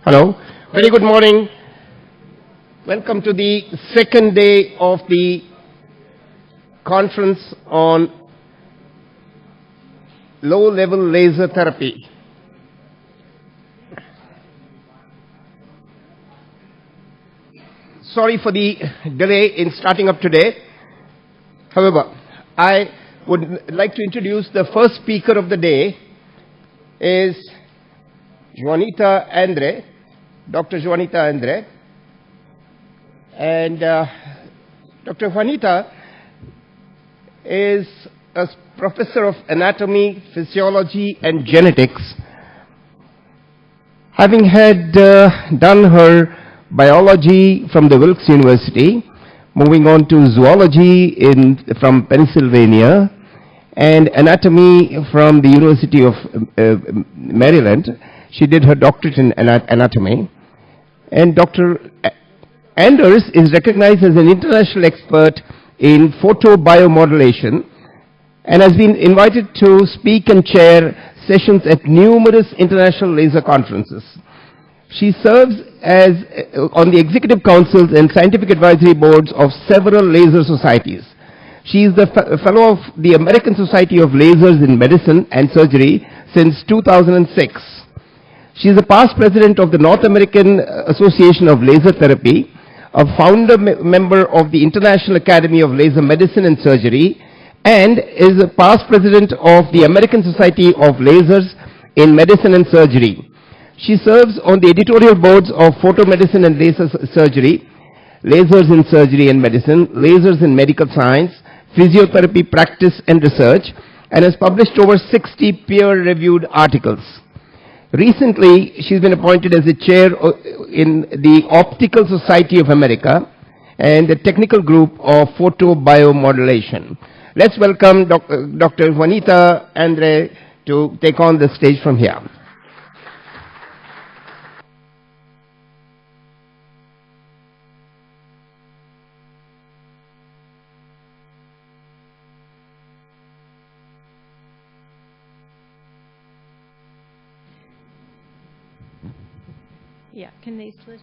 Hello. Very good morning. Welcome to the second day of the conference on low-level laser therapy. Sorry for the delay in starting up today. However, I would like to introduce the first speaker of the day is Juanita Andre, Dr. Juanita Andre. And Dr. Juanita is a professor of anatomy, physiology, and genetics, having had done her biology from the Wilkes University, moving on to zoology from Pennsylvania, and anatomy from the University of Maryland. She did her doctorate in anatomy. And Dr. Anders is recognized as an international expert in photobiomodulation and has been invited to speak and chair sessions at numerous international laser conferences. She serves as on the executive councils and scientific advisory boards of several laser societies. She is the fellow of the American Society of Lasers in Medicine and Surgery since 2006. She is a past president of the North American Association of Laser Therapy, a founder member of the International Academy of Laser Medicine and Surgery, and is a past president of the American Society of Lasers in Medicine and Surgery. She serves on the editorial boards of Photomedicine and Laser Surgery, Lasers in Surgery and Medicine, Lasers in Medical Science, Physiotherapy Practice and Research, and has published over 60 peer-reviewed articles. Recently, she's been appointed as a chair in the Optical Society of America and the technical group of photobiomodulation. Let's welcome Dr. Juanita Andre to take on the stage from here. Yeah, can they switch?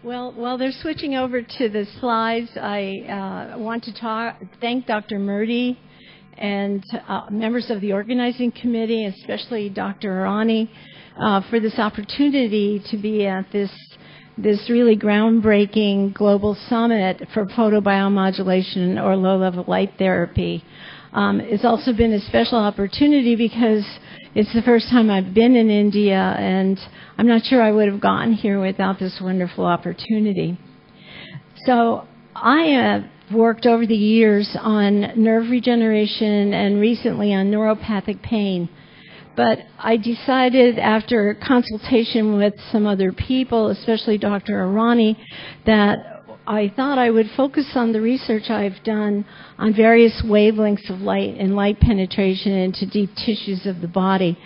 Well, while they're switching over to the slides, I want to thank Dr. Murdy and members of the organizing committee, especially Dr. Arani, for this opportunity to be at this really groundbreaking global summit for photobiomodulation or low-level light therapy. It's also been a special opportunity because it's the first time I've been in India, and I'm not sure I would have gotten here without this wonderful opportunity. So I have worked over the years on nerve regeneration and recently on neuropathic pain. But I decided after consultation with some other people, especially Dr. Arani, that I thought I would focus on the research I've done on various wavelengths of light and light penetration into deep tissues of the body.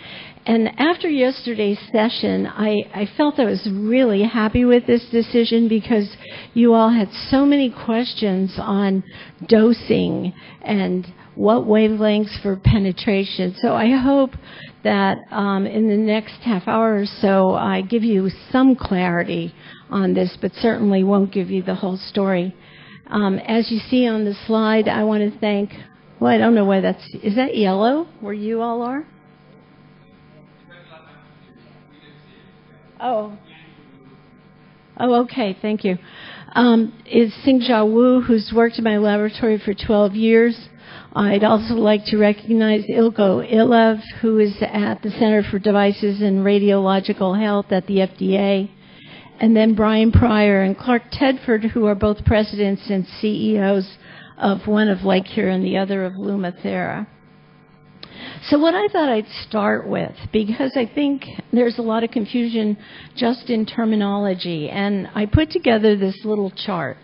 And after yesterday's session, I felt I was really happy with this decision because you all had so many questions on dosing and what wavelengths for penetration. So I hope that in the next half hour or so I give you some clarity on this, but certainly won't give you the whole story. As you see on the slide, I want to thank, well, I don't know why is that yellow where you all are? Oh, okay, thank you. Is Singjia Wu, who's worked in my laboratory for 12 years. I'd also like to recognize Ilko Ilev, who is at the Center for Devices and Radiological Health at the FDA, and then Brian Pryor and Clark Tedford, who are both presidents and CEOs of one of LikeCure and the other of Lumathera. So what I thought I'd start with, because I think there's a lot of confusion just in terminology, and I put together this little chart.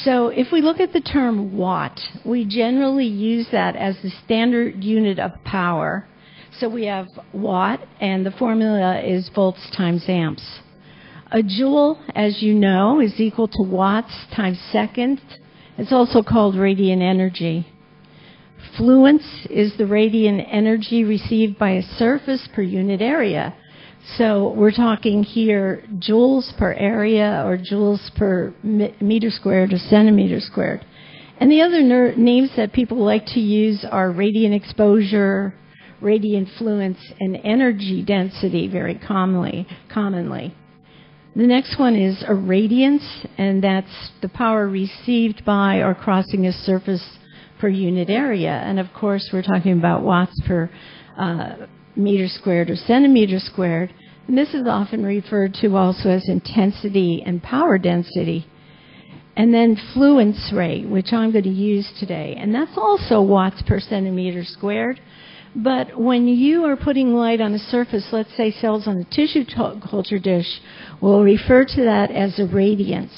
So if we look at the term watt, we generally use that as the standard unit of power. So we have watt, and the formula is volts times amps. A joule, as you know, is equal to watts times seconds. It's also called radiant energy. Fluence is the radiant energy received by a surface per unit area. So we're talking here joules per area or joules per meter squared or centimeter squared. And the other names that people like to use are radiant exposure, radiant fluence, and energy density very commonly. The next one is a radiance, and that's the power received by or crossing a surface per unit area. And of course, we're talking about watts per meter squared or centimeter squared. And this is often referred to also as intensity and power density. And then fluence rate, which I'm going to use today. And that's also watts per centimeter squared. But when you are putting light on a surface, let's say cells on a tissue culture dish, we'll refer to that as a radiance.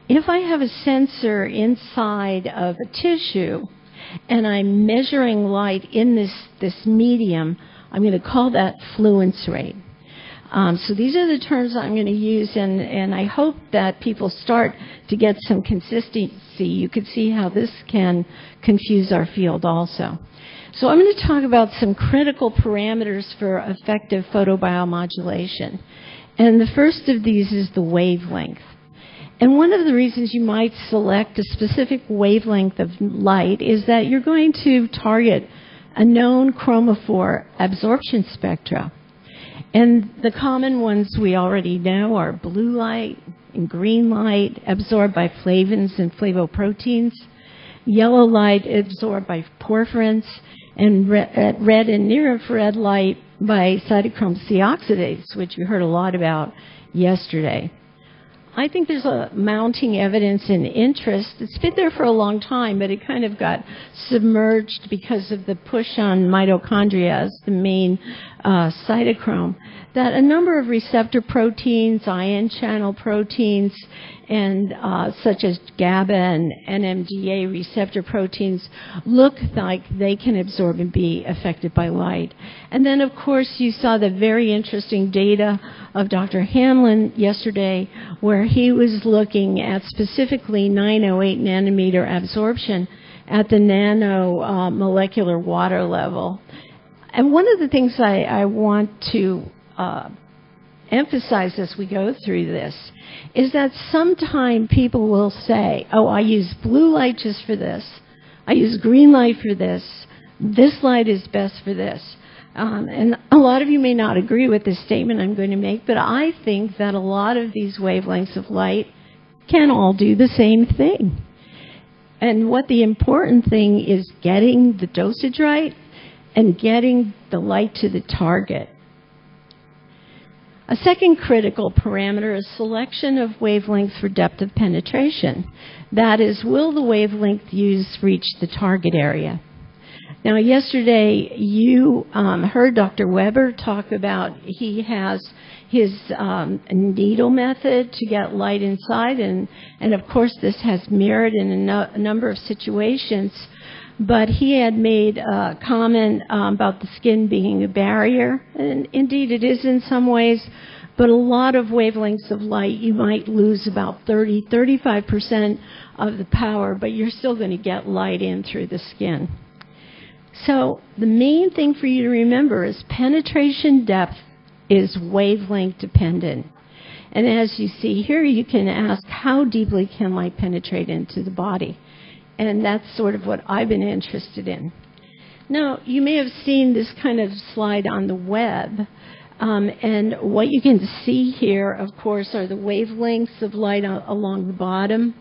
If I have a sensor inside of a tissue and I'm measuring light in this medium, I'm going to call that fluence rate. So these are the terms I'm going to use, and I hope that people start to get some consistency. You can see how this can confuse our field also. So I'm going to talk about some critical parameters for effective photobiomodulation. And the first of these is the wavelength. And one of the reasons you might select a specific wavelength of light is that you're going to target a known chromophore absorption spectra. And the common ones we already know are blue light and green light absorbed by flavins and flavoproteins, yellow light absorbed by porphyrins, and red and near-infrared light by cytochrome C oxidase, which you heard a lot about yesterday. I think there's a mounting evidence and interest. It's been there for a long time, but it kind of got submerged because of the push on mitochondria as the main cytochrome, that a number of receptor proteins, ion channel proteins, and such as GABA and NMDA receptor proteins look like they can absorb and be affected by light. And then, of course, you saw the very interesting data of Dr. Hamlin yesterday, where he was looking at specifically 908 nanometer absorption at the nanomolecular water level. And one of the things I want to emphasize as we go through this is that sometimes people will say, oh, I use blue light just for this. I use green light for this. This light is best for this. And a lot of you may not agree with this statement I'm going to make, but I think that a lot of these wavelengths of light can all do the same thing. And what the important thing is getting the dosage right and getting the light to the target. A second critical parameter is selection of wavelengths for depth of penetration. That is, will the wavelength used reach the target area? Now, yesterday you heard Dr. Weber talk about he has his needle method to get light inside, and of course this has merit in a number of situations. But he had made a comment about the skin being a barrier, and indeed it is in some ways, but a lot of wavelengths of light, you might lose about 35% of the power, but you're still going to get light in through the skin. So the main thing for you to remember is penetration depth is wavelength dependent. And as you see here, you can ask, how deeply can light penetrate into the body? And that's sort of what I've been interested in. Now, you may have seen this kind of slide on the web. And what you can see here, of course, are the wavelengths of light along the bottom.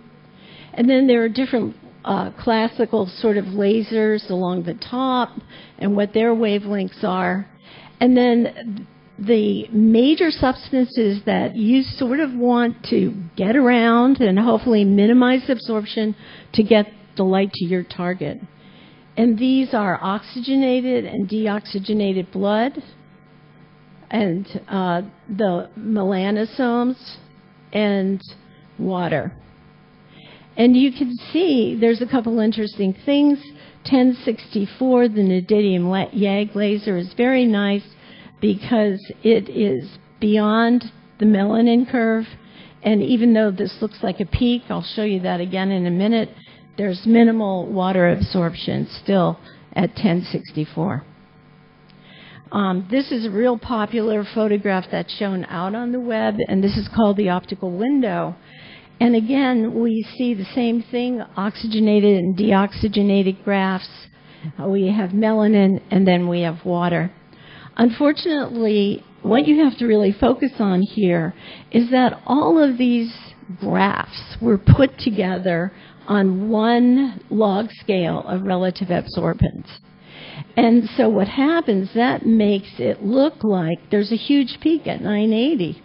And then there are different classical sort of lasers along the top and what their wavelengths are. And then the major substances that you sort of want to get around and hopefully minimize absorption to get the light to your target. And these are oxygenated and deoxygenated blood, and the melanosomes, and water. And you can see there's a couple interesting things. 1064, the Nadidium YAG laser, is very nice because it is beyond the melanin curve. And even though this looks like a peak, I'll show you that again in a minute, there's minimal water absorption still at 1064. This is a real popular photograph that's shown out on the web, and this is called the optical window. And again, we see the same thing, oxygenated and deoxygenated graphs. We have melanin, and then we have water. Unfortunately, what you have to really focus on here is that all of these graphs were put together on one log scale of relative absorbance. And so what happens, that makes it look like there's a huge peak at 980.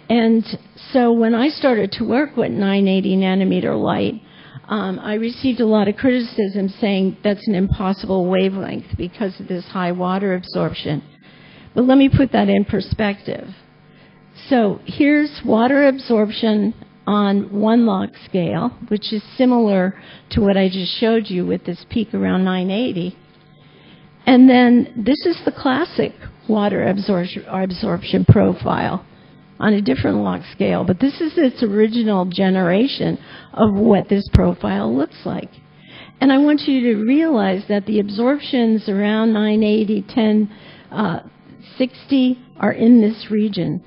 And so when I started to work with 980 nanometer light, I received a lot of criticism saying that's an impossible wavelength because of this high water absorption. But let me put that in perspective. So here's water absorption on one log scale, which is similar to what I just showed you with this peak around 980. And then this is the classic water absorption profile on a different log scale. But this is its original generation of what this profile looks like. And I want you to realize that the absorptions around 980, 1060 are in this region.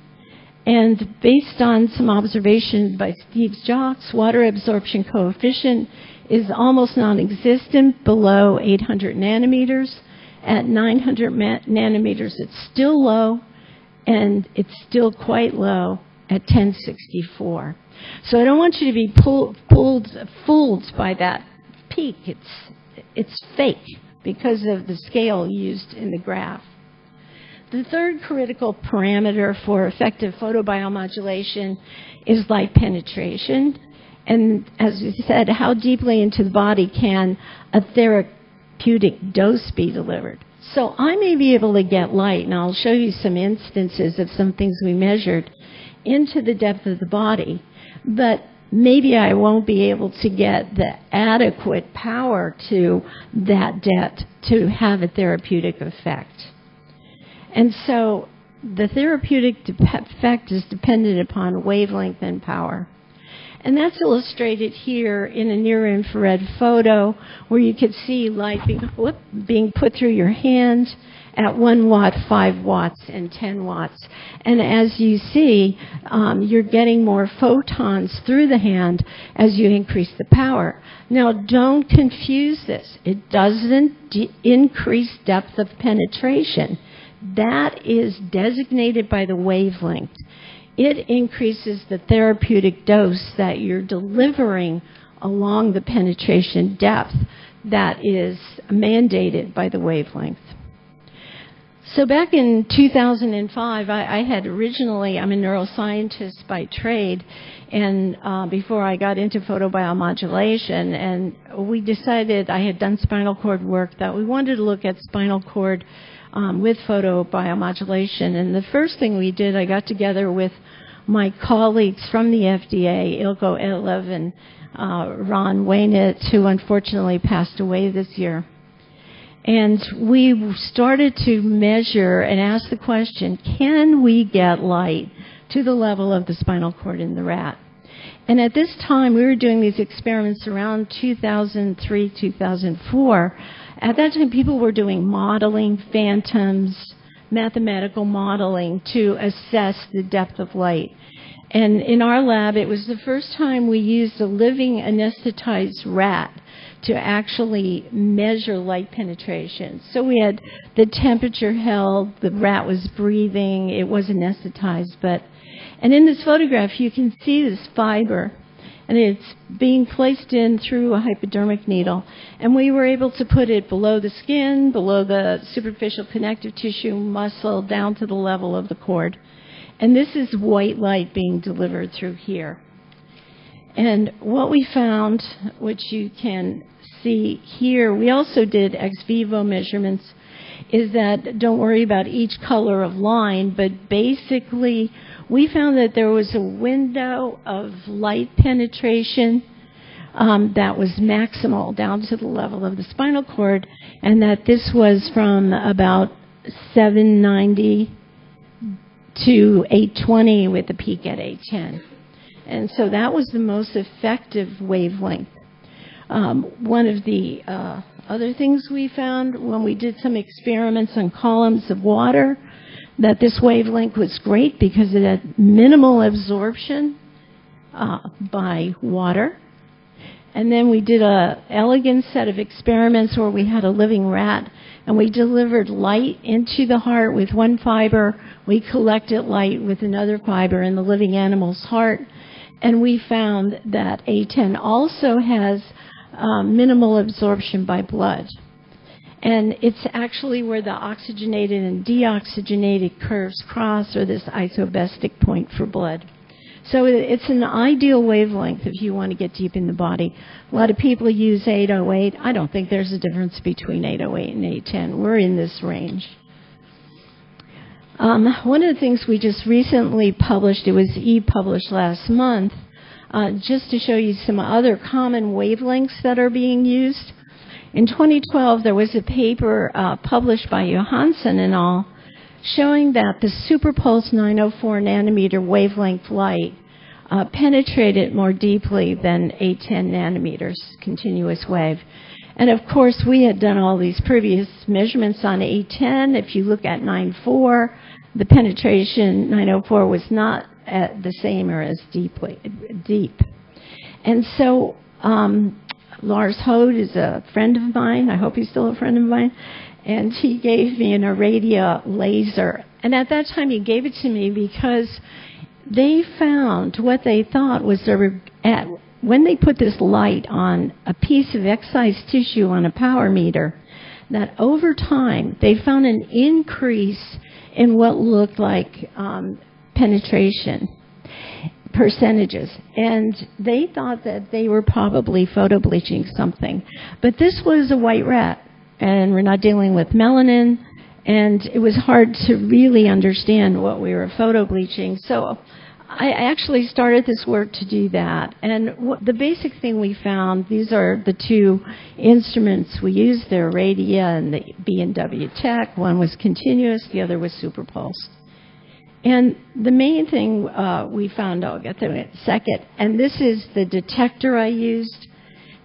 And based on some observations by Steve Jocks, water absorption coefficient is almost non-existent below 800 nanometers. At 900 nanometers, it's still low, and it's still quite low at 1064. So I don't want you to be fooled by that peak. It's fake because of the scale used in the graph. The third critical parameter for effective photobiomodulation is light penetration. And as we said, how deeply into the body can a therapeutic dose be delivered? So I may be able to get light, and I'll show you some instances of some things we measured, into the depth of the body, but maybe I won't be able to get the adequate power to that depth to have a therapeutic effect. And so the therapeutic effect is dependent upon wavelength and power. And that's illustrated here in a near-infrared photo where you could see light being put through your hand at 1 watt, 5 watts, and 10 watts. And as you see, you're getting more photons through the hand as you increase the power. Now, don't confuse this. It doesn't increase depth of penetration. That is designated by the wavelength. It increases the therapeutic dose that you're delivering along the penetration depth that is mandated by the wavelength. So back in 2005, I had originally, I'm a neuroscientist by trade, and before I got into photobiomodulation, and we decided, I had done spinal cord work, that we wanted to look at spinal cord with photobiomodulation. And the first thing we did, I got together with my colleagues from the FDA, Ilko Elev and Ron Waynett, who unfortunately passed away this year. And we started to measure and ask the question, can we get light to the level of the spinal cord in the rat? And at this time, we were doing these experiments around 2003, 2004. At that time, people were doing modeling, phantoms, mathematical modeling to assess the depth of light. And in our lab, it was the first time we used a living anesthetized rat to actually measure light penetration. So we had the temperature held, the rat was breathing, it was anesthetized, and in this photograph you can see this fiber, and it's being placed in through a hypodermic needle, and we were able to put it below the skin, below the superficial connective tissue, muscle, down to the level of the cord. And this is white light being delivered through here. And what we found, which you can see here, we also did ex vivo measurements, is that don't worry about each color of line, but basically we found that there was a window of light penetration that was maximal down to the level of the spinal cord, and that this was from about 790 to 820 with a peak at 810. And so that was the most effective wavelength. One of the other things we found when we did some experiments on columns of water, that this wavelength was great because it had minimal absorption by water. And then we did an elegant set of experiments where we had a living rat, and we delivered light into the heart with one fiber. We collected light with another fiber in the living animal's heart, and we found that A10 also has minimal absorption by blood. And it's actually where the oxygenated and deoxygenated curves cross, or this isobestic point for blood. So it's an ideal wavelength if you want to get deep in the body. A lot of people use 808. I don't think there's a difference between 808 and 810. We're in this range. One of the things we just recently published, it was e-published last month, just to show you some other common wavelengths that are being used. In 2012, there was a paper published by Johansson et al. Showing that the superpulse 904 nanometer wavelength light penetrated more deeply than 810 nanometers continuous wave. And of course, we had done all these previous measurements on 810. If you look at 904, the penetration 904 was not at the same or as deep. And so Lars Hode is a friend of mine. I hope he's still a friend of mine. And he gave me an Iradia laser. And at that time, he gave it to me because they found what they thought was when they put this light on a piece of excised tissue on a power meter, that over time, they found an increase in what looked like penetration percentages. And they thought that they were probably photobleaching something. But this was a white rat. And we're not dealing with melanin, and it was hard to really understand what we were photobleaching. So I actually started this work to do that. And the basic thing we found, these are the two instruments we used, the Iradia and the B&W Tech. One was continuous, the other was superpulse. And the main thing we found, I'll get to it in a second, and this is the detector I used.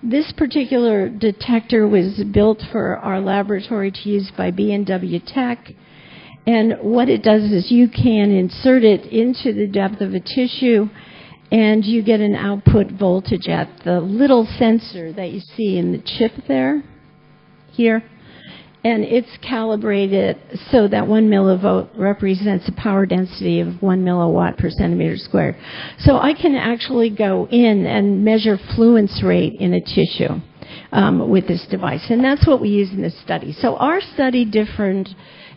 This particular detector was built for our laboratory to use by B&W Tech. And what it does is you can insert it into the depth of a tissue, and you get an output voltage at the little sensor that you see in the chip there, here. And it's calibrated so that 1 millivolt represents a power density of 1 milliwatt per centimeter squared. So I can actually go in and measure fluence rate in a tissue with this device. And that's what we use in this study. So our study differed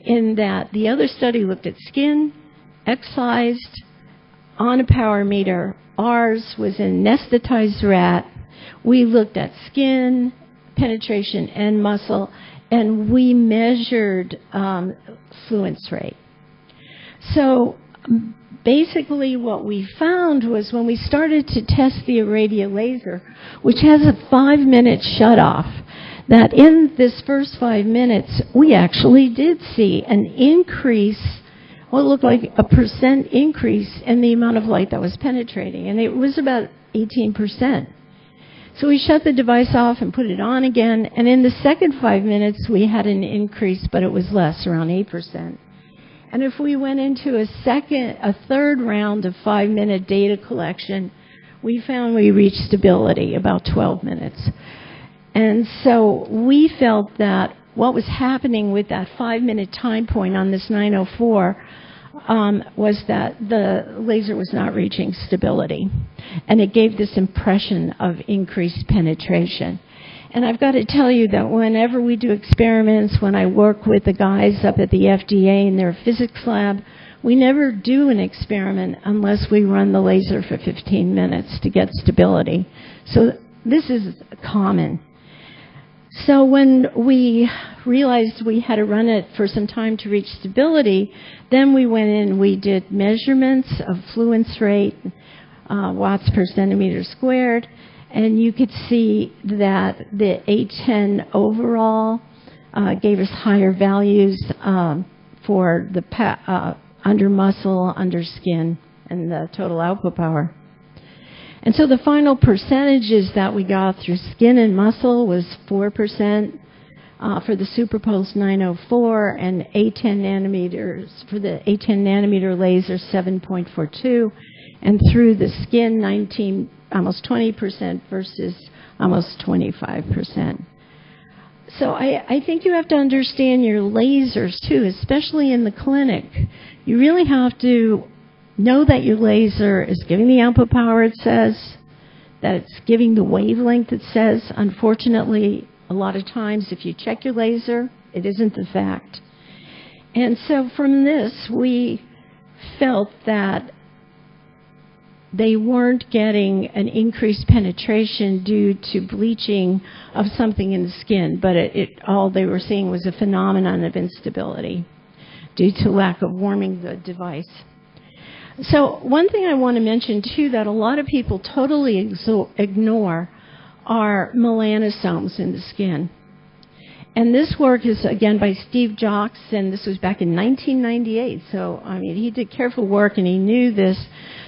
in that the other study looked at skin, excised, on a power meter. Ours was an anesthetized rat. We looked at skin, penetration, and muscle, and we measured fluence rate. So basically what we found was when we started to test the Iradia laser, which has a 5-minute shutoff, that in this first 5 minutes, we actually did see an increase, what looked like a % increase in the amount of light that was penetrating, and it was about 18%. So we shut the device off and put it on again, and in the second 5 minutes, we had an increase, but it was less, around 8%. And if we went into a third round of 5-minute data collection, we found we reached stability about 12 minutes. And so we felt that what was happening with that 5-minute time point on this 904 was that the laser was not reaching stability. And it gave this impression of increased penetration. And I've got to tell you that whenever we do experiments, when I work with the guys up at the FDA in their physics lab, we never do an experiment unless we run the laser for 15 minutes to get stability. So this is common. So when we realized we had to run it for some time to reach stability, then we went in, we did measurements of fluence rate, watts per centimeter squared, and you could see that the 810 overall gave us higher values for the under muscle, under skin, and the total output power. And so the final percentages that we got through skin and muscle was 4% for the Superpulse 904, and A10 nanometers for the A10 nanometer laser 7.42, and through the skin almost 20% versus almost 25%. So I think you have to understand your lasers too, especially in the clinic. You really have to know that your laser is giving the output power it says, that it's giving the wavelength it says. Unfortunately, a lot of times if you check your laser, it isn't the fact. And so from this, we felt that they weren't getting an increased penetration due to bleaching of something in the skin, but all they were seeing was a phenomenon of instability due to lack of warming the device. So one thing I want to mention, too, that a lot of people totally ignore are melanosomes in the skin. And this work is, again, by Steve Jocks, and this was back in 1998. So, I mean, he did careful work, and he knew this,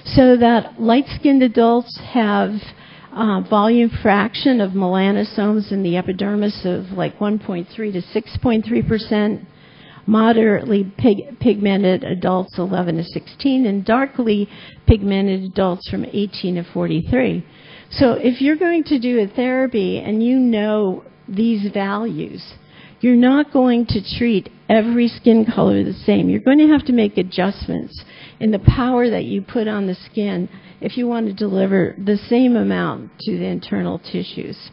so that light-skinned adults have volume fraction of melanosomes in the epidermis of like 1.3 to 6.3%, moderately pigmented adults 11 to 16, and darkly pigmented adults from 18 to 43. So if you're going to do a therapy and you know these values, you're not going to treat every skin color the same. You're going to have to make adjustments in the power that you put on the skin if you want to deliver the same amount to the internal tissues.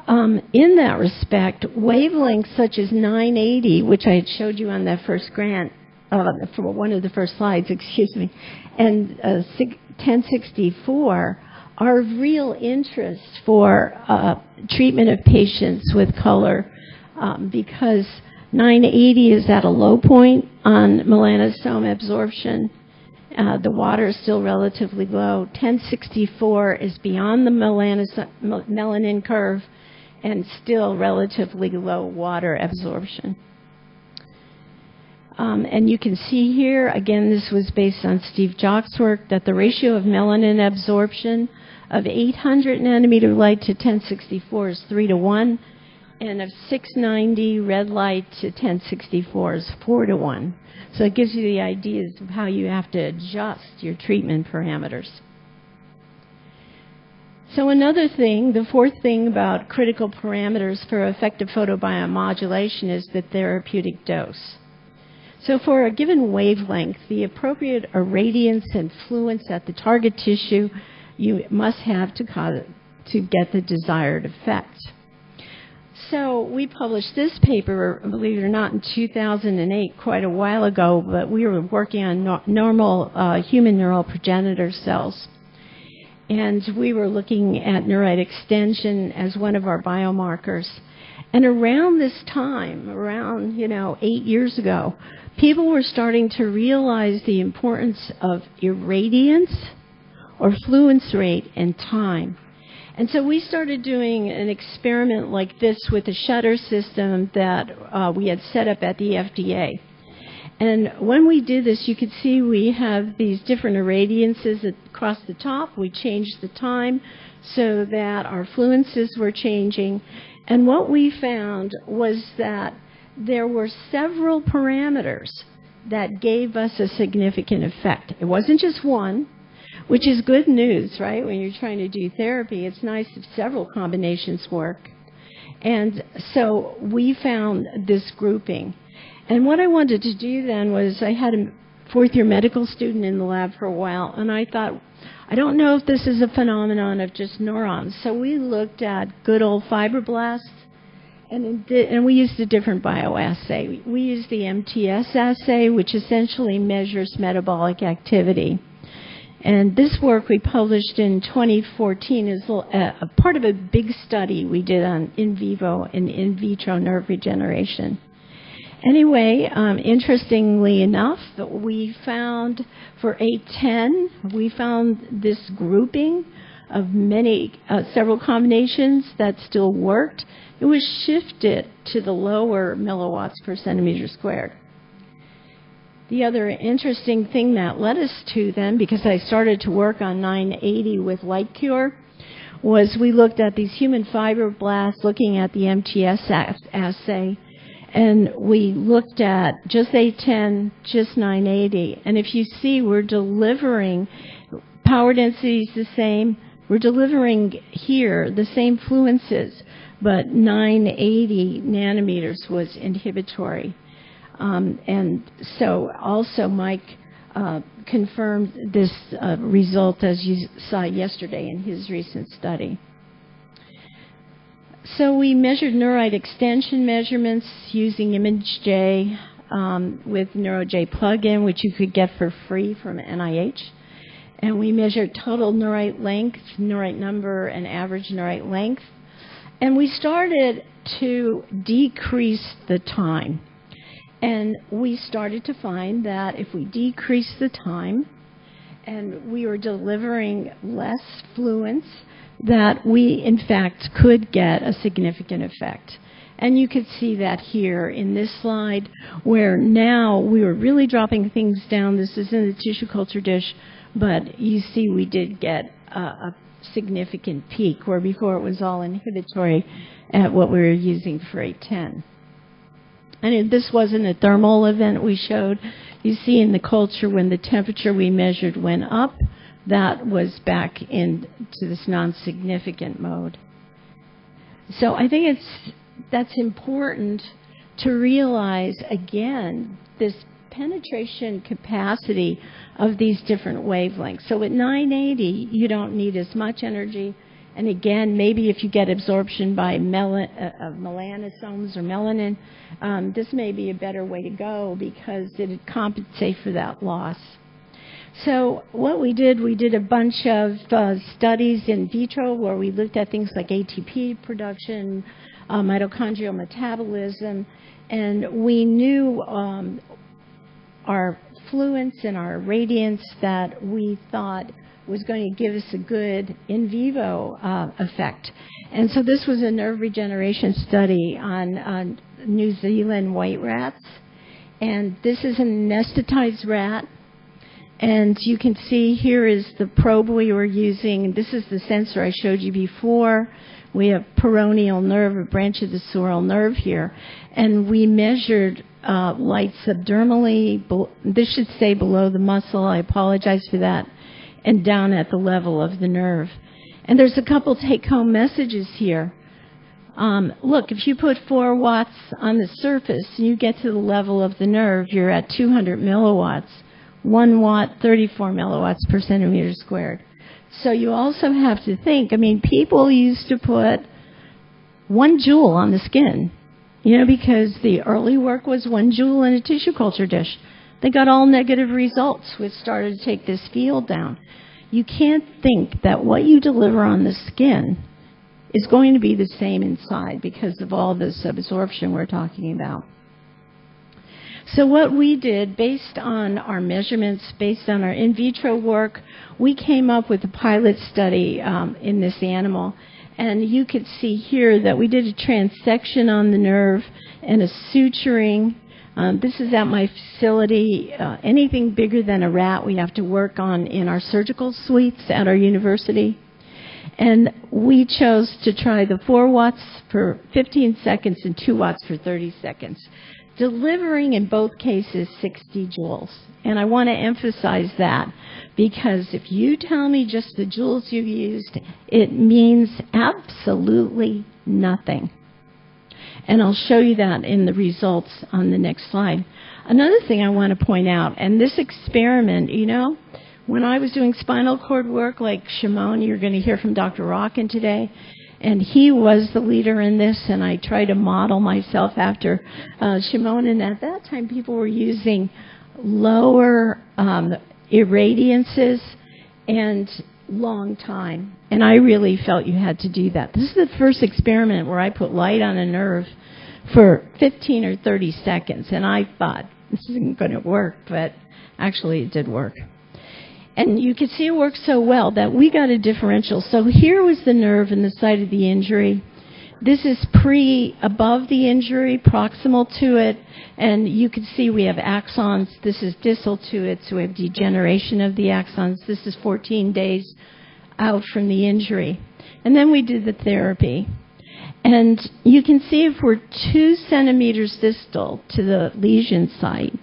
In that respect, wavelengths such as 980, which I had showed you on that first grant, for one of the first slides, excuse me, and 1064 are of real interest for treatment of patients with color because 980 is at a low point on melanosome absorption. The water is still relatively low. 1064 is beyond the melanin curve and still relatively low water absorption. And you can see here, again, this was based on Steve Jocks' work, that the ratio of melanin absorption of 800 nanometer light to 1064 is 3 to 1, and of 690 red light to 1064 is 4 to 1. So it gives you the ideas of how you have to adjust your treatment parameters. So another thing, the fourth thing about critical parameters for effective photobiomodulation is the therapeutic dose. So for a given wavelength, the appropriate irradiance and fluence at the target tissue you must have to get the desired effect. So we published this paper, believe it or not, in 2008, quite a while ago, but we were working on normal human neural progenitor cells. And we were looking at neurite extension as one of our biomarkers. And around this time, around 8 years ago, people were starting to realize the importance of irradiance or fluence rate and time. And so we started doing an experiment like this with a shutter system that we had set up at the FDA. And when we did this, you could see we have these different irradiances across the top. We changed the time so that our fluences were changing. And what we found was that there were several parameters that gave us a significant effect. It wasn't just one, which is good news, right? When you're trying to do therapy, it's nice if several combinations work. And so we found this grouping. And what I wanted to do then was, I had a fourth-year medical student in the lab for a while, and I thought, I don't know if this is a phenomenon of just neurons. So we looked at good old fibroblasts, and we used a different bioassay. We used the MTS assay, which essentially measures metabolic activity. And this work we published in 2014 is a part of a big study we did on in vivo and in vitro nerve regeneration. Anyway, interestingly enough, we found for 810, we found this grouping of several combinations that still worked. It was shifted to the lower milliwatts per centimeter squared. The other interesting thing that led us to then, because I started to work on 980 with LightCure, was we looked at these human fibroblasts, looking at the MTS assay, and we looked at just A10, just 980. And if you see, we're delivering, power density is the same. We're delivering here the same fluences, but 980 nanometers was inhibitory. And so also Mike confirmed this result, as you saw yesterday in his recent study. So we measured neurite extension measurements using ImageJ with NeuroJ plugin, which you could get for free from NIH. And we measured total neurite length, neurite number, and average neurite length. And we started to decrease the time. And we started to find that if we decrease the time and we were delivering less fluence, that we, in fact, could get a significant effect. And you could see that here in this slide, where now we were really dropping things down. This is in the tissue culture dish, but you see we did get a significant peak, where before it was all inhibitory at what we were using for A10. And this wasn't a thermal event we showed. You see in the culture when the temperature we measured went up, that was back into this non-significant mode. So I think that's important to realize, again, this penetration capacity of these different wavelengths. So at 980, you don't need as much energy. And again, maybe if you get absorption by melanosomes or melanin, this may be a better way to go because it would compensate for that loss. So what we did a bunch of studies in vitro where we looked at things like ATP production, mitochondrial metabolism, and we knew our fluence and our radiance that we thought was going to give us a good in vivo effect. And so this was a nerve regeneration study on New Zealand white rats. And this is an anesthetized rat. And you can see here is the probe we were using. This is the sensor I showed you before. We have peroneal nerve, a branch of the sural nerve here. And we measured light subdermally. This should say below the muscle. I apologize for that. And down at the level of the nerve. And there's a couple take-home messages here. Look, if you put 4 watts on the surface and you get to the level of the nerve, you're at 200 milliwatts. 1 watt, 34 milliwatts per centimeter squared. So you also have to think, I mean, people used to put 1 joule on the skin, because the early work was 1 joule in a tissue culture dish. They got all negative results, which started to take this field down. You can't think that what you deliver on the skin is going to be the same inside because of all this absorption we're talking about. So what we did, based on our measurements, based on our in vitro work, we came up with a pilot study in this animal. And you could see here that we did a transection on the nerve and a suturing. This is at my facility. Anything bigger than a rat we have to work on in our surgical suites at our university. And we chose to try the 4 watts for 15 seconds and 2 watts for 30 seconds, delivering in both cases 60 joules. And I want to emphasize that because if you tell me just the joules you used, it means absolutely nothing. And I'll show you that in the results on the next slide. Another thing I want to point out, and this experiment, when I was doing spinal cord work like Shimon, you're going to hear from Dr. Rockin today, and he was the leader in this, and I tried to model myself after Shimon. And at that time, people were using lower irradiances and long time. And I really felt you had to do that. This is the first experiment where I put light on a nerve for 15 or 30 seconds. And I thought, this isn't going to work, but actually it did work. And you could see it worked so well that we got a differential. So here was the nerve in the site of the injury. This is above the injury, proximal to it, and you can see we have axons. This is distal to it, so we have degeneration of the axons. This is 14 days out from the injury. And then we did the therapy. And you can see if we're 2 centimeters distal to the lesion site,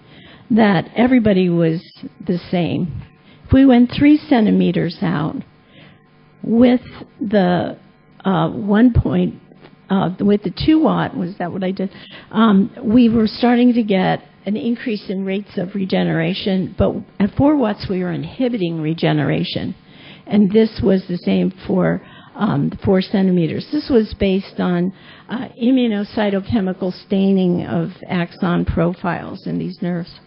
that everybody was the same. If we went 3 centimeters out with the with the 2 watt, was that what I did? We were starting to get an increase in rates of regeneration, but at 4 watts we were inhibiting regeneration. And this was the same for the 4 centimeters. This was based on immunocytochemical staining of axon profiles in these nerves.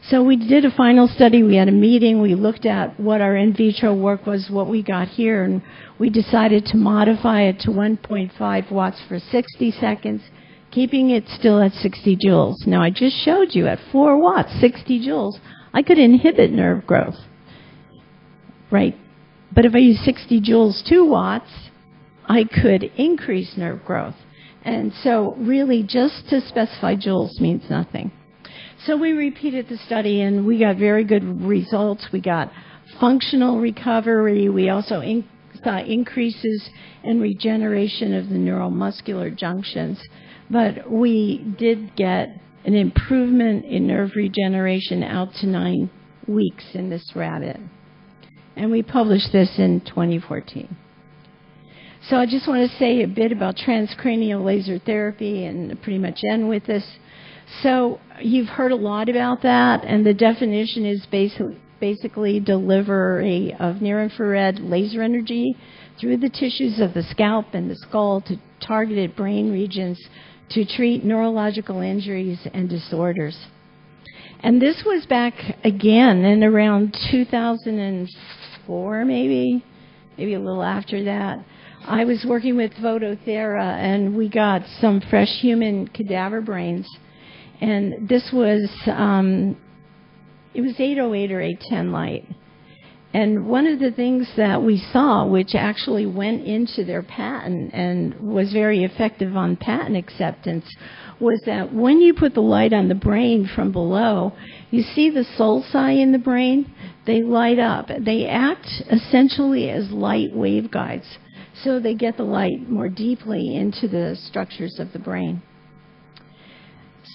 So we did a final study. We had a meeting. We looked at what our in vitro work was, what we got here, and we decided to modify it to 1.5 watts for 60 seconds, keeping it still at 60 joules. Now, I just showed you at 4 watts, 60 joules, I could inhibit nerve growth, right? But if I use 60 joules, 2 watts, I could increase nerve growth. And so really just to specify joules means nothing. So we repeated the study, and we got very good results. We got functional recovery. We also saw increases in regeneration of the neuromuscular junctions. But we did get an improvement in nerve regeneration out to 9 weeks in this rabbit. And we published this in 2014. So I just want to say a bit about transcranial laser therapy and pretty much end with this. So you've heard a lot about that, and the definition is basically delivery of near-infrared laser energy through the tissues of the scalp and the skull to targeted brain regions to treat neurological injuries and disorders. And this was back again in around 2004, maybe a little after that. I was working with Photothera, and we got some fresh human cadaver brains. And this was, it was 808 or 810 light. And one of the things that we saw, which actually went into their patent and was very effective on patent acceptance, was that when you put the light on the brain from below, you see the sulci in the brain, they light up. They act essentially as light waveguides, so they get the light more deeply into the structures of the brain.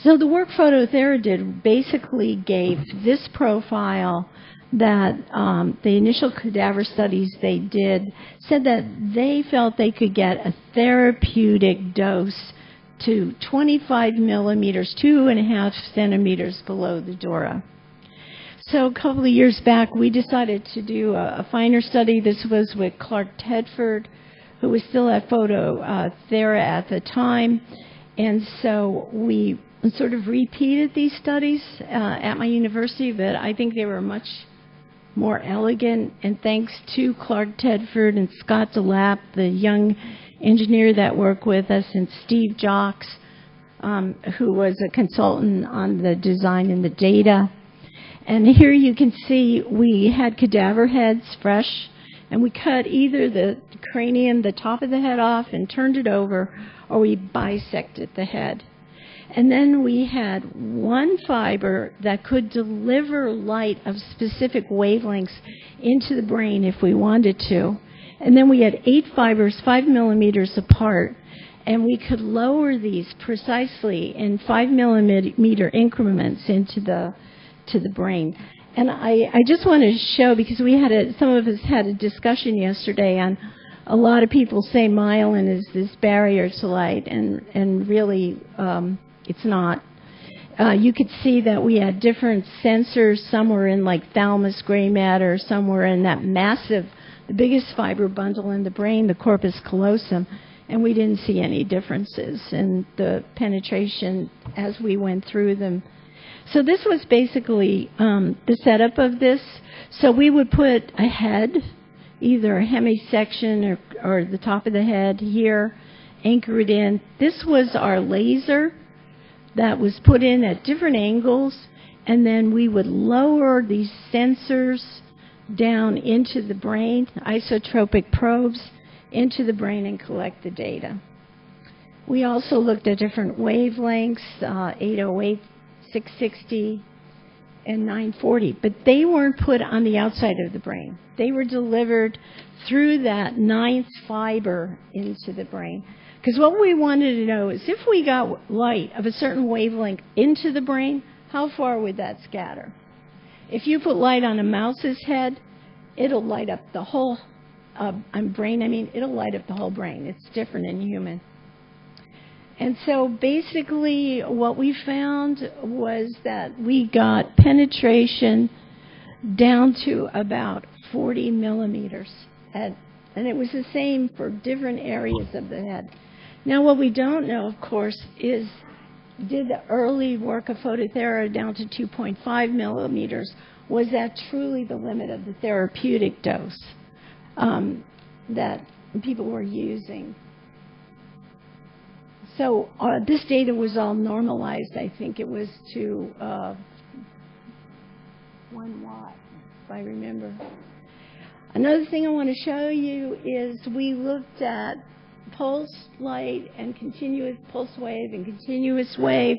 So the work Photothera did basically gave this profile that the initial cadaver studies they did said that they felt they could get a therapeutic dose to 25 millimeters, 2.5 centimeters below the dura. So a couple of years back, we decided to do a finer study. This was with Clark Tedford, who was still at Photothera at the time. And so we sort of repeated these studies at my university, but I think they were much more elegant. And thanks to Clark Tedford and Scott DeLapp, the young engineer that worked with us, and Steve Jocks, who was a consultant on the design and the data. And here you can see we had cadaver heads fresh, and we cut either the cranium, the top of the head off, and turned it over, or we bisected the head. And then we had one fiber that could deliver light of specific wavelengths into the brain if we wanted to. And then we had 8 fibers, 5 millimeters apart, and we could lower these precisely in 5 millimeter increments into the brain. And I just want to show, because we had some of us had a discussion yesterday on a lot of people say myelin is this barrier to light, and really it's not. You could see that we had different sensors. Some were in like thalamus gray matter, some were in that massive, the biggest fiber bundle in the brain, the corpus callosum, and we didn't see any differences in the penetration as we went through them. So this was basically the setup of this. So we would put a head, either a hemisection or the top of the head here, anchor it in. This was our laser that was put in at different angles, and then we would lower these sensors down into the brain, isotropic probes into the brain, and collect the data. We also looked at different wavelengths, 808, 660, and 940, but they weren't put on the outside of the brain. They were delivered through that ninth fiber into the brain. Because what we wanted to know is if we got light of a certain wavelength into the brain, how far would that scatter? If you put light on a mouse's head, it'll light up the whole it'll light up the whole brain. It's different in human. And so basically what we found was that we got penetration down to about 40 millimeters. And it was the same for different areas of the head. Now what we don't know, of course, is did the early work of phototherapy down to 2.5 millimeters, was that truly the limit of the therapeutic dose that people were using? So this data was all normalized. I think it was to 1 watt, if I remember. Another thing I want to show you is we looked at pulse light and continuous pulse wave and continuous wave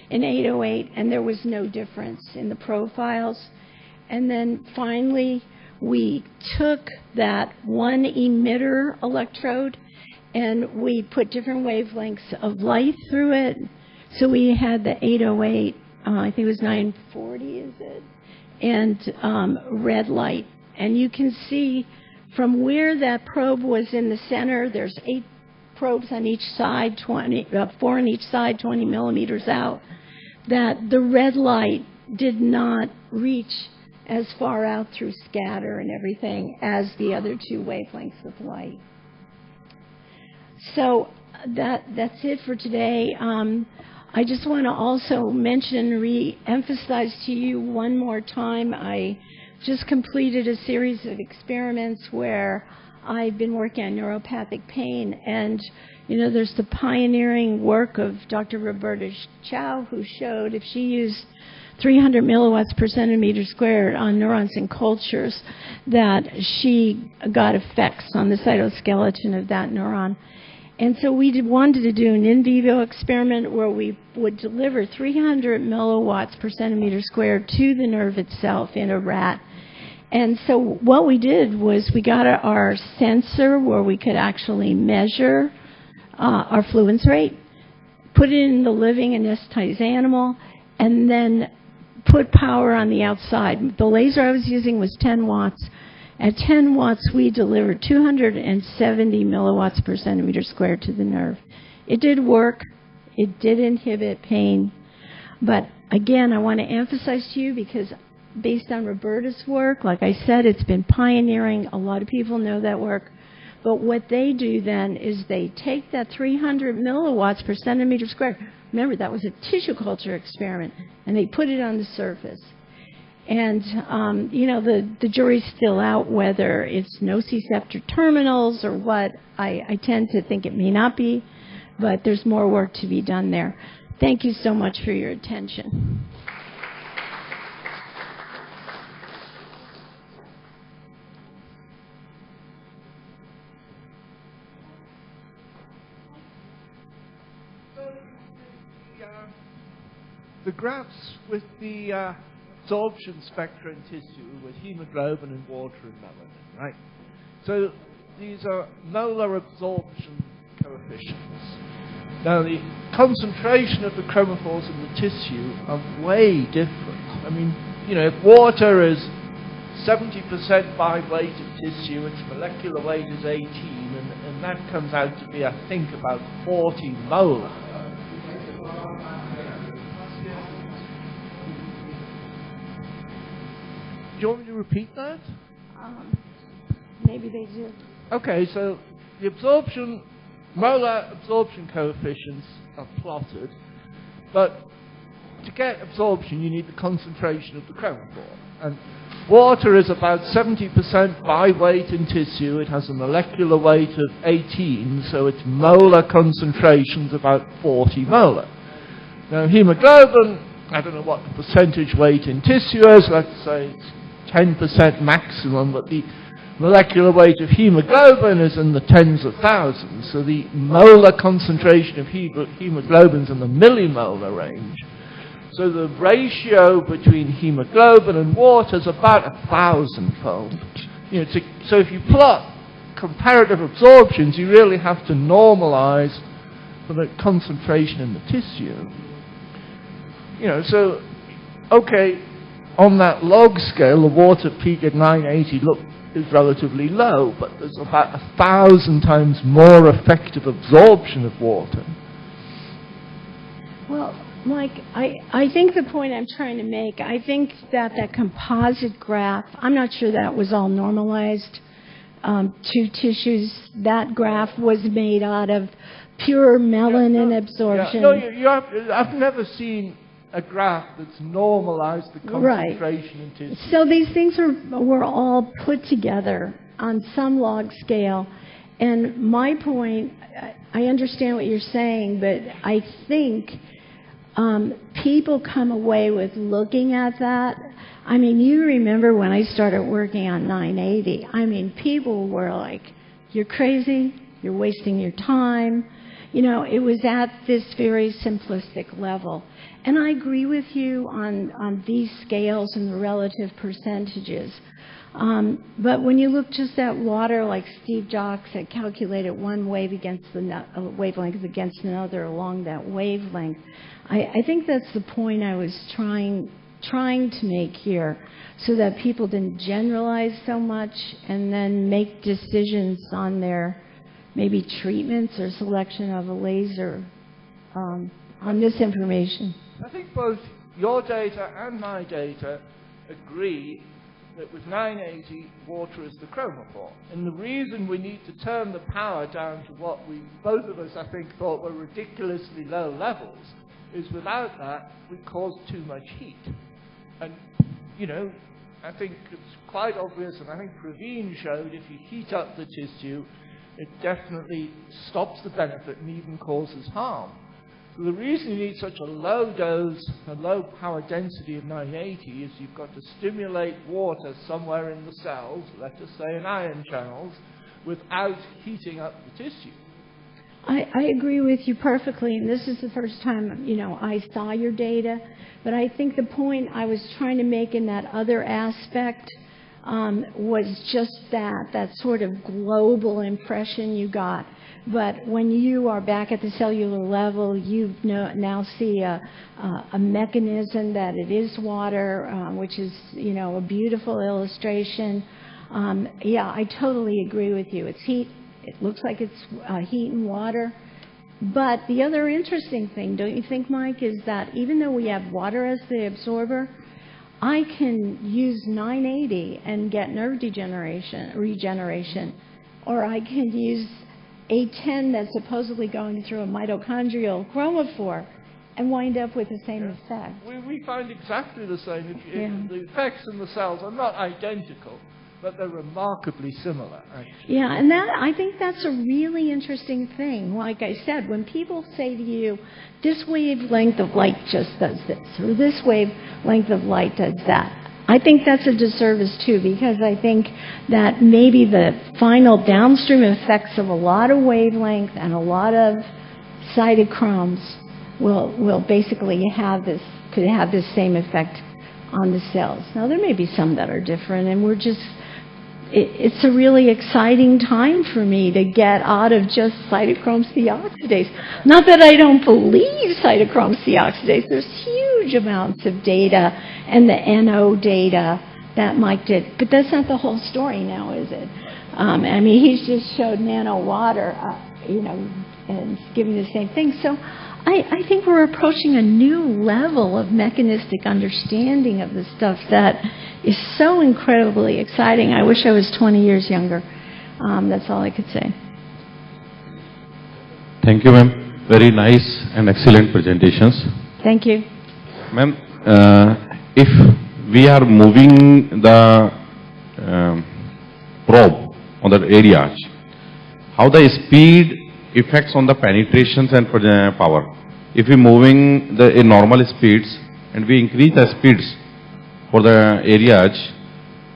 in 808, and there was no difference in the profiles. And then finally, we took that one emitter electrode and we put different wavelengths of light through it. So we had the 808, I think it was 940, is it? And red light. And you can see from where that probe was in the center, there's 8 probes on each side, 4 on each side, 20 millimeters out, that the red light did not reach as far out through scatter and everything as the other 2 wavelengths of light. So that's it for today. I just want to also mention, re-emphasize to you one more time, I just completed a series of experiments where I've been working on neuropathic pain, and there's the pioneering work of Dr. Roberta Chow, who showed if she used 300 milliwatts per centimeter squared on neurons in cultures, that she got effects on the cytoskeleton of that neuron. And so we wanted to do an in vivo experiment where we would deliver 300 milliwatts per centimeter squared to the nerve itself in a rat. And so what we did was we got our sensor where we could actually measure our fluence rate, put it in the living anesthetized animal, and then put power on the outside. The laser I was using was 10 watts. At 10 watts, we delivered 270 milliwatts per centimeter squared to the nerve. It did work. It did inhibit pain. But again, I want to emphasize to you, because based on Roberta's work, like I said, it's been pioneering. A lot of people know that work. But what they do then is they take that 300 milliwatts per centimeter squared. Remember, that was a tissue culture experiment, and they put it on the surface. And, the jury's still out whether it's nociceptor terminals or what. I tend to think it may not be, but there's more work to be done there. Thank you so much for your attention. The graphs with the absorption spectra in tissue with hemoglobin and water and melanin, right? So these are molar absorption coefficients. Now the concentration of the chromophores in the tissue are way different. I mean, if water is 70% by weight of tissue, its molecular weight is 18, and that comes out to be, I think, about 40 molar. Do you want me to repeat that? Maybe they do. Okay, so the molar absorption coefficients are plotted, but to get absorption you need the concentration of the chromophore. And water is about 70% by weight in tissue. It has a molecular weight of 18, so its molar concentration is about 40 molar. Now hemoglobin, I don't know what the percentage weight in tissue is, let's say it's 10% maximum, but the molecular weight of hemoglobin is in the tens of thousands, so the molar concentration of hemoglobin is in the millimolar range. So the ratio between hemoglobin and water is about 1,000-fold. So if you plot comparative absorptions, you really have to normalize for the concentration in the tissue. So, okay, on that log scale, the water peak at 980 is relatively low, but there's about 1,000 times more effective absorption of water. Well, Mike, I think the point I'm trying to make, I think that composite graph, I'm not sure that was all normalized to tissues. That graph was made out of pure melanin absorption. I've never seen a graph that's normalized the concentration in tissue. So these things were all put together on some log scale. And my point, I understand what you're saying, but I think people come away with looking at that. I mean, you remember when I started working on 980, I mean, people were like, you're crazy, you're wasting your time. It was at this very simplistic level. And I agree with you on these scales and the relative percentages. But when you look just at water, like Steve Jocks had calculated one wave against wavelength against another along that wavelength, I think that's the point I was trying to make here, so that people didn't generalize so much and then make decisions on their maybe treatments or selection of a laser on this information. I think both your data and my data agree that with 980, water is the chromophore. And the reason we need to turn the power down to what both of us, I think, thought were ridiculously low levels is without that, we cause too much heat. And, I think it's quite obvious, and I think Praveen showed if you heat up the tissue, it definitely stops the benefit and even causes harm. So the reason you need such a low dose, a low power density of 980 is you've got to stimulate water somewhere in the cells, let us say in ion channels, without heating up the tissue. I agree with you perfectly, and this is the first time, I saw your data, but I think the point I was trying to make in that other aspect was just that sort of global impression you got. But when you are back at the cellular level, you now see a mechanism that it is water, which is, a beautiful illustration. I totally agree with you. It's heat. It looks like it's heat and water. But the other interesting thing, don't you think, Mike, is that even though we have water as the absorber, I can use 980 and get nerve regeneration, or I can use A10 that's supposedly going through a mitochondrial chromophore and wind up with the same effect. We find exactly the same. The effects in the cells are not identical, but they're remarkably similar, actually. Yeah, and I think that's a really interesting thing. Like I said, when people say to you, this wavelength of light just does this, or this wavelength of light does that, I think that's a disservice too, because I think that maybe the final downstream effects of a lot of wavelength and a lot of cytochromes will basically could have this same effect on the cells. Now, there may be some that are different, and it's a really exciting time for me to get out of just cytochrome C oxidase. Not that I don't believe cytochrome C oxidase. There's huge amounts of data and the NO data that Mike did. But that's not the whole story now, is it? He's just showed nano water, and giving the same thing. So I think we're approaching a new level of mechanistic understanding of the stuff that is so incredibly exciting. I wish I was 20 years younger. That's all I could say. Thank you, ma'am. Very nice and excellent presentations. Thank you. Ma'am, if we are moving the probe on the area, how the speed affects on the penetrations and power? If we are moving in normal speeds and we increase the speeds for the areas,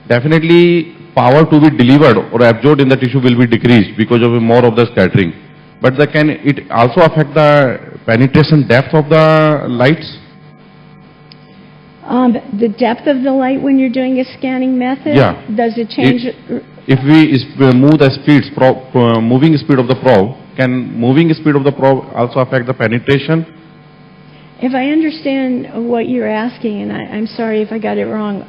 definitely power to be delivered or absorbed in the tissue will be decreased because of more of the scattering. But can it also affect the penetration depth of the lights? The depth of the light when you're doing a scanning method? Yeah. Does it change? If we move the speeds, moving speed of the probe, can moving speed of the probe also affect the penetration? If I understand what you're asking, and I'm sorry if I got it wrong,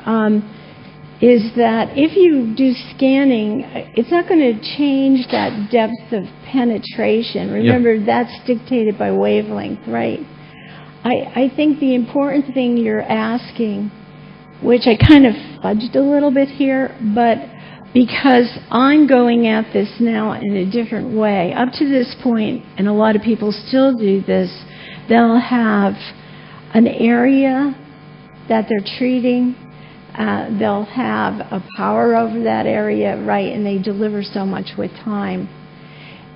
is that if you do scanning, it's not going to change that depth of penetration. Remember, that's dictated by wavelength, right? I think the important thing you're asking, which I kind of fudged a little bit here, but because I'm going at this now in a different way. Up to this point, and a lot of people still do this, they'll have an area that they're treating. They'll have a power over that area, right, and they deliver so much with time.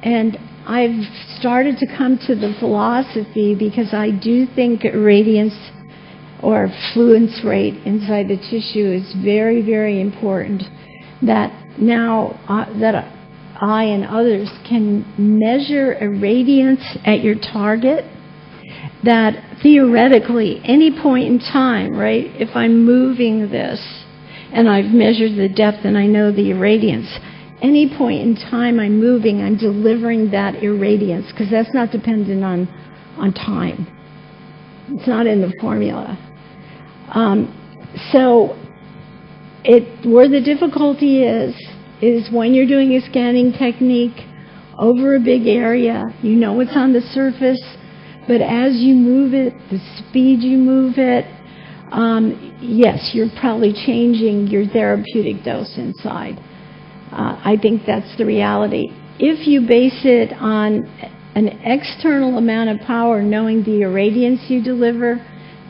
And I've started to come to the philosophy because I do think radiance or fluence rate inside the tissue is very, very important, that now that I and others can measure a radiance at your target, that theoretically, any point in time, right, if I'm moving this and I've measured the depth and I know the irradiance, any point in time I'm moving, I'm delivering that irradiance, because that's not dependent on time. It's not in the formula. So where the difficulty is when you're doing a scanning technique over a big area, you know what's on the surface, but as you move it, the speed you move it, yes, you're probably changing your therapeutic dose inside. I think that's the reality. If you base it on an external amount of power, knowing the irradiance you deliver,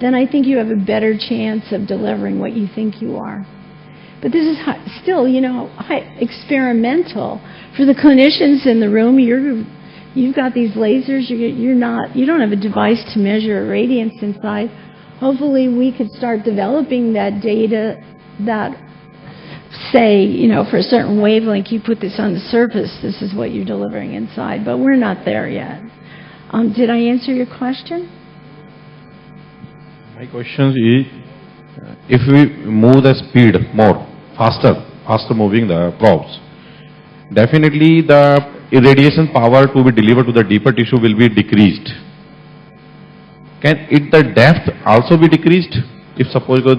then I think you have a better chance of delivering what you think you are. But this is still, experimental. For the clinicians in the room, you've got these lasers. You don't have a device to measure irradiance inside. Hopefully, we could start developing that data that say, for a certain wavelength, you put this on the surface, this is what you're delivering inside. But we're not there yet. Did I answer your question? My question is, if we move the speed more, faster moving the probes, definitely the irradiation power to be delivered to the deeper tissue will be decreased. Can the depth also be decreased? If suppose for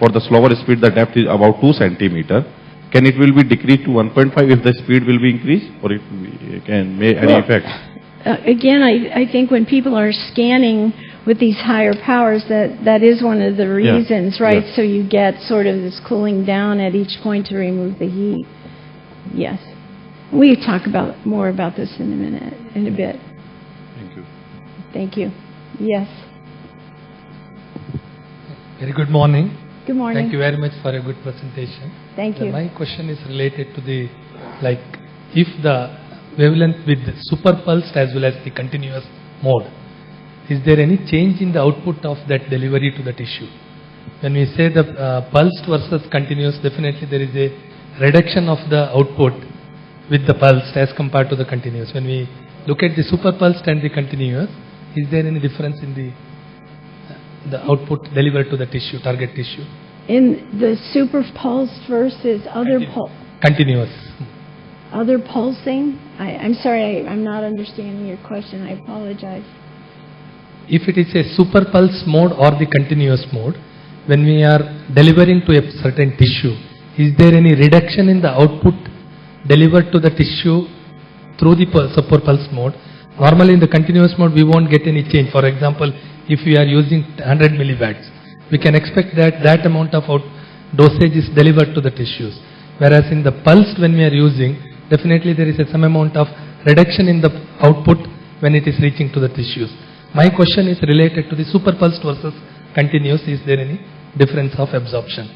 the slower speed, the depth is about 2 centimeter, can it will be decreased to 1.5 if the speed will be increased, or it can make any effect? Again, I think when people are scanning with these higher powers, that is one of the reasons, right? Yeah. So you get sort of this cooling down at each point to remove the heat. Yes. We talk more about this in a bit. Thank you. Thank you. Yes. Very good morning. Good morning. Thank you very much for a good presentation. Thank you. My question is related to if the wavelength with the super pulsed as well as the continuous mode, is there any change in the output of that delivery to the tissue? When we say the pulsed versus continuous, definitely there is a reduction of the output with the pulsed as compared to the continuous. When we look at the super pulsed and the continuous, is there any difference in the output delivered to the tissue, target tissue? In the super pulsed versus other continuous. Other pulsing? I'm sorry, I'm not understanding your question. I apologize. If it is a super pulse mode or the continuous mode, when we are delivering to a certain tissue, is there any reduction in the output delivered to the tissue through the super pulse mode? Normally in the continuous mode, we won't get any change. For example, if we are using 100 milliwatts, we can expect that amount of dosage is delivered to the tissues. Whereas in the pulsed, when we are using, definitely there is some amount of reduction in the output when it is reaching to the tissues. My question is related to the super pulsed versus continuous. Is there any difference of absorption?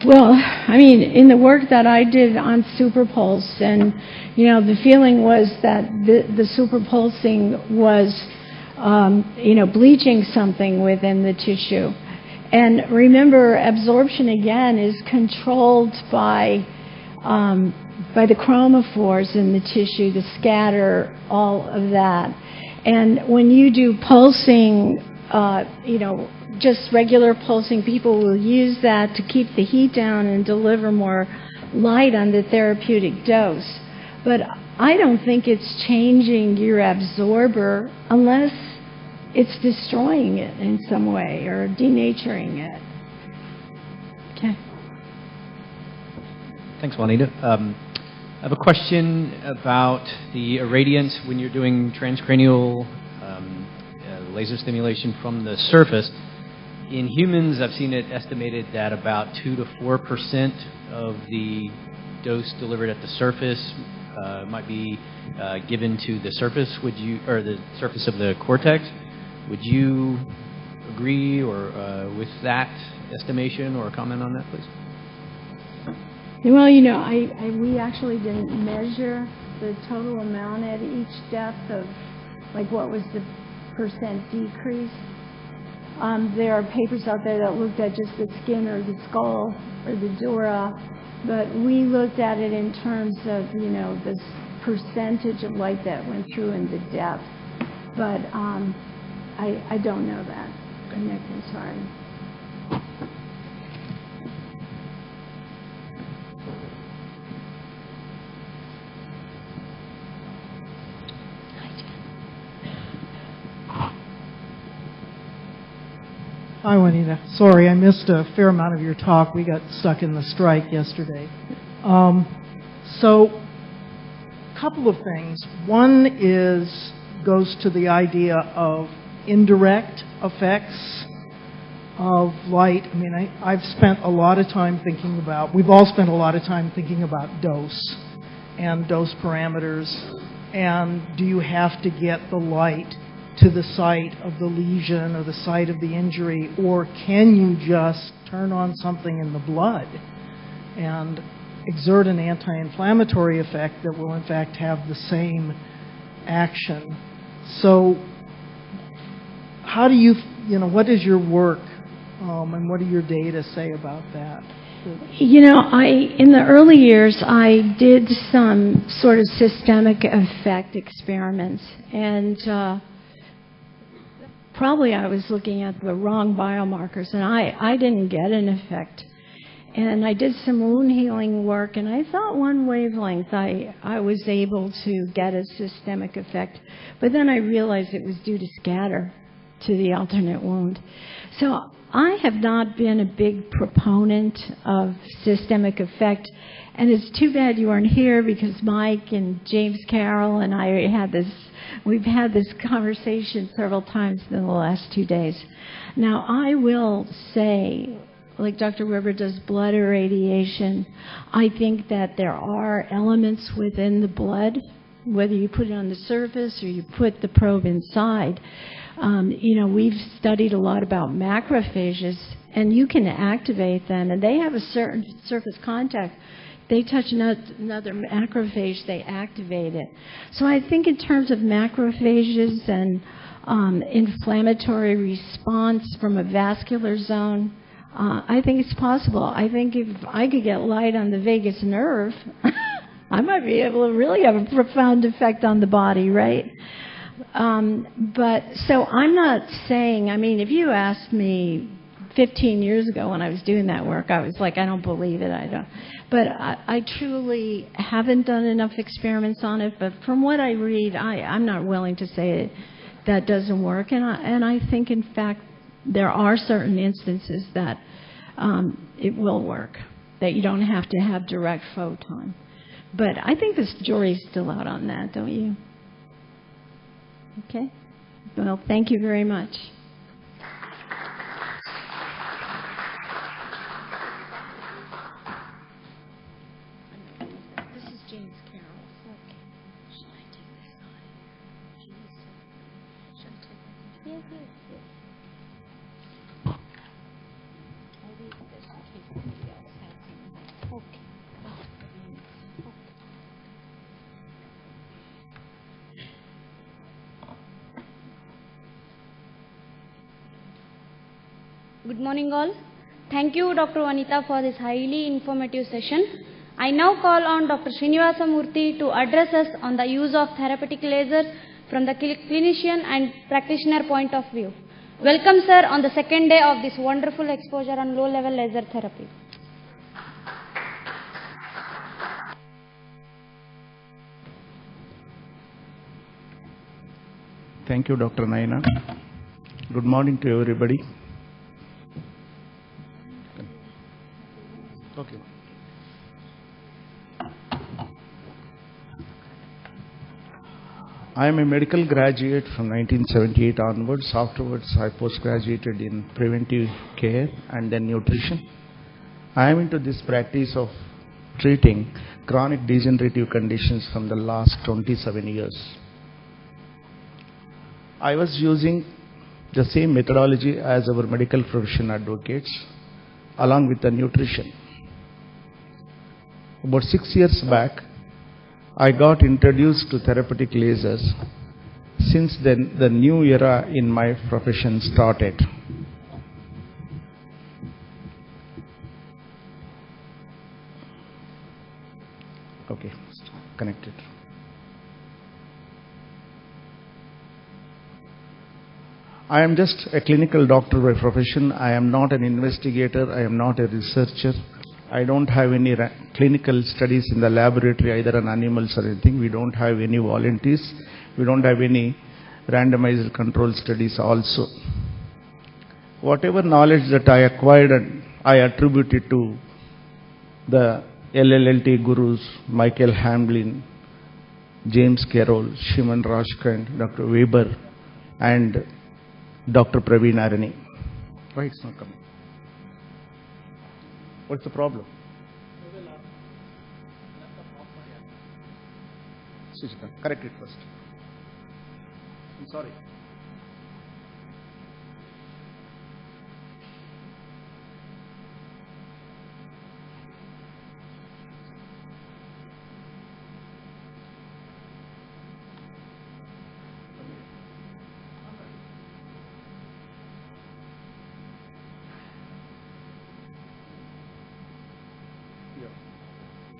Well, in the work that I did on super pulse, and the feeling was that the super pulsing was bleaching something within the tissue. And remember, absorption again is controlled by the chromophores in the tissue, the scatter, all of that. And when you do pulsing, just regular pulsing, people will use that to keep the heat down and deliver more light on the therapeutic dose. But I don't think it's changing your absorber unless it's destroying it in some way or denaturing it. Okay. Thanks, Juanita. I have a question about the irradiance when you're doing transcranial laser stimulation from the surface. In humans, I've seen it estimated that about 2 to 4% of the dose delivered at the surface might be given to the surface. Or the surface of the cortex? Would you agree or with that estimation or comment on that, please? Well, we actually didn't measure the total amount at each depth of, like, what was the percent decrease. There are papers out there that looked at just the skin or the skull or the dura, but we looked at it in terms of, the percentage of light that went through in the depth. But I don't know that, Nick, I'm sorry. Hi, Juanita. Sorry, I missed a fair amount of your talk. We got stuck in the strike yesterday. So, a couple of things. One goes to the idea of indirect effects of light. I mean, I've spent a lot of time thinking about, we've all spent a lot of time thinking about dose and dose parameters. And do you have to get the light to the site of the lesion or the site of the injury, or can you just turn on something in the blood and exert an anti-inflammatory effect that will in fact have the same action? So how do you, what does your work and what do your data say about that? In the early years, I did some sort of systemic effect experiments, and probably I was looking at the wrong biomarkers, and I didn't get an effect. And I did some wound healing work, and I thought one wavelength I was able to get a systemic effect. But then I realized it was due to scatter to the alternate wound. So I have not been a big proponent of systemic effect. And it's too bad you weren't here, because Mike and James Carroll and I we've had this conversation several times in the last 2 days. Now, I will say, like Dr. Weber does blood irradiation, I think that there are elements within the blood, whether you put it on the surface or you put the probe inside. We've studied a lot about macrophages, and you can activate them, and they have a certain surface contact. They touch another macrophage, they activate it. So I think in terms of macrophages and inflammatory response from a vascular zone, I think it's possible. I think if I could get light on the vagus nerve, I might be able to really have a profound effect on the body, right? But so I'm not saying, if you asked me 15 years ago when I was doing that work, I was like, I don't believe it, But I truly haven't done enough experiments on it, but from what I read, I'm not willing to say that doesn't work. And I think, in fact, there are certain instances that it will work, that you don't have to have direct photon. But I think the jury's still out on that, don't you? Okay? Well, thank you very much. This is James Carroll. Okay. Should I take this on? Should I take that? Yeah, good. I'll leave this in case somebody else has it. Okay. Good morning all. Thank you Dr. Vanita for this highly informative session. I now call on Dr. Srinivasa Murthy to address us on the use of therapeutic lasers from the clinician and practitioner point of view. Welcome sir on the second day of this wonderful exposure on low-level laser therapy. Thank you, Dr. Naina. Good morning to everybody. Okay. I am a medical graduate from 1978 onwards. Afterwards, I postgraduated in preventive care and then nutrition. I am into this practice of treating chronic degenerative conditions from the last 27 years. I was using the same methodology as our medical profession advocates, along with the nutrition. About 6 years back, I got introduced to therapeutic lasers. Since then, the new era in my profession started. Okay, connected. I am just a clinical doctor by profession. I am not an investigator. I am not a researcher. I don't have any clinical studies in the laboratory, either on animals or anything. We don't have any volunteers. We don't have any randomized control studies also. Whatever knowledge that I acquired, I attribute it to the LLLT gurus, Michael Hamblin, James Carroll, Shimon Rashkand, Dr. Weber, and Dr. Praveen Arani. Why it's not coming? What's the problem? Correct it first. I'm sorry.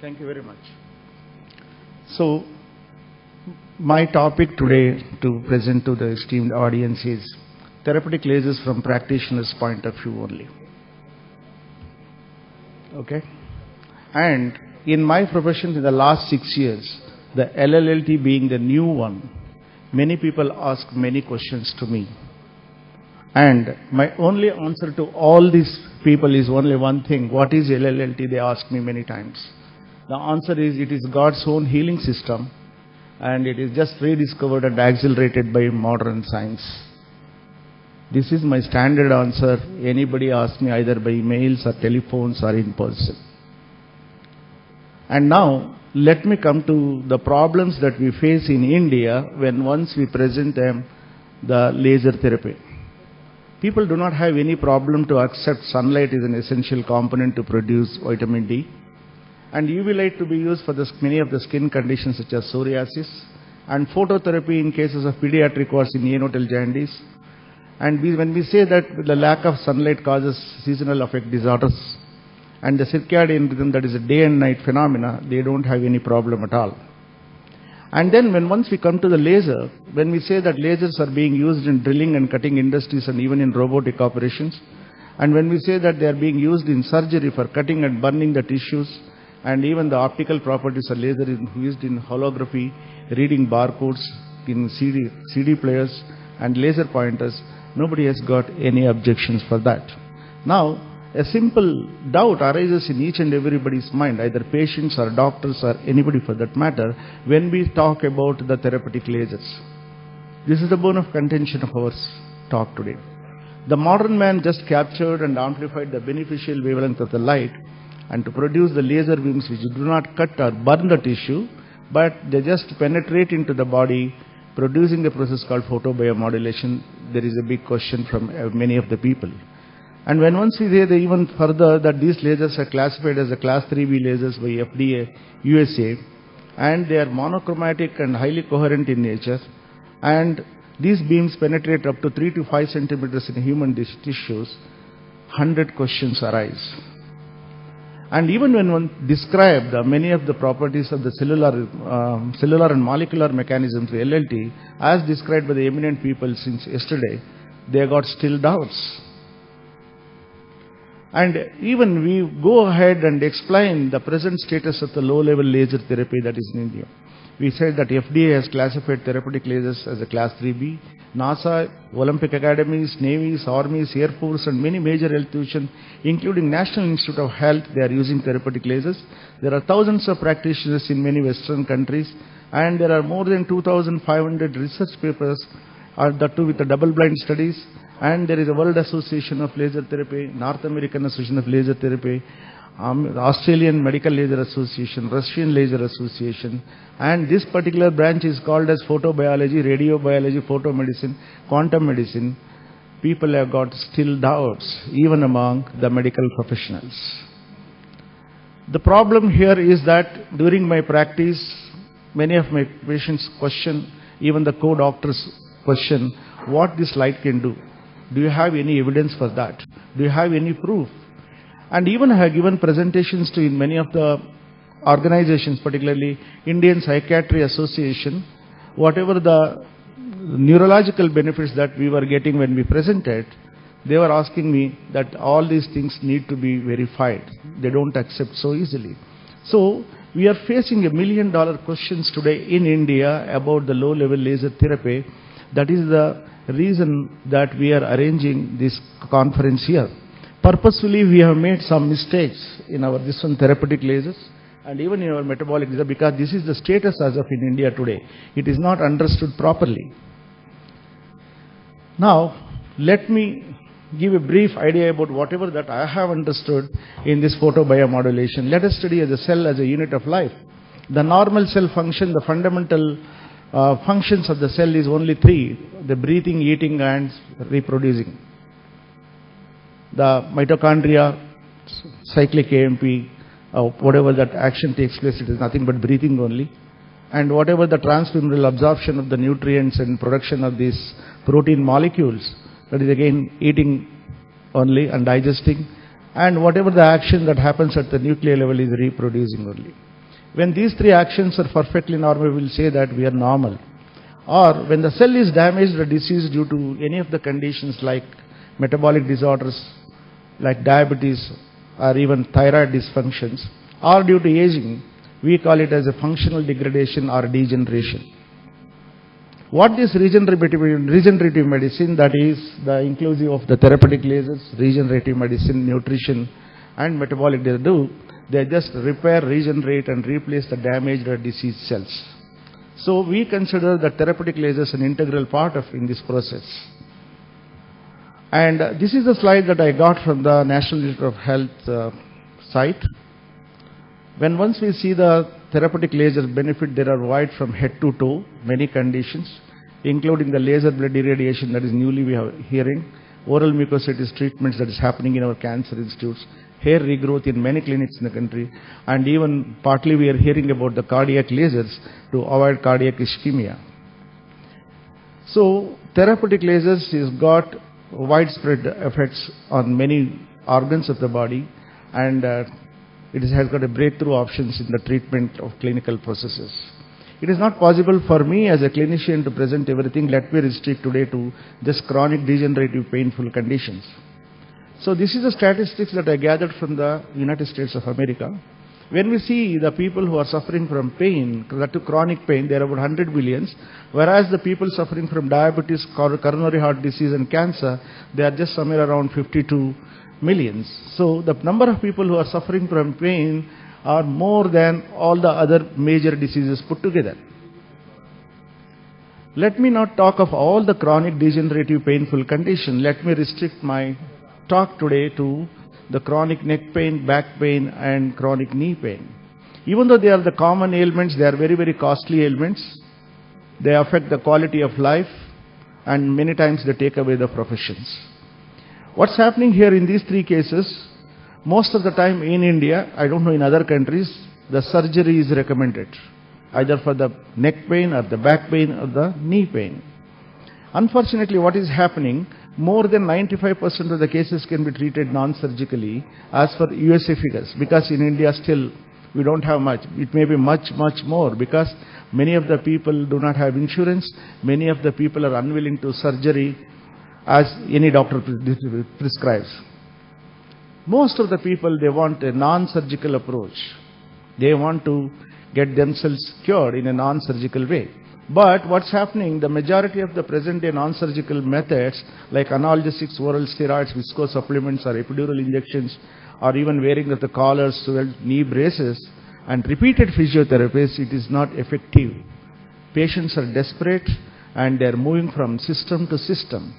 Thank you very much. So, my topic today to present to the esteemed audience is therapeutic lasers from practitioner's point of view only. Okay? And in my profession in the last 6 years, the LLLT being the new one, many people ask many questions to me. And my only answer to all these people is only one thing. What is LLLT? They ask me many times. The answer is it is God's own healing system, and it is just rediscovered and accelerated by modern science. This is my standard answer. Anybody asks me either by emails or telephones or in person. And now, let me come to the problems that we face in India when once we present them the laser therapy. People do not have any problem to accept sunlight is an essential component to produce vitamin D. And UV light to be used for many of the skin conditions such as psoriasis, and phototherapy in cases of pediatric warts in neonatal jaundice. And when we say that the lack of sunlight causes seasonal affect disorders, and the circadian rhythm, that is a day and night phenomena, they don't have any problem at all. And then once we come to the laser, when we say that lasers are being used in drilling and cutting industries and even in robotic operations, and when we say that they are being used in surgery for cutting and burning the tissues, and even the optical properties of laser is used in holography, reading barcodes, in CD players and laser pointers, nobody has got any objections for that. Now, a simple doubt arises in each and everybody's mind, either patients or doctors or anybody for that matter, when we talk about the therapeutic lasers. This is the bone of contention of our talk today. The modern man just captured and amplified the beneficial wavelength of the light, and to produce the laser beams which do not cut or burn the tissue, but they just penetrate into the body, producing a process called photobiomodulation. There is a big question from many of the people. And when once we say even further that these lasers are classified as a class 3B lasers by FDA USA, and they are monochromatic and highly coherent in nature, and these beams penetrate up to 3 to 5 centimeters in human tissues, 100 questions arise. And even when one described many of the properties of the cellular and molecular mechanisms, the LLT, as described by the eminent people since yesterday, they got still doubts. And even we go ahead and explain the present status of the low-level laser therapy that is in India. We said that FDA has classified therapeutic lasers as a class 3B. NASA, Olympic academies, navies, armies, air force and many major health institutions, including National Institute of Health, they are using therapeutic lasers. There are thousands of practitioners in many Western countries, and there are more than 2,500 research papers, that too with the double-blind studies. And there is a World Association of Laser Therapy, North American Association of Laser Therapy, Australian Medical Laser Association, Russian Laser Association, and this particular branch is called as photobiology, radiobiology, photomedicine, quantum medicine. People have got still doubts, even among the medical professionals. The problem here is that during my practice, many of my patients question, even the co-doctors question, what this light can do. Do you have any evidence for that? Do you have any proof? And even I have given presentations to in many of the organizations, particularly Indian Psychiatry Association, whatever the neurological benefits that we were getting when we presented, they were asking me that all these things need to be verified. They don't accept so easily. So we are facing $1 million questions today in India about the low-level laser therapy. That is the reason that we are arranging this conference here. Purposefully, we have made some mistakes in our therapeutic lasers and even in our metabolic laser, because this is the status as of in India today. It is not understood properly. Now, let me give a brief idea about whatever that I have understood in this photobiomodulation. Let us study as a cell as a unit of life. The normal cell function, the fundamental functions of the cell is only three: the breathing, eating and reproducing. The mitochondria, cyclic AMP, whatever that action takes place, it is nothing but breathing only. And whatever the transfemoral absorption of the nutrients and production of these protein molecules, that is again eating only and digesting. And whatever the action that happens at the nuclear level is reproducing only. When these three actions are perfectly normal, we will say that we are normal. Or when the cell is damaged or diseased due to any of the conditions like metabolic disorders, like diabetes or even thyroid dysfunctions, or due to aging, we call it as a functional degradation or degeneration. What is regenerative medicine, that is the inclusive of the therapeutic lasers, regenerative medicine, nutrition and metabolic, they do, they just repair, regenerate and replace the damaged or diseased cells. So we consider the therapeutic lasers an integral part of in this process. And this is a slide that I got from the National Institute of Health site. When once we see the therapeutic laser benefit, there are wide from head to toe, many conditions, including the laser blood irradiation that is newly we are hearing, oral mucositis treatments that is happening in our cancer institutes, hair regrowth in many clinics in the country, and even partly we are hearing about the cardiac lasers to avoid cardiac ischemia. So therapeutic lasers has got widespread effects on many organs of the body, and it has got a breakthrough options in the treatment of clinical processes. It is not possible for me as a clinician to present everything. Let me restrict today to just chronic degenerative painful conditions. So this is the statistics that I gathered from the United States of America. When we see the people who are suffering from pain, chronic pain, there are about 100 million, whereas the people suffering from diabetes, coronary heart disease and cancer, they are just somewhere around 52 million. So the number of people who are suffering from pain are more than all the other major diseases put together. Let me not talk of all the chronic degenerative painful condition. Let me restrict my talk today to the chronic neck pain, back pain and chronic knee pain. Even though they are the common ailments, they are very, very costly ailments. They affect the quality of life and many times they take away the professions. What's happening here in these three cases, most of the time in India, I don't know in other countries, the surgery is recommended, either for the neck pain or the back pain or the knee pain. Unfortunately, what is happening, more than 95% of the cases can be treated non-surgically as per USA figures, because in India still we don't have much. It may be much, much more, because many of the people do not have insurance. Many of the people are unwilling to surgery as any doctor prescribes. Most of the people, they want a non-surgical approach. They want to get themselves cured in a non-surgical way. But what's happening, the majority of the present-day non-surgical methods, like analgesics, oral steroids, viscose supplements, or epidural injections, or even wearing of the collars, knee braces, and repeated physiotherapies, it is not effective. Patients are desperate, and they are moving from system to system.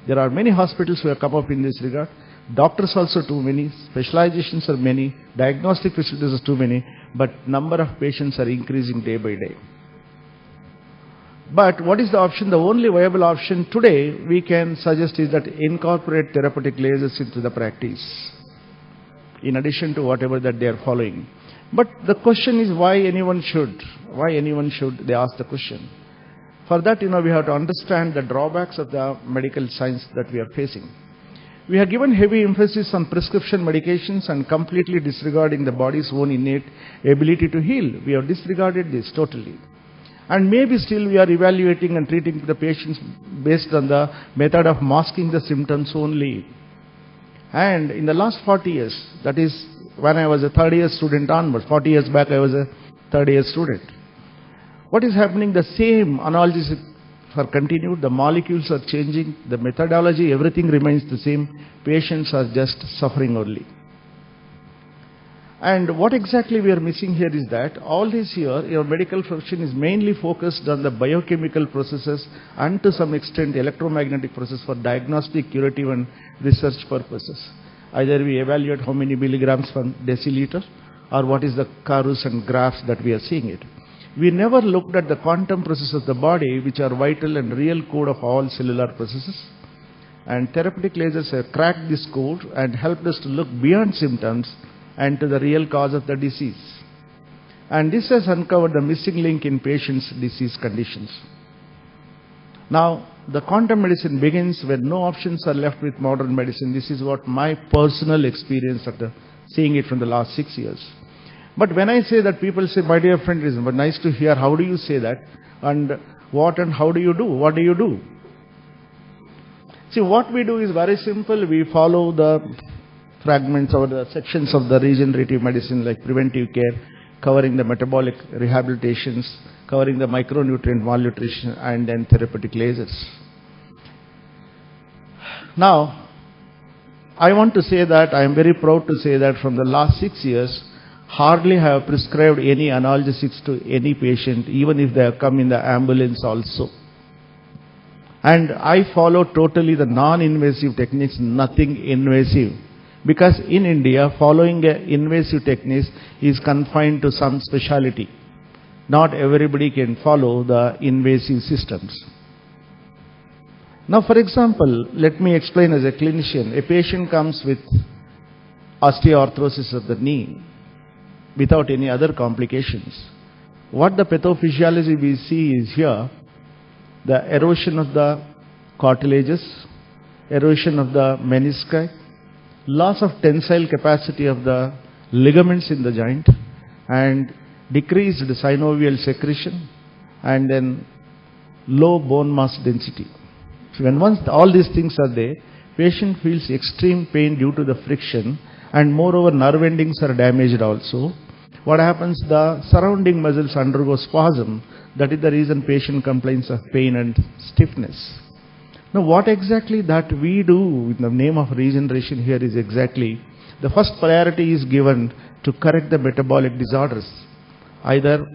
There are many hospitals who have come up in this regard. Doctors also too many, specializations are many, diagnostic facilities are too many, but number of patients are increasing day by day. But what is the option? The only viable option today we can suggest is that incorporate therapeutic lasers into the practice, in addition to whatever that they are following. But the question is why anyone should? Why anyone should? They ask the question. For that, we have to understand the drawbacks of the medical science that we are facing. We have given heavy emphasis on prescription medications and completely disregarding the body's own innate ability to heal. We have disregarded this totally. And maybe still we are evaluating and treating the patients based on the method of masking the symptoms only. And in the last 40 years, that is when I was a third-year student onwards, 40 years back I was a third-year student. What is happening? The same analysis are continued, the molecules are changing, the methodology, everything remains the same. Patients are just suffering only. And what exactly we are missing here is that all this year, your medical profession is mainly focused on the biochemical processes and to some extent electromagnetic process for diagnostic, curative and research purposes. Either we evaluate how many milligrams per deciliter or what is the curves and graphs that we are seeing it. We never looked at the quantum processes of the body, which are vital and real code of all cellular processes. And therapeutic lasers have cracked this code and helped us to look beyond symptoms and to the real cause of the disease. And this has uncovered the missing link in patients' disease conditions. Now, the quantum medicine begins when no options are left with modern medicine. This is what my personal experience after seeing it from the last 6 years. But when I say that, people say, my dear friend, it is nice to hear. How do you say that? And what and how do you do? What do you do? See, what we do is very simple. We follow the fragments or the sections of the regenerative medicine, like preventive care, covering the metabolic rehabilitations, covering the micronutrient malnutrition, and then therapeutic lasers. Now, I want to say that I am very proud to say that from the last 6 years, hardly have prescribed any analgesics to any patient, even if they have come in the ambulance also. And I follow totally the non-invasive techniques, nothing invasive. Because in India, following invasive techniques is confined to some specialty. Not everybody can follow the invasive systems. Now, for example, let me explain as a clinician. A patient comes with osteoarthrosis of the knee without any other complications. What the pathophysiology we see is here, the erosion of the cartilages, erosion of the menisci, loss of tensile capacity of the ligaments in the joint, and decreased synovial secretion, and then low bone mass density. So when once all these things are there, patient feels extreme pain due to the friction, and moreover nerve endings are damaged also. What happens? The surrounding muscles undergo spasm. That is the reason patient complains of pain and stiffness. Now, what exactly that we do in the name of regeneration here is exactly, the first priority is given to correct the metabolic disorders, either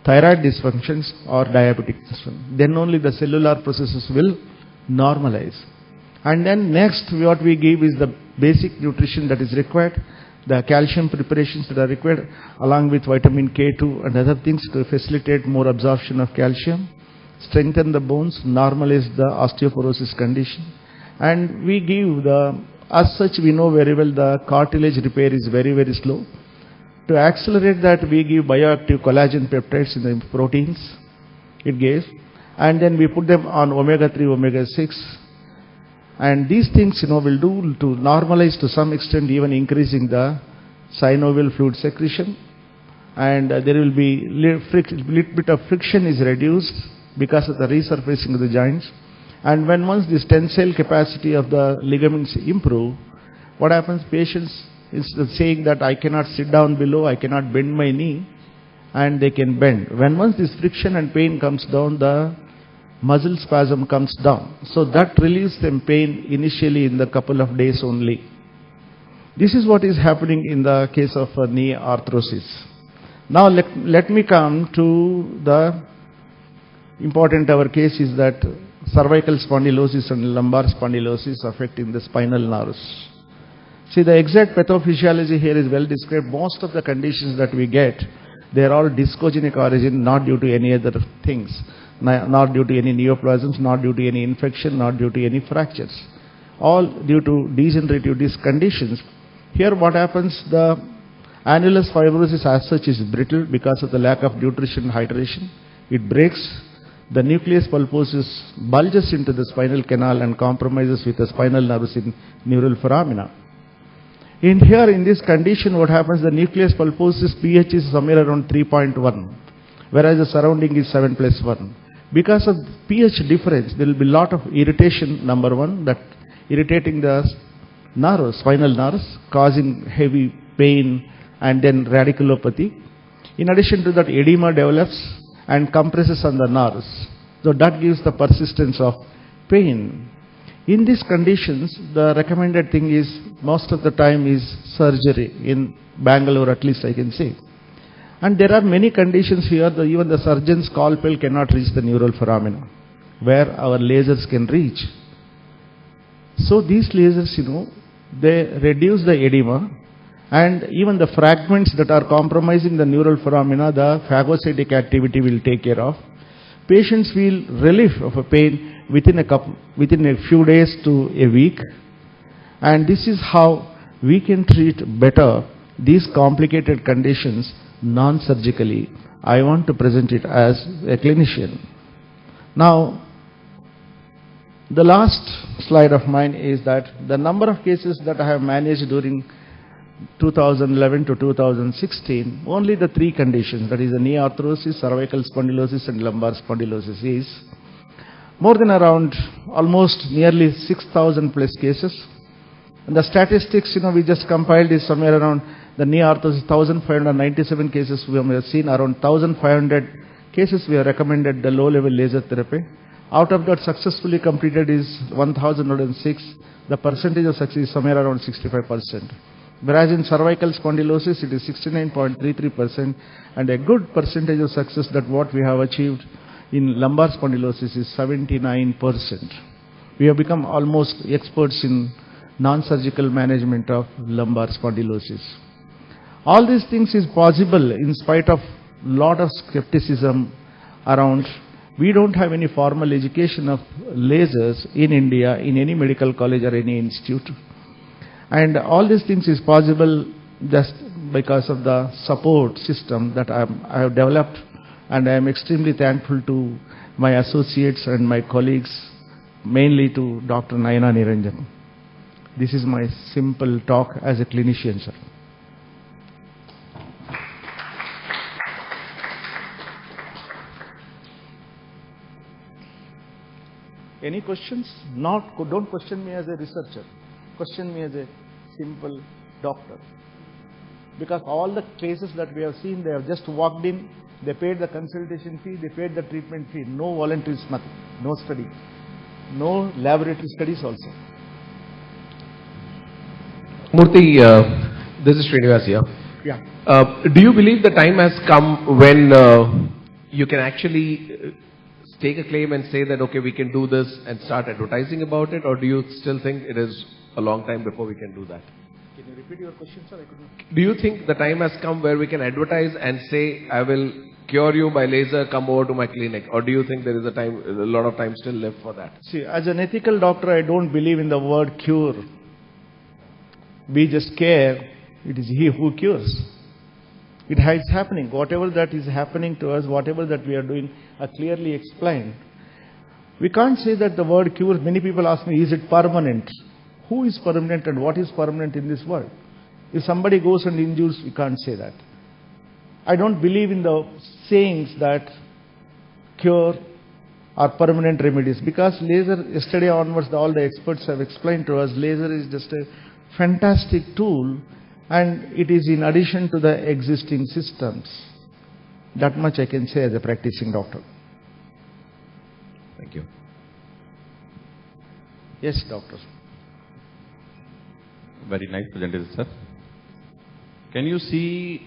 thyroid dysfunctions or diabetic dysfunction. Then only the cellular processes will normalize. And then next what we give is the basic nutrition that is required, the calcium preparations that are required, along with vitamin K2 and other things to facilitate more absorption of calcium, strengthen the bones, normalize the osteoporosis condition. And we give as such we know very well the cartilage repair is very, very slow. To accelerate that, we give bioactive collagen peptides in the proteins it gives, and then we put them on omega-3, omega-6. And these things, will do to normalize to some extent, even increasing the synovial fluid secretion. And there will be little bit of friction is reduced because of the resurfacing of the joints. And when once this tensile capacity of the ligaments improve, what happens? Patients, instead of saying that I cannot sit down below, I cannot bend my knee, and they can bend. When once this friction and pain comes down, the muscle spasm comes down. So that relieves them pain initially in the couple of days only. This is what is happening in the case of knee arthrosis. Now let me come to the important our case is that cervical spondylosis and lumbar spondylosis affecting the spinal nerves. See, the exact pathophysiology here is well described. Most of the conditions that we get, they are all discogenic origin, not due to any other things, not due to any neoplasms, not due to any infection, not due to any fractures. All due to degenerative disc conditions. Here what happens, the annulus fibrosis as such is brittle because of the lack of nutrition hydration. It breaks. The nucleus pulposus bulges into the spinal canal and compromises with the spinal nerves in neural foramina. In here, in this condition, what happens, the nucleus pulposus pH is somewhere around 3.1, whereas the surrounding is 7+1. Because of pH difference, there will be a lot of irritation, number one, that irritating the nerves, spinal nerves, causing heavy pain and then radiculopathy. In addition to that, edema develops and compresses on the nerves. So that gives the persistence of pain. In these conditions, the recommended thing is, most of the time is surgery, in Bangalore at least I can say. And there are many conditions here, even the surgeon's scalpel cannot reach the neural foramina, where our lasers can reach. So these lasers, they reduce the edema, and even the fragments that are compromising the neural foramina, the phagocytic activity will take care of. Patients feel relief of a pain within a few days to a week, and this is how we can treat better these complicated conditions non-surgically. I want to present it as a clinician. Now, the last slide of mine is that the number of cases that I have managed during 2011 to 2016, only the three conditions, that is the knee arthrosis, cervical spondylosis and lumbar spondylosis, is more than around almost nearly 6,000 plus cases. And the statistics, we just compiled is somewhere around the knee arthrosis, 1,597 cases we have seen, around 1,500 cases we have recommended the low-level laser therapy. Out of that, successfully completed is 1,106. The percentage of success is somewhere around 65%. Whereas in cervical spondylosis, it is 69.33%, and a good percentage of success that what we have achieved in lumbar spondylosis is 79%. We have become almost experts in non-surgical management of lumbar spondylosis. All these things is possible in spite of lot of skepticism around. We don't have any formal education of lasers in India, in any medical college or any institute. And all these things is possible just because of the support system that I have developed, and I am extremely thankful to my associates and my colleagues, mainly to Dr. Nayana Niranjan. This is my simple talk as a clinician, sir. Any questions? Don't question me as a researcher. Question me as a simple doctor. Because all the cases that we have seen, they have just walked in, they paid the consultation fee, they paid the treatment fee. No volunteers, nothing. No study. No laboratory studies also. Murthy, this is Srinivas here. Yeah. Do you believe the time has come when you can actually take a claim and say that, okay, we can do this and start advertising about it, or do you still think it is a long time before we can do that? Can you repeat your question, sir? I couldn't. Do you think the time has come where we can advertise and say, I will cure you by laser, come over to my clinic? Or do you think there is a lot of time still left for that? See, as an ethical doctor, I don't believe in the word cure. We just care. It is He who cures. It is happening. Whatever that is happening to us, whatever that we are doing, are clearly explained. We can't say that the word cure, many people ask me, is it permanent? Who is permanent and what is permanent in this world? If somebody goes and injures, we can't say that. I don't believe in the sayings that cure or permanent remedies, because laser, yesterday onwards, all the experts have explained to us, laser is just a fantastic tool and it is in addition to the existing systems. That much I can say as a practicing doctor. Thank you. Yes, doctor. Very nice presentation, sir. Can you see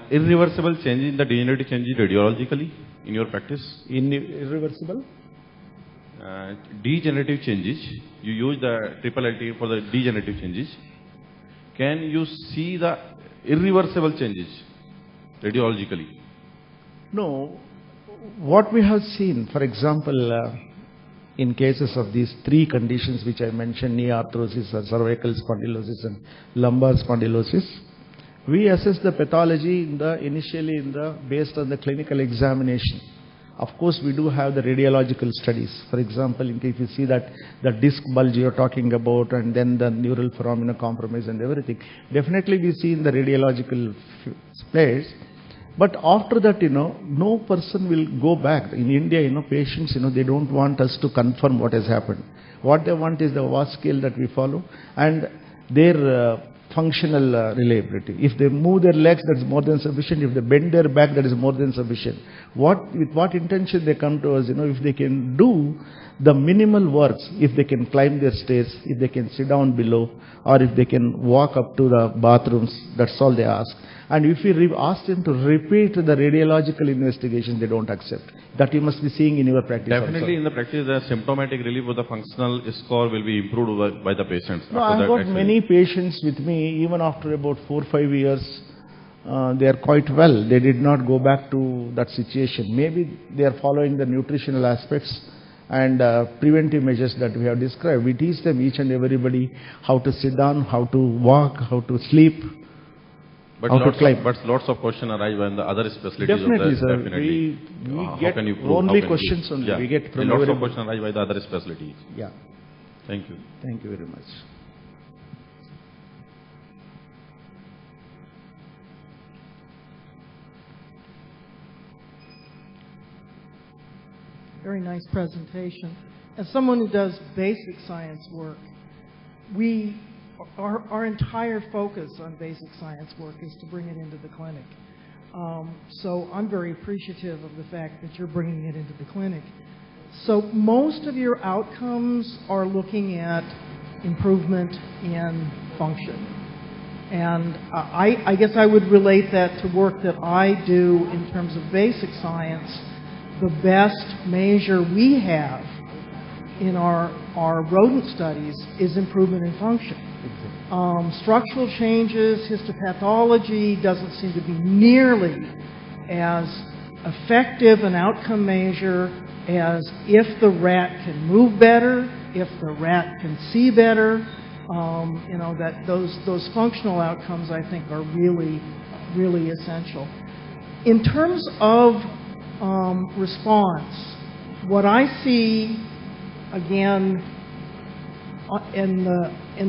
irreversible change in the degenerative change radiologically in your practice? Irreversible? Degenerative changes. You use the triple LT for the degenerative changes. Can you see the irreversible changes radiologically? No. What we have seen, for example, in cases of these three conditions which I mentioned, knee arthrosis, or cervical spondylosis and lumbar spondylosis, we assess the pathology initially based on the clinical examination. Of course, we do have the radiological studies. For example, if you see that the disc bulge you're talking about and then the neural foramina compromise and everything, definitely we see in the radiological place. But after that, no person will go back. In India, patients, they don't want us to confirm what has happened. What they want is the VAS scale that we follow and their functional reliability. If they move their legs, that's more than sufficient. If they bend their back, that is more than sufficient. With what intention they come to us, if they can do the minimal works, if they can climb their stairs, if they can sit down below, or if they can walk up to the bathrooms, that's all they ask. And if we ask them to repeat the radiological investigation, they don't accept. That you must be seeing in your practice. Definitely also. In the practice, the symptomatic relief of the functional score will be improved by the patients. No, I've got many patients with me, even after about 4 or 5 years, they are quite well. They did not go back to that situation. Maybe they are following the nutritional aspects and preventive measures that we have described. We teach them, each and everybody, how to sit down, how to walk, how to sleep. But lots of questions arise when the other specialties. Definitely, of the, sir. Definitely. We get only questions only. Yeah. We get from lots of questions arise by the other specialties. Yeah. Thank you. Thank you very much. Very nice presentation. As someone who does basic science work, our entire focus on basic science work is to bring it into the clinic. So I'm very appreciative of the fact that you're bringing it into the clinic. So most of your outcomes are looking at improvement in function. And I guess I would relate that to work that I do in terms of basic science. The best measure we have in our rodent studies is improvement in function. Structural changes, histopathology doesn't seem to be nearly as effective an outcome measure as if the rat can move better, if the rat can see better. That those functional outcomes, I think, are really, really essential. In terms of response, what I see again in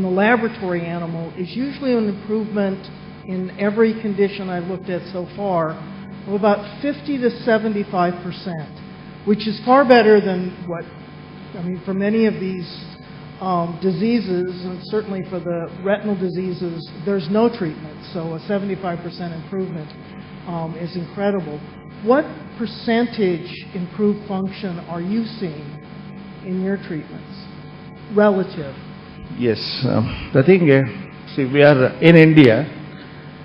the laboratory animal is usually an improvement in every condition I've looked at so far of about 50 to 75%, which is far better than for many of these diseases, and certainly for the retinal diseases, there's no treatment. So a 75% improvement is incredible. What percentage improved function are you seeing in your treatments? Relative. Yes. The thing is, see, we are in India,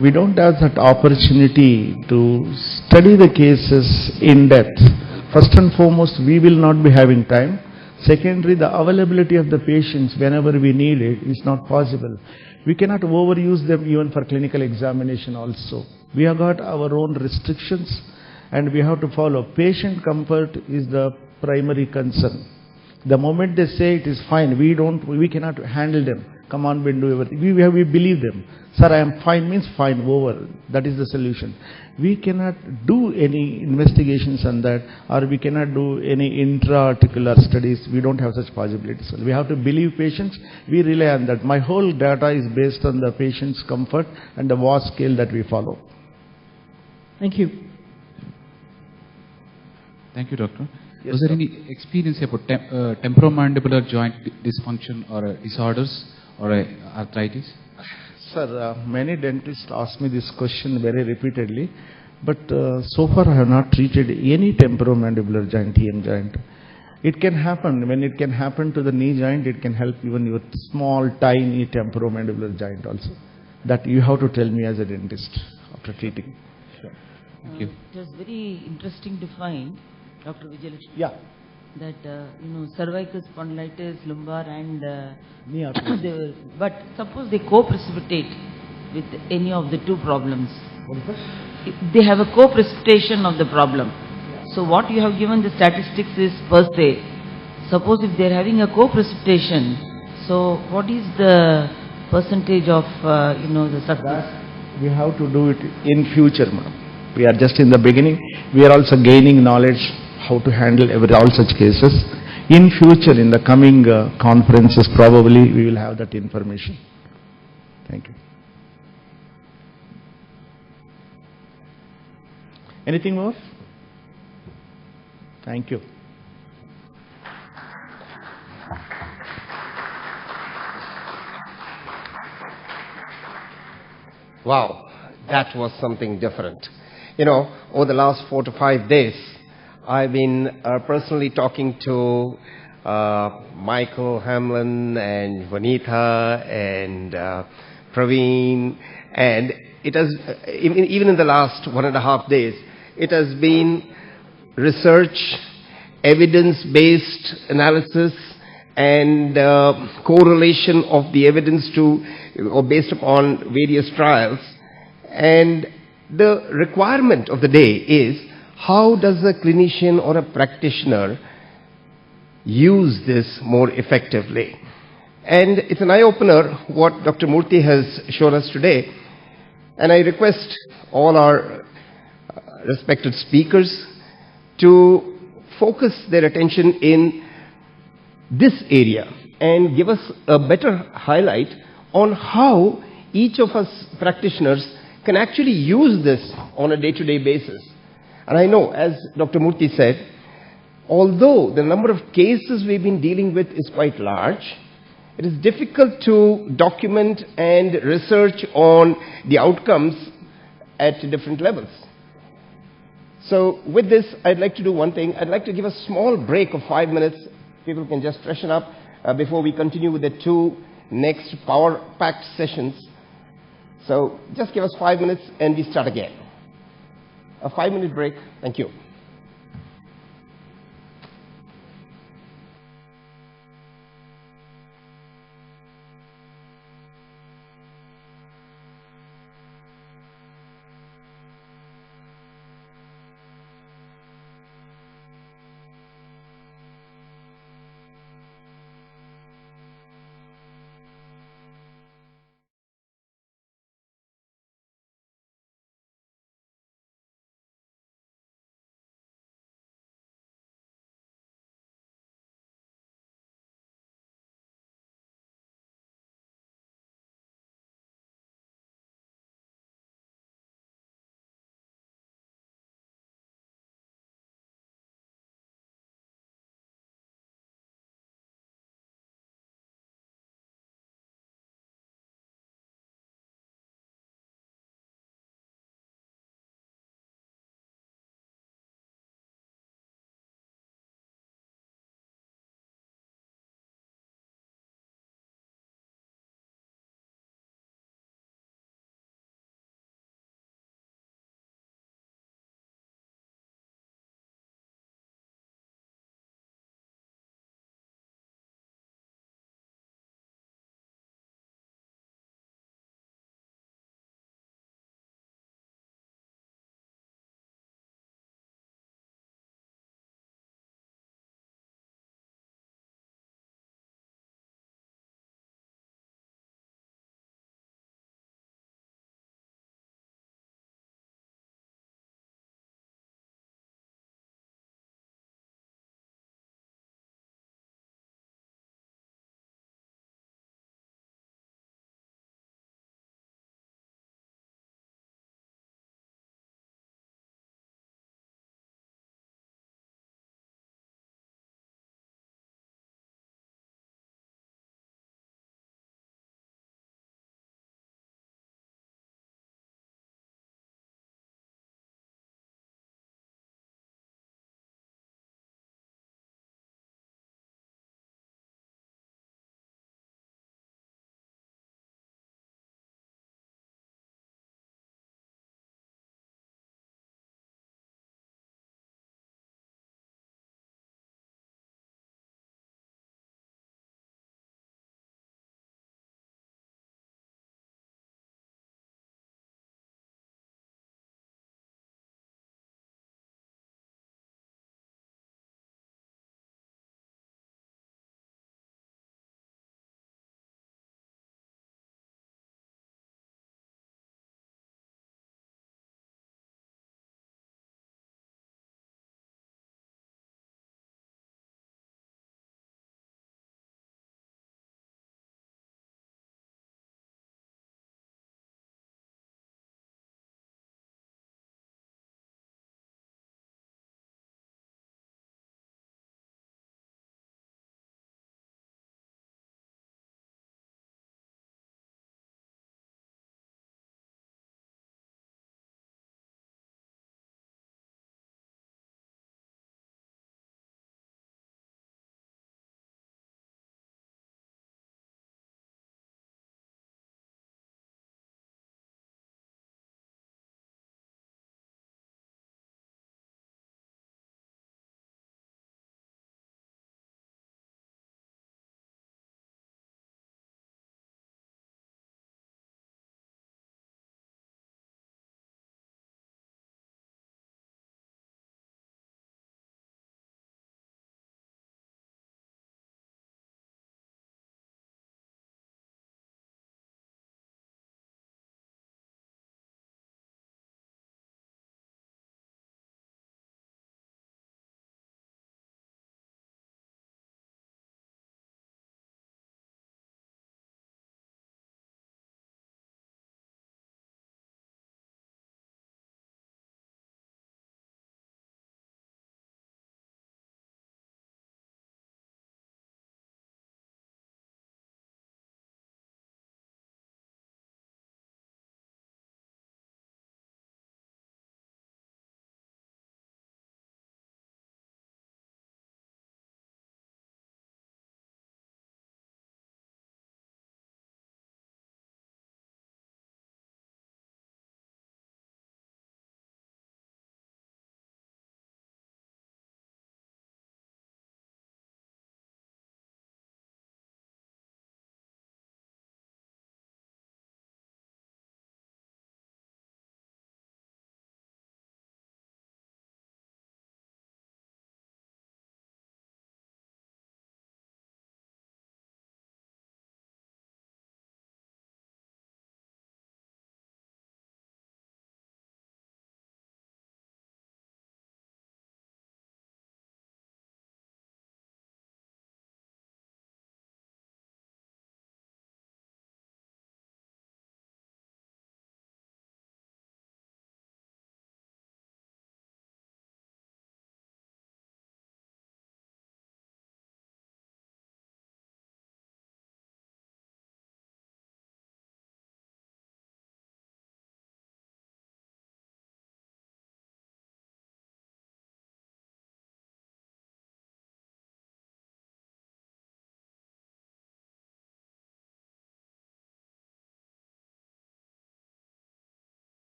we don't have that opportunity to study the cases in depth. First and foremost, we will not be having time. Secondly, the availability of the patients whenever we need it is not possible. We cannot overuse them even for clinical examination also. We have got our own restrictions and we have to follow. Patient comfort is the primary concern. The moment they say it is fine, we cannot handle them. Come on, we'll do everything. We believe them. Sir, I am fine means fine, over. That is the solution. We cannot do any investigations on that, or we cannot do any intra-articular studies. We don't have such possibilities. We have to believe patients. We rely on that. My whole data is based on the patient's comfort and the WAS scale that we follow. Thank you. Thank you, doctor. Yes, Was there sir. any experience about temporomandibular joint dysfunction or disorders or arthritis? Sir, many dentists ask me this question very repeatedly, but so far I have not treated any temporomandibular joint, TM joint. It can happen. When it can happen to the knee joint, it can help even your small, tiny temporomandibular joint also. That you have to tell me as a dentist after treating. Sure. Thank you. It was very interesting to find, Dr. Vijayalakshmi, Yeah. that cervical spondylitis, lumbar and Knee arthritis. but suppose they co-precipitate with any of the two problems. They have a co-precipitation of the problem. So what you have given the statistics is per se. Suppose if they are having a co-precipitation, so what is the percentage of the success? We have to do it in future, ma'am. We are just in the beginning. We are also gaining knowledge how to handle all such cases. In future, in the coming conferences, probably we will have that information. Thank you. Anything more? Thank you. Wow, that was something different. Over the last 4 to 5 days, I've been personally talking to Michael Hamlin and Vanitha and Praveen, and it has, even in the last 1.5 days, it has been research, evidence-based analysis, and correlation of the evidence or based upon various trials. And the requirement of the day is, how does a clinician or a practitioner use this more effectively? And it's an eye-opener what Dr. Murthy has shown us today. And I request all our respected speakers to focus their attention in this area and give us a better highlight on how each of us practitioners can actually use this on a day-to-day basis. And I know, as Dr. Murthy said, although the number of cases we've been dealing with is quite large, it is difficult to document and research on the outcomes at different levels. So with this, I'd like to do one thing. I'd like to give a small break of 5 minutes. People can just freshen up before we continue with the 2 next power-packed sessions. So just give us 5 minutes and we start again. A 5-minute break. Thank you.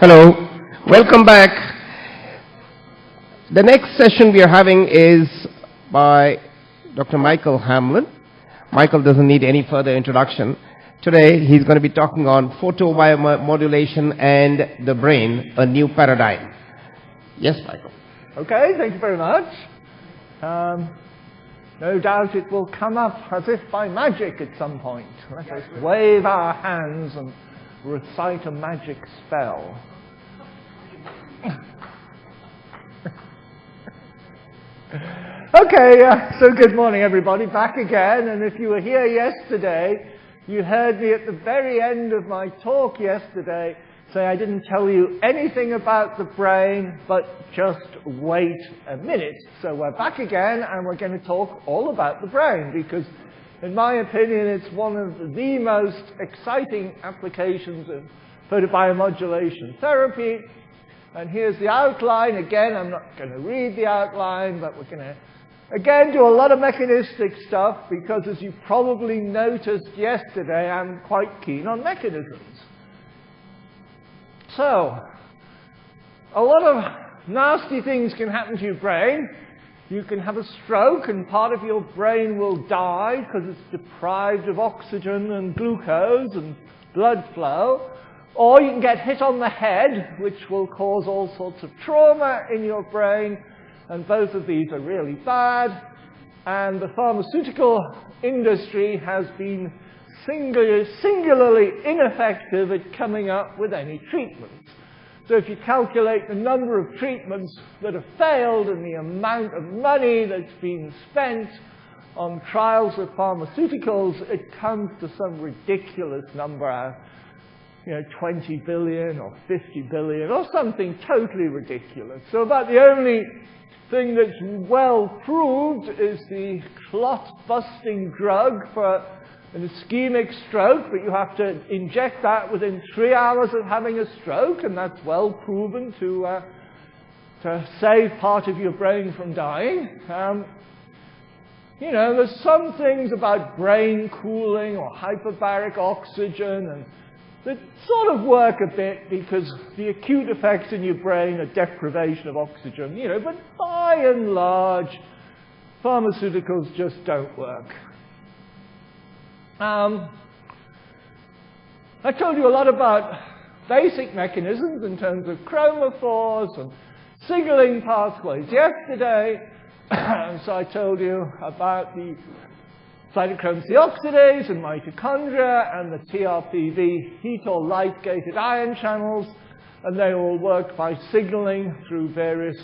Hello, welcome back. The next session we are having is by Dr. Michael Hamlin. Michael doesn't need any further introduction. Today he's going to be talking on photobiomodulation and the brain, a new paradigm. Yes, Michael. Okay, thank you very much. No doubt it will come up as if by magic at some point. Let us wave our hands and recite a magic spell. Okay, so good morning everybody, back again, and if you were here yesterday, you heard me at the very end of my talk yesterday say I didn't tell you anything about the brain, but just wait a minute. So we're back again, and we're going to talk all about the brain, because in my opinion, it's one of the most exciting applications of photobiomodulation therapy. And here's the outline. Again, I'm not going to read the outline, but we're going to, again, do a lot of mechanistic stuff, because as you probably noticed yesterday, I'm quite keen on mechanisms. So, a lot of nasty things can happen to your brain. You can have a stroke and part of your brain will die because it's deprived of oxygen and glucose and blood flow. Or you can get hit on the head, which will cause all sorts of trauma in your brain. And both of these are really bad. And the pharmaceutical industry has been singularly ineffective at coming up with any treatments. So if you calculate the number of treatments that have failed and the amount of money that's been spent on trials with pharmaceuticals, it comes to some ridiculous number, 20 billion or 50 billion or something totally ridiculous. So about the only thing that's well proved is the clot-busting drug for an ischemic stroke, but you have to inject that within 3 hours of having a stroke, and that's well proven to save part of your brain from dying. There's some things about brain cooling or hyperbaric oxygen and that sort of work a bit because the acute effects in your brain are deprivation of oxygen, but by and large, pharmaceuticals just don't work. I told you a lot about basic mechanisms in terms of chromophores and signaling pathways yesterday. So I told you about the cytochrome C oxidase and mitochondria and the TRPV heat or light-gated ion channels, and they all work by signaling through various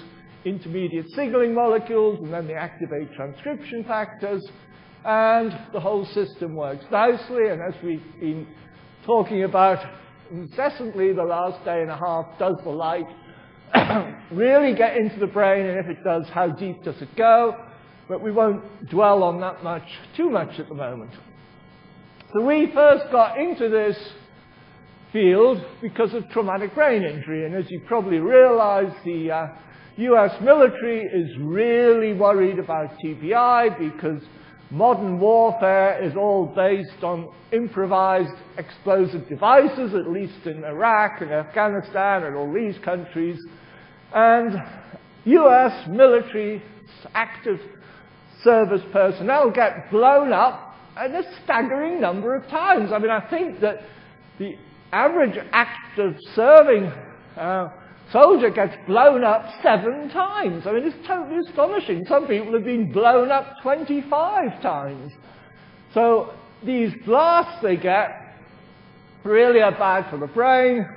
intermediate signaling molecules, and then they activate transcription factors. And the whole system works nicely, and as we've been talking about incessantly the last day and a half, does the light really get into the brain, and if it does, how deep does it go? But we won't dwell on that too much at the moment. So we first got into this field because of traumatic brain injury, and as you probably realize, the US military is really worried about TBI because modern warfare is all based on improvised explosive devices, at least in Iraq and Afghanistan and all these countries. And US military active service personnel get blown up a staggering number of times. I mean, I think that the average active serving soldier gets blown up 7 times. I mean, it's totally astonishing. Some people have been blown up 25 times. So these blasts they get really are bad for the brain.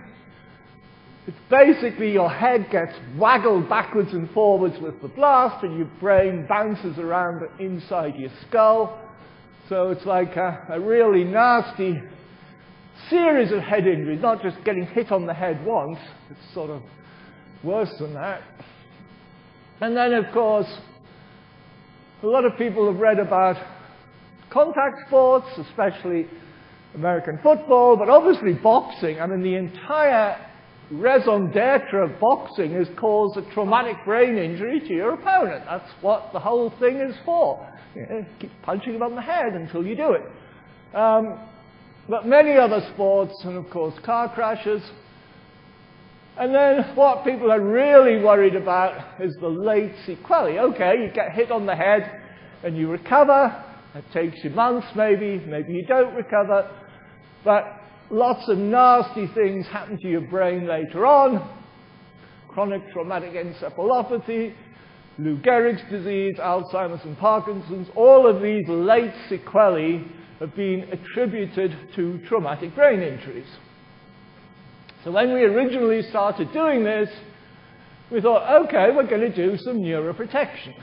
It's basically your head gets waggled backwards and forwards with the blast, and your brain bounces around inside your skull. So it's like a really nasty series of head injuries, not just getting hit on the head once. It's sort of worse than that. And then, of course, a lot of people have read about contact sports, especially American football, but obviously boxing. I mean, the entire raison d'etre of boxing is cause a traumatic brain injury to your opponent. That's what the whole thing is for. Keep punching them on the head until you do it. But many other sports, and of course car crashes, And then what people are really worried about is the late sequelae. Okay, you get hit on the head and you recover. It takes you months maybe you don't recover. But lots of nasty things happen to your brain later on. Chronic traumatic encephalopathy, Lou Gehrig's disease, Alzheimer's and Parkinson's, all of these late sequelae have been attributed to traumatic brain injuries. So when we originally started doing this, we thought, okay, we're going to do some neuroprotection.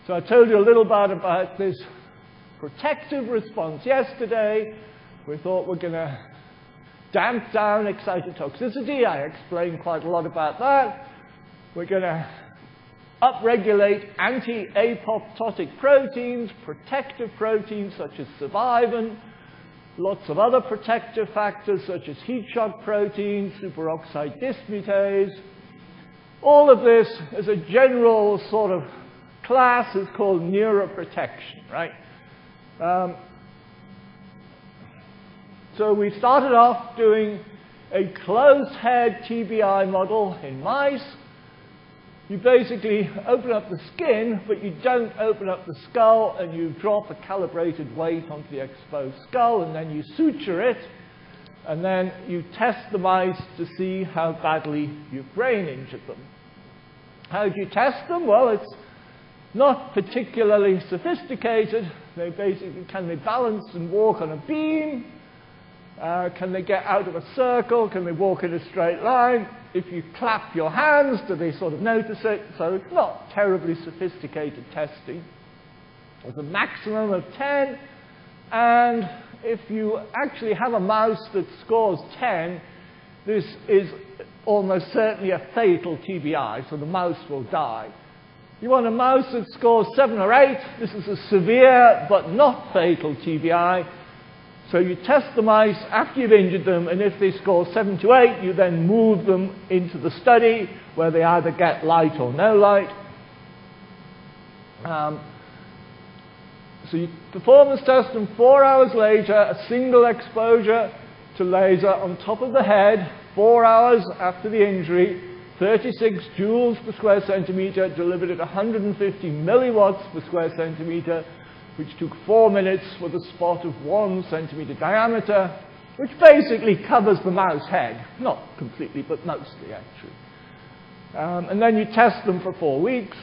So I told you a little bit about this protective response yesterday. We thought we're going to damp down excitotoxicity. I explained quite a lot about that. We're going to upregulate anti-apoptotic proteins, protective proteins such as survivin, lots of other protective factors such as heat shock proteins, superoxide dismutase. All of this as a general sort of class is called neuroprotection, right? So we started off doing a closed head TBI model in mice. You basically open up the skin, but you don't open up the skull, and you drop a calibrated weight onto the exposed skull, and then you suture it, and then you test the mice to see how badly you've brain injured them. How do you test them? Well, it's not particularly sophisticated. They basically, can they balance and walk on a beam? Can they get out of a circle? Can they walk in a straight line? If you clap your hands, do they sort of notice it? So it's not terribly sophisticated testing. There's a maximum of 10. And if you actually have a mouse that scores 10, this is almost certainly a fatal TBI, so the mouse will die. You want a mouse that scores 7 or 8, this is a severe but not fatal TBI. So you test the mice after you've injured them, and if they score 7 to 8, you then move them into the study where they either get light or no light. So you perform this test, and 4 hours later, a single exposure to laser on top of the head, 4 hours after the injury, 36 joules per square centimeter, delivered at 150 milliwatts per square centimeter, which took 4 minutes with a spot of 1 centimeter diameter, which basically covers the mouse head. Not completely, but mostly, actually. And then you test them for 4 weeks.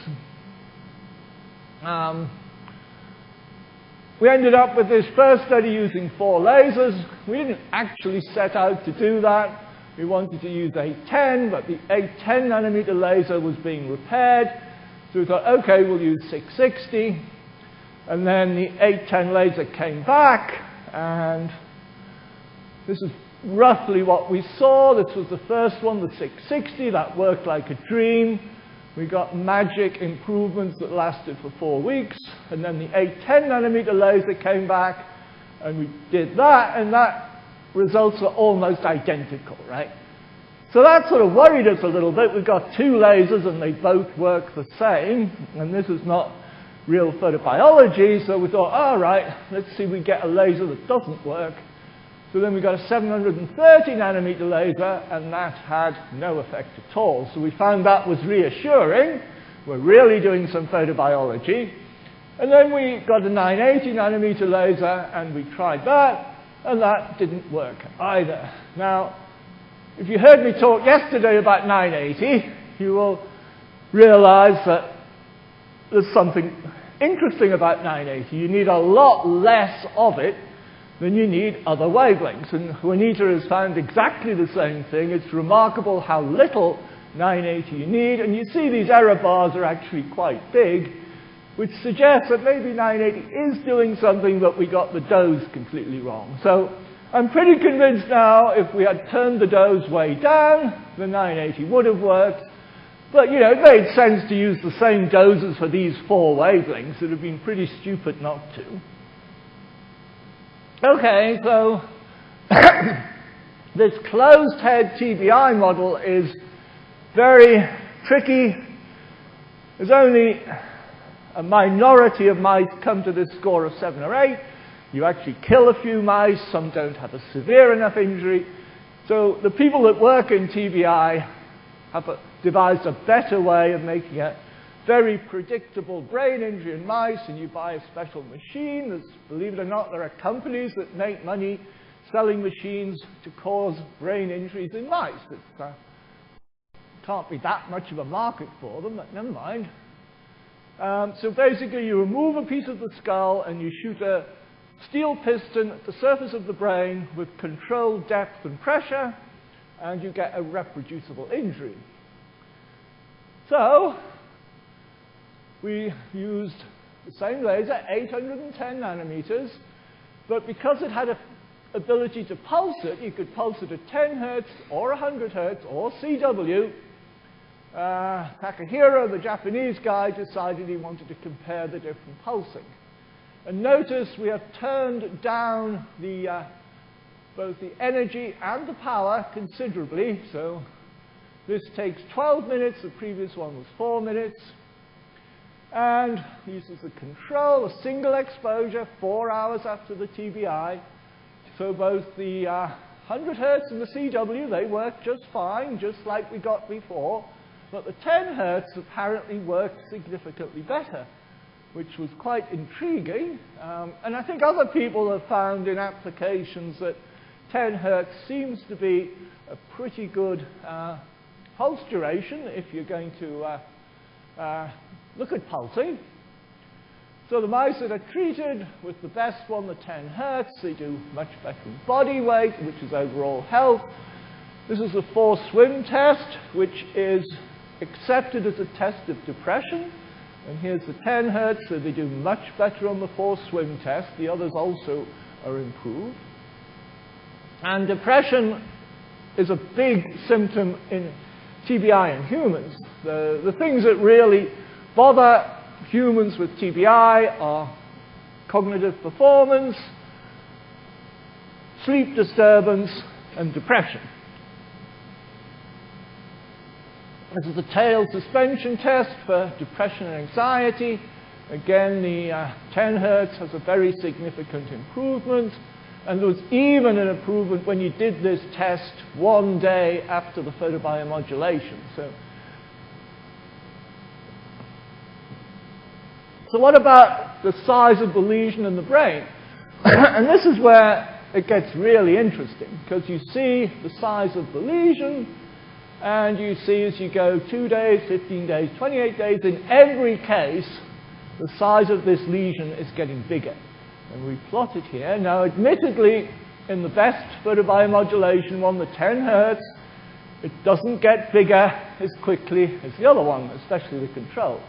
We ended up with this first study using 4 lasers. We didn't actually set out to do that. We wanted to use 810, but the 810 nanometer laser was being repaired. So we thought, okay, we'll use 660. And then the 810 laser came back, and this is roughly what we saw. This was the first one, the 660. That worked like a dream. We got magic improvements that lasted for 4 weeks. And then the 810 nanometer laser came back, and we did that, and that results are almost identical, right? So that sort of worried us a little bit. We've got 2 lasers, and they both work the same, and this is not real photobiology, so we thought, all right, let's see if we get a laser that doesn't work. So then we got a 730 nanometer laser, and that had no effect at all. So we found that was reassuring. We're really doing some photobiology. And then we got a 980 nanometer laser, and we tried that, and that didn't work either. Now, if you heard me talk yesterday about 980, you will realize that there's something interesting about 980. You need a lot less of it than you need other wavelengths. And Juanita has found exactly the same thing. It's remarkable how little 980 you need. And you see these error bars are actually quite big, which suggests that maybe 980 is doing something, but we got the dose completely wrong. So I'm pretty convinced now if we had turned the dose way down, the 980 would have worked. But, you know, it made sense to use the same doses for these 4 wavelengths. It would have been pretty stupid not to. Okay, so this closed-head TBI model is very tricky. There's only a minority of mice come to this score of 7 or 8. You actually kill a few mice. Some don't have a severe enough injury. So the people that work in TBI have devised a better way of making a very predictable brain injury in mice, and you buy a special machine. Believe it or not, there are companies that make money selling machines to cause brain injuries in mice. It can't be that much of a market for them, but never mind. So basically, you remove a piece of the skull and you shoot a steel piston at the surface of the brain with controlled depth and pressure, and you get a reproducible injury. So we used the same laser, 810 nanometers, but because it had an ability to pulse it, you could pulse it at 10 hertz or 100 hertz or CW. Takahiro, the Japanese guy, decided he wanted to compare the different pulsing. And notice we have turned down both the energy and the power considerably. So this takes 12 minutes, the previous one was 4 minutes. And uses the control, a single exposure, 4 hours after the TBI. So both the 100 hertz and the CW, they work just fine, just like we got before. But the 10 hertz apparently worked significantly better, which was quite intriguing. And I think other people have found in applications that 10 hertz seems to be a pretty good pulse duration if you're going to look at pulsing. So the mice that are treated with the best one, the 10 hertz, they do much better in body weight, which is overall health. This is the forced swim test, which is accepted as a test of depression. And here's the 10 hertz, so they do much better on the forced swim test. The others also are improved. And depression is a big symptom in TBI in humans. The things that really bother humans with TBI are cognitive performance, sleep disturbance, and depression. This is the tail suspension test for depression and anxiety. Again, the 10 hertz has a very significant improvement. And there was even an improvement when you did this test 1 day after the photobiomodulation. So what about the size of the lesion in the brain? And this is where it gets really interesting, because you see the size of the lesion, and you see as you go 2 days, 15 days, 28 days, in every case, the size of this lesion is getting bigger. And we plot it here. Now, admittedly, in the best photobiomodulation one, the 10 hertz, it doesn't get bigger as quickly as the other one, especially the control.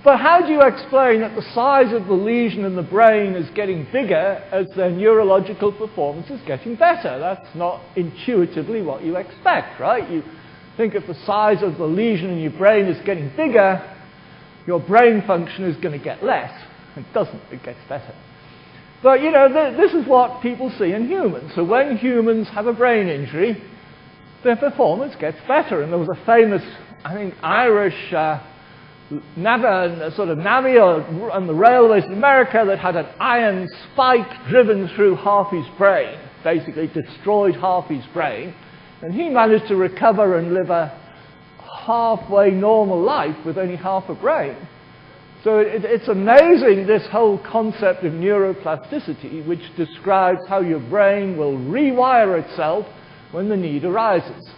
But how do you explain that the size of the lesion in the brain is getting bigger as their neurological performance is getting better? That's not intuitively what you expect, right? You think if the size of the lesion in your brain is getting bigger, your brain function is going to get less. It doesn't, it gets better. But, you know, this is what people see in humans. So when humans have a brain injury, their performance gets better. And there was a famous, I think, Irish navvy on the railways in America that had an iron spike driven through half his brain, basically destroyed half his brain. And he managed to recover and live a halfway normal life with only half a brain. So it's amazing, this whole concept of neuroplasticity, which describes how your brain will rewire itself when the need arises.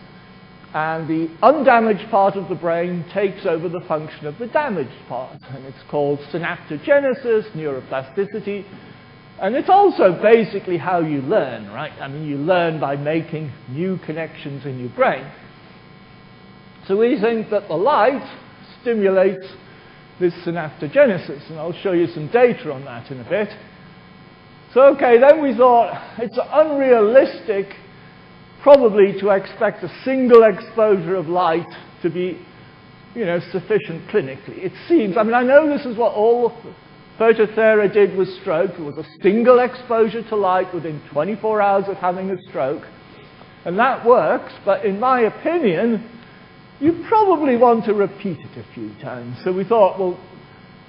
And the undamaged part of the brain takes over the function of the damaged part. And it's called synaptogenesis, neuroplasticity. And it's also basically how you learn, right? I mean, you learn by making new connections in your brain. So we think that the light stimulates this synaptogenesis, and I'll show you some data on that in a bit. So, okay, then we thought it's unrealistic probably to expect a single exposure of light to be, you know, sufficient clinically. It seems, I mean, I know this is what all Phototherapy did with stroke. It was a single exposure to light within 24 hours of having a stroke, and that works, but in my opinion, you probably want to repeat it a few times. So we thought, well,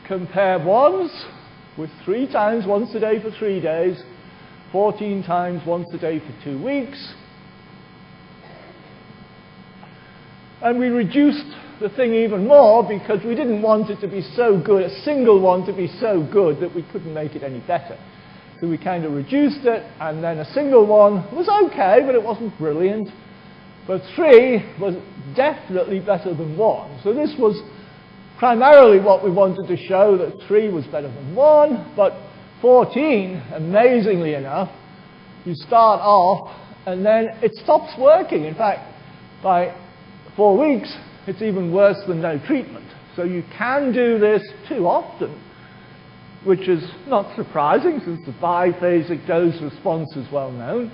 compare once with 3 times once a day for 3 days, 14 times once a day for 2 weeks. And we reduced the thing even more because we didn't want it to be so good, a single one to be so good that we couldn't make it any better. So we kind of reduced it, and then a single one was okay, but it wasn't brilliant. But 3 was definitely better than 1. So this was primarily what we wanted to show, that 3 was better than 1, but 14, amazingly enough, you start off and then it stops working. In fact, by 4 weeks, it's even worse than no treatment. So you can do this too often, which is not surprising since the biphasic dose response is well known.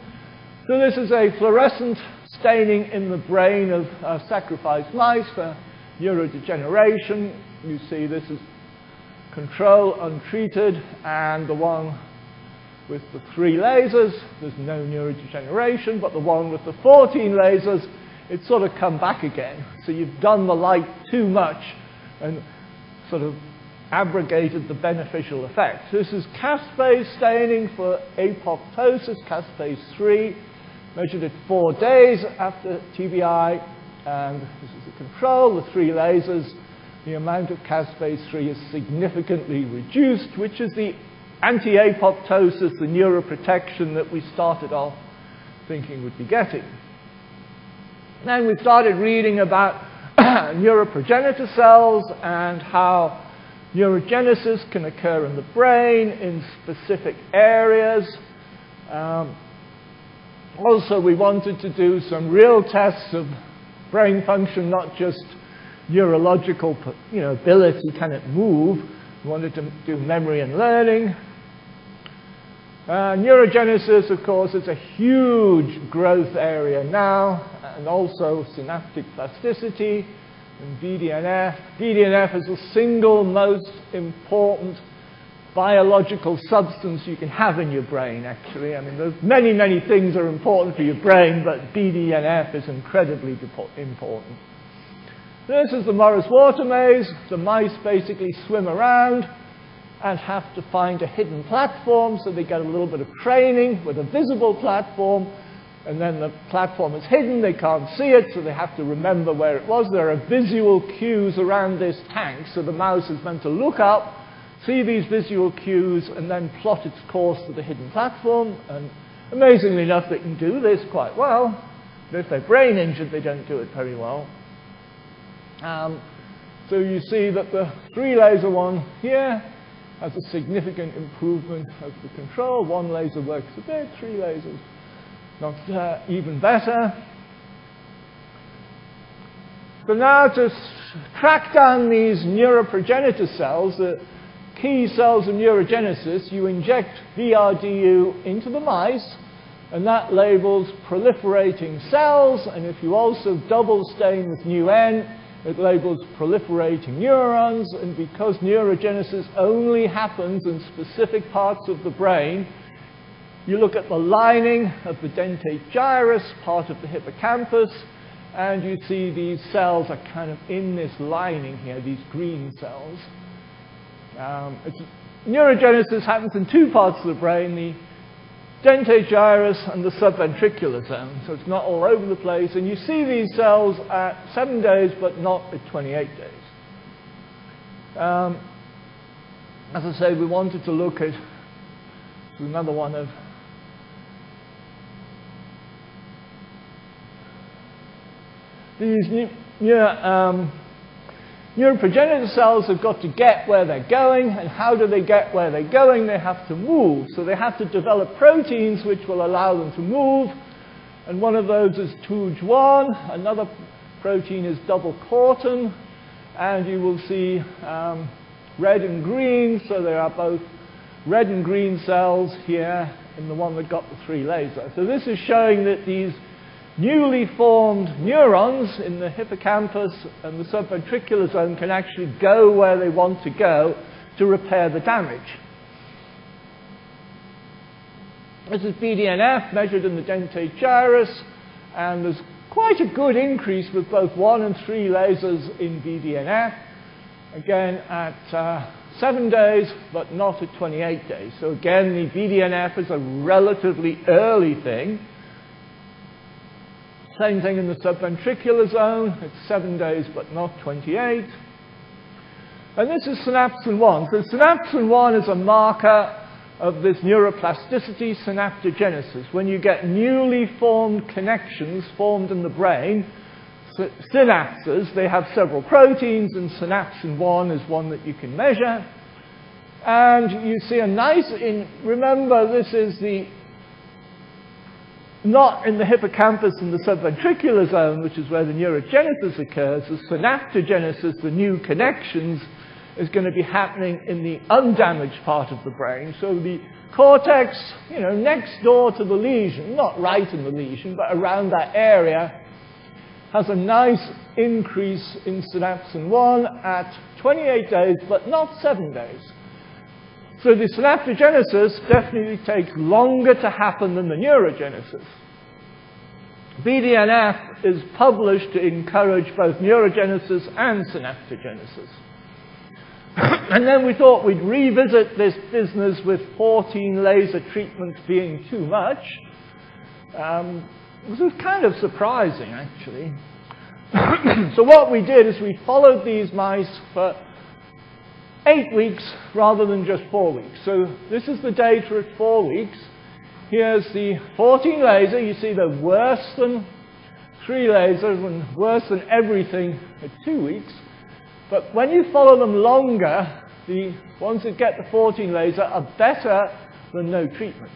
So this is a fluorescent staining in the brain of sacrificed mice for neurodegeneration. You see this is control untreated, and the one with the 3 lasers, there's no neurodegeneration, but the one with the 14 lasers, it's sort of come back again. So you've done the light too much and sort of abrogated the beneficial effect. This is caspase staining for apoptosis, caspase 3, measured at 4 days after TBI, and this is the control, the 3 lasers. The amount of caspase 3 is significantly reduced, which is the anti-apoptosis, the neuroprotection that we started off thinking we'd be getting. Then we started reading about neuroprogenitor cells and how neurogenesis can occur in the brain in specific areas. Also, we wanted to do some real tests of brain function, not just neurological ability, can it move? We wanted to do memory and learning. Neurogenesis, of course, is a huge growth area now, and also synaptic plasticity and BDNF. BDNF is the single most important biological substance you can have in your brain, actually. I mean, there's many, many things that are important for your brain, but BDNF is incredibly important. This is the Morris water maze. The mice basically swim around and have to find a hidden platform, so they get a little bit of training with a visible platform, and then the platform is hidden, they can't see it, so they have to remember where it was. There are visual cues around this tank, so the mouse is meant to look up, see these visual cues, and then plot its course to the hidden platform, and amazingly enough, they can do this quite well, but if they're brain injured, they don't do it very well. So you see that the 3 laser one here has a significant improvement of the control. 1 laser works a bit, 3 lasers not even better. So now to track down these neuroprogenitor cells, the key cells of neurogenesis, you inject VRDU into the mice, and that labels proliferating cells, and if you also double stain with nu-N, it labels proliferating neurons, and because neurogenesis only happens in specific parts of the brain, you look at the lining of the dentate gyrus, part of the hippocampus, and you see these cells are kind of in this lining here, these green cells. Neurogenesis happens in 2 parts of the brain, the dentate gyrus and the subventricular zone, so it's not all over the place. And you see these cells at 7 days, but not at 28 days. As I say, we wanted to look at another one of these neuroprogenitor cells have got to get where they're going, and how do they get where they're going? They have to move. So they have to develop proteins which will allow them to move, and one of those is TUJ1, another protein is double cortin, and you will see red and green, so there are both red and green cells here in the one that got the 3 laser. So this is showing that these newly formed neurons in the hippocampus and the subventricular zone can actually go where they want to go to repair the damage. This is BDNF measured in the dentate gyrus, and there's quite a good increase with both 1 and 3 lasers in BDNF, again at 7 days, but not at 28 days. So again, the BDNF is a relatively early thing. Same thing in the subventricular zone. It's 7 days, but not 28. And this is synapsin 1. So synapsin 1 is a marker of this neuroplasticity, synaptogenesis. When you get newly formed connections formed in the brain, synapses, they have several proteins, and synapsin 1 is one that you can measure. And you see a nice, remember this is not in the hippocampus in the subventricular zone, which is where the neurogenesis occurs. The synaptogenesis, the new connections, is going to be happening in the undamaged part of the brain. So the cortex, next door to the lesion, not right in the lesion, but around that area, has a nice increase in synapsin 1 at 28 days, but not 7 days. So the synaptogenesis definitely takes longer to happen than the neurogenesis. BDNF is published to encourage both neurogenesis and synaptogenesis. And then we thought we'd revisit this business with 14 laser treatments being too much. This was kind of surprising, actually. So what we did is we followed these mice for 8 weeks rather than just 4 weeks. So this is the data at 4 weeks. Here's the 14 laser. You see they're worse than 3 lasers and worse than everything at 2 weeks. But when you follow them longer, the ones that get the 14 laser are better than no treatment.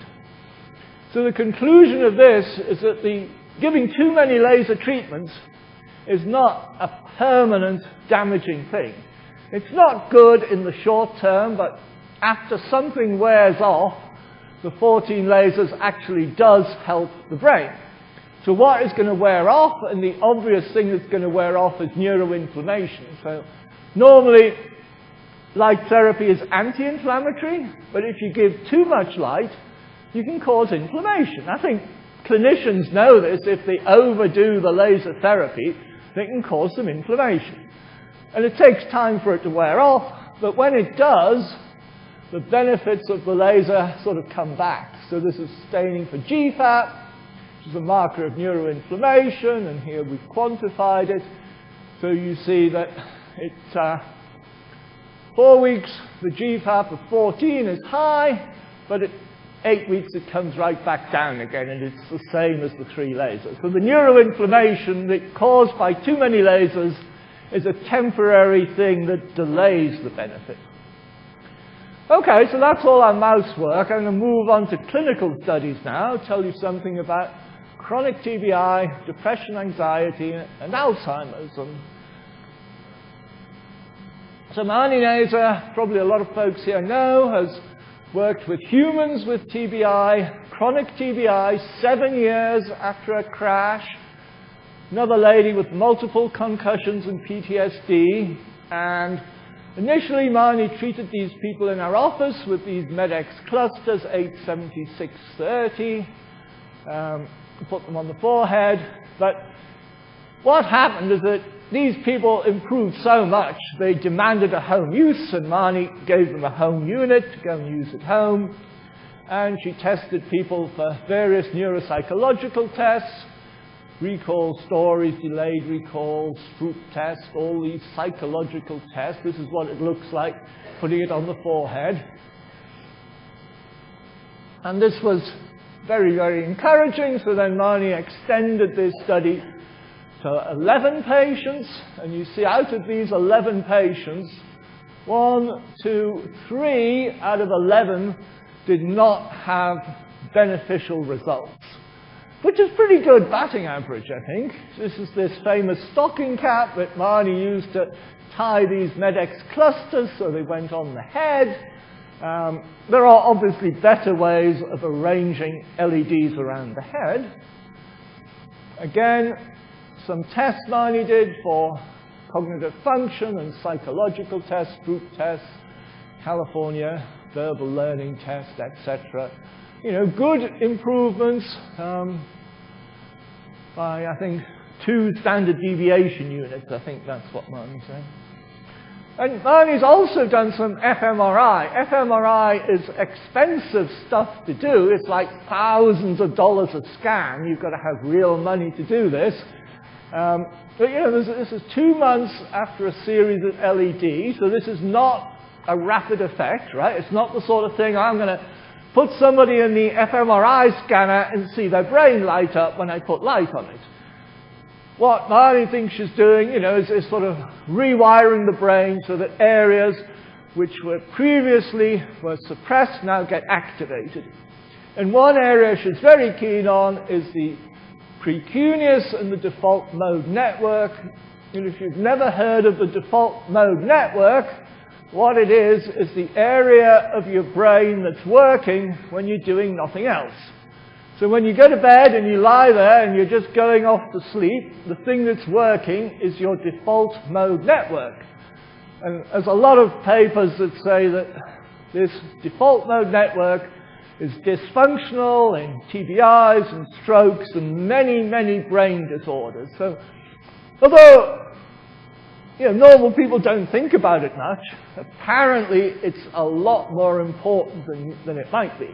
So the conclusion of this is that giving too many laser treatments is not a permanent damaging thing. It's not good in the short term, but after something wears off, the 14 lasers actually does help the brain. So what is going to wear off? And the obvious thing that's going to wear off is neuroinflammation. So normally, light therapy is anti-inflammatory, but if you give too much light, you can cause inflammation. I think clinicians know this. If they overdo the laser therapy, they can cause some inflammation. And it takes time for it to wear off, but when it does, the benefits of the laser sort of come back. So this is staining for GFAP, which is a marker of neuroinflammation, and here we've quantified it. So you see that it's 4 weeks, the GFAP of 14 is high, but at 8 weeks it comes right back down again, and it's the same as the 3 lasers. So the neuroinflammation that caused by too many lasers is a temporary thing that delays the benefit. Okay, so that's all our mouse work. I'm going to move on to clinical studies now, tell you something about chronic TBI, depression, anxiety, and Alzheimer's. So Mani Naser, probably a lot of folks here know, has worked with humans with TBI, chronic TBI, 7 years after a crash. Another lady with multiple concussions and PTSD. And initially, Mani treated these people in our office with these MEDX clusters, 87630. Put them on the forehead. But what happened is that these people improved so much, they demanded a home use, and Mani gave them a home unit to go and use at home. And she tested people for various neuropsychological tests, recall stories, delayed recall, Stroop test, all these psychological tests. This is what it looks like, putting it on the forehead. And this was very, very encouraging. So then Mani extended this study to 11 patients. And you see out of these 11 patients, 1, 2, 3 out of 11 did not have beneficial results, which is pretty good batting average, I think. This is this famous stocking cap that Mani used to tie these MEDX clusters so they went on the head. There are obviously better ways of arranging LEDs around the head. Again, some tests Mani did for cognitive function and psychological tests, group tests, California verbal learning test, etc. You know, good improvements by, I think, 2 standard deviation units. I think that's what Mani said. And Marnie's also done some fMRI. fMRI is expensive stuff to do. It's like thousands of dollars a scan. You've got to have real money to do this. But you know, this is 2 months after a series of LEDs, so this is not a rapid effect, right? It's not the sort of thing I'm going to put somebody in the fMRI scanner and see their brain light up when I put light on it. What Marnie thinks she's doing, you know, is sort of rewiring the brain so that areas which were previously suppressed now get activated. And one area she's very keen on is the precuneus and the default mode network. And if you've never heard of the default mode network, what it is the area of your brain that's working when you're doing nothing else. So when you go to bed and you lie there and you're just going off to sleep, the thing that's working is your default mode network. And there's a lot of papers that say that this default mode network is dysfunctional in TBIs and strokes and many, many brain disorders. So although you know, normal people don't think about it much, apparently it's a lot more important than it might be.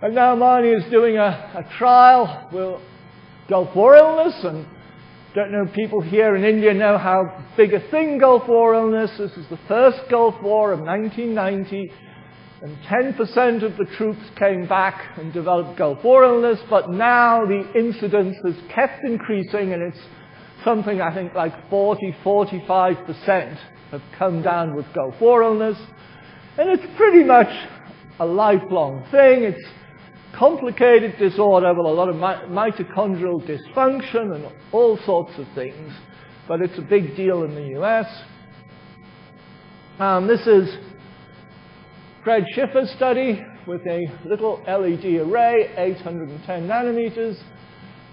And now Marnie is doing a trial with Gulf War illness, and don't know, people here in India know how big a thing Gulf War illness. This is the first Gulf War of 1990, and 10% of the troops came back and developed Gulf War illness, but now the incidence has kept increasing, and it's something I think like 40–45% have come down with Gulf War illness. And it's pretty much a lifelong thing. It's complicated disorder with a lot of mitochondrial dysfunction and all sorts of things, but it's a big deal in the US. This is Fred Schiffer's study with a little LED array, 810 nanometers,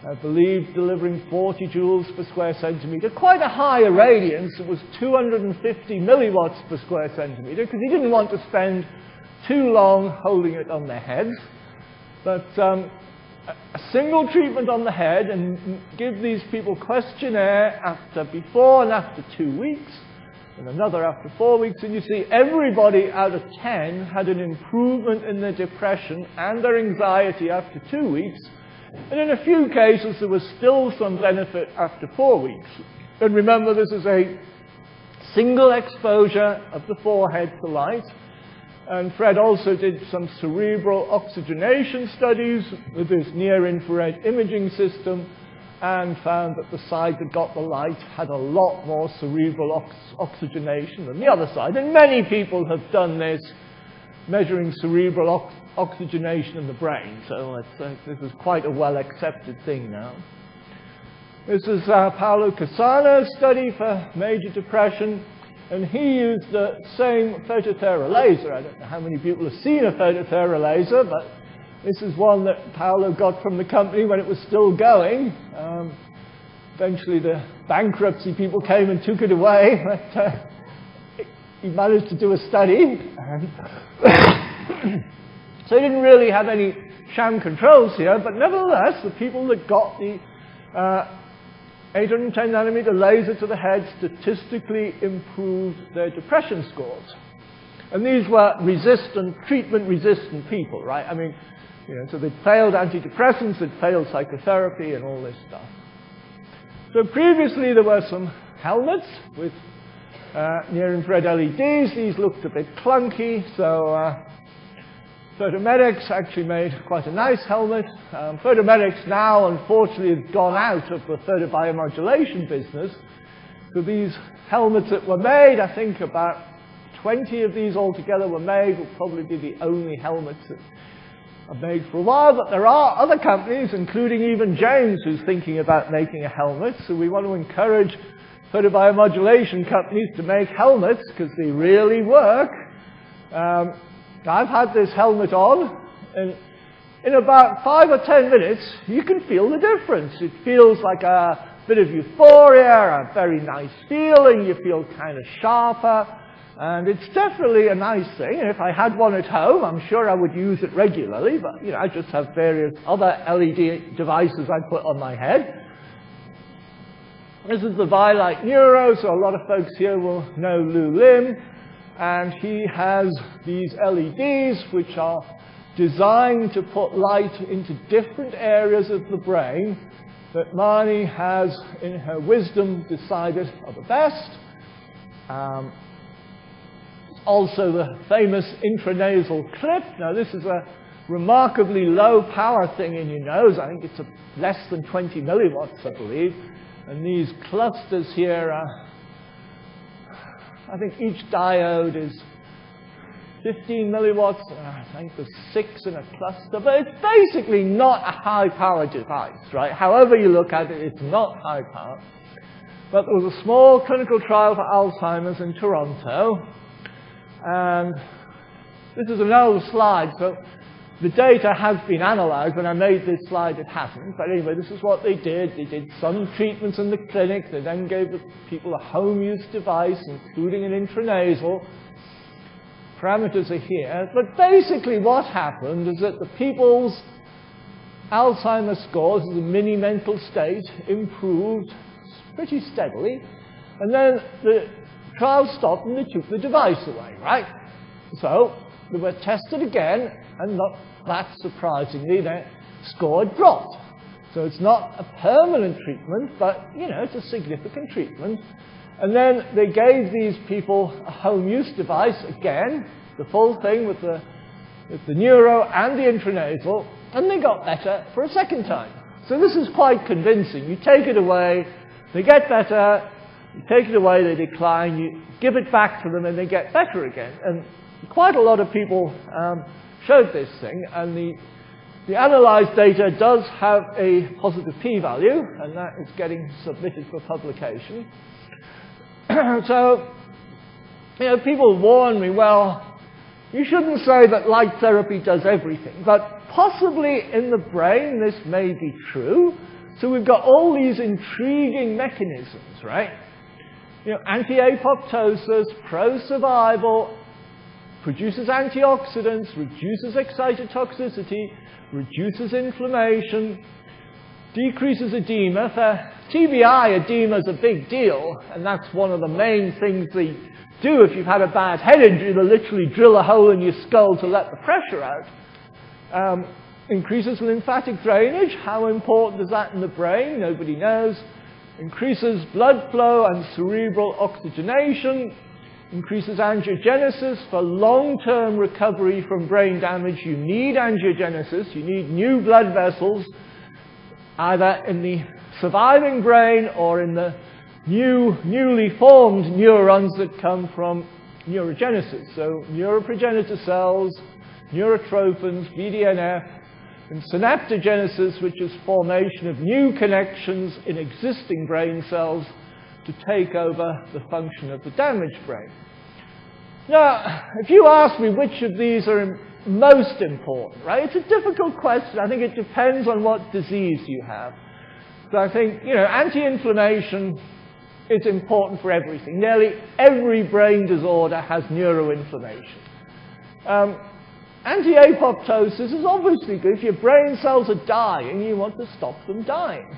I believe delivering 40 joules per square centimeter. Quite a high irradiance. It was 250 milliwatts per square centimeter because he didn't want to spend too long holding it on their heads. But a single treatment on the head and give these people questionnaire before and after 2 weeks, and another after 4 weeks, and you see everybody out of 10 had an improvement in their depression and their anxiety after 2 weeks, and in a few cases there was still some benefit after 4 weeks. And remember, this is a single exposure of the forehead to light. And Fred also did some cerebral oxygenation studies with this near-infrared imaging system and found that the side that got the light had a lot more cerebral oxygenation than the other side. And many people have done this, measuring cerebral oxygenation in the brain. So this is quite a well-accepted thing now. This is Paolo Cassano's study for major depression. And he used the same phototherapy laser. I don't know how many people have seen a phototherapy laser, but this is one that Paolo got from the company when it was still going. Eventually the bankruptcy people came and took it away, but he managed to do a study. So he didn't really have any sham controls here, but nevertheless, the people that got the 810 nanometer laser to the head statistically improved their depression scores. And these were treatment-resistant people, right? I mean, you know, so they'd failed antidepressants, they'd failed psychotherapy and all this stuff. So previously there were some helmets with near-infrared LEDs. These looked a bit clunky, so Photomedics actually made quite a nice helmet. Photomedics now, unfortunately, have gone out of the photobiomodulation business. So these helmets that were made, I think about 20 of these altogether were made, will probably be the only helmets that are made for a while. But there are other companies, including even James, who's thinking about making a helmet. So we want to encourage photobiomodulation companies to make helmets because they really work. I've had this helmet on, and in about 5 or 10 minutes, you can feel the difference. It feels like a bit of euphoria, a very nice feeling. You feel kind of sharper, and it's definitely a nice thing. And if I had one at home, I'm sure I would use it regularly, but you know, I just have various other LED devices I put on my head. This is the Violet Neuro, so a lot of folks here will know Lou Lim. And he has these LEDs which are designed to put light into different areas of the brain that Marnie has, in her wisdom, decided are the best. Also the famous intranasal clip. Now this is a remarkably low power thing in your nose. I think it's less than 20 milliwatts, I believe. And these clusters here are, I think each diode is 15 milliwatts. I think there's 6 in a cluster. But it's basically not a high power device, right? However you look at it, it's not high power. But there was a small clinical trial for Alzheimer's in Toronto. And this is an old slide, so the data has been analyzed. When I made this slide, it hasn't. But anyway, this is what they did. They did some treatments in the clinic. They then gave the people a home-use device, including an intranasal. Parameters are here. But basically what happened is that the people's Alzheimer's scores, as a mini mental state, improved pretty steadily. And then the trial stopped and they took the device away, right? So they were tested again, and not that surprisingly, their score dropped. So it's not a permanent treatment, but, you know, it's a significant treatment. And then they gave these people a home use device again, the full thing with the neuro and the intranasal, and they got better for a second time. So this is quite convincing. You take it away, they get better. You take it away, they decline. You give it back to them, and they get better again. And quite a lot of people showed this thing, and the analyzed data does have a positive p-value, and that is getting submitted for publication. So, you know, people warn me, well, you shouldn't say that light therapy does everything, but possibly in the brain this may be true. So we've got all these intriguing mechanisms, right? You know, anti-apoptosis, pro-survival, produces antioxidants, reduces excitotoxicity, reduces inflammation, decreases edema. For TBI, edema is a big deal, and that's one of the main things they do if you've had a bad head injury. They'll literally drill a hole in your skull to let the pressure out. Increases lymphatic drainage. How important is that in the brain? Nobody knows. Increases blood flow and cerebral oxygenation. Increases angiogenesis. For long-term recovery from brain damage, you need angiogenesis. You need new blood vessels, either in the surviving brain or in the newly formed neurons that come from neurogenesis. So neuroprogenitor cells, neurotrophins, BDNF, and synaptogenesis, which is formation of new connections in existing brain cells to take over the function of the damaged brain. Now, if you ask me which of these are most important, right, it's a difficult question. I think it depends on what disease you have. So I think, you know, anti-inflammation is important for everything. Nearly every brain disorder has neuroinflammation. Anti-apoptosis is obviously good. If your brain cells are dying, you want to stop them dying.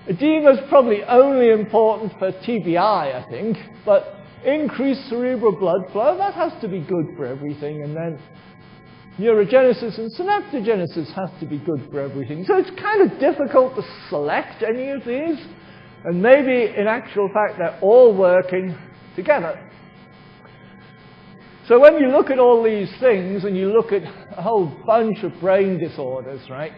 Edema is probably only important for TBI, I think, but increased cerebral blood flow, that has to be good for everything. And then neurogenesis and synaptogenesis has to be good for everything. So it's kind of difficult to select any of these. And maybe, in actual fact, they're all working together. So when you look at all these things, and you look at a whole bunch of brain disorders, right?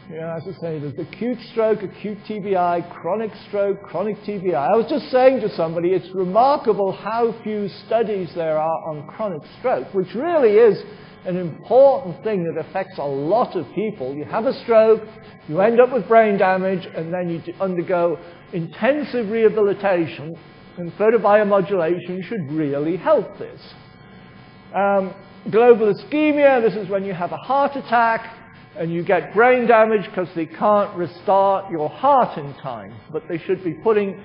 You know, as I say, there's acute stroke, acute TBI, chronic stroke, chronic TBI. I was just saying to somebody, it's remarkable how few studies there are on chronic stroke, which really is an important thing that affects a lot of people. You have a stroke, you end up with brain damage, and then you undergo intensive rehabilitation, and photobiomodulation should really help this. Global ischemia, this is when you have a heart attack, and you get brain damage because they can't restart your heart in time. But they should be putting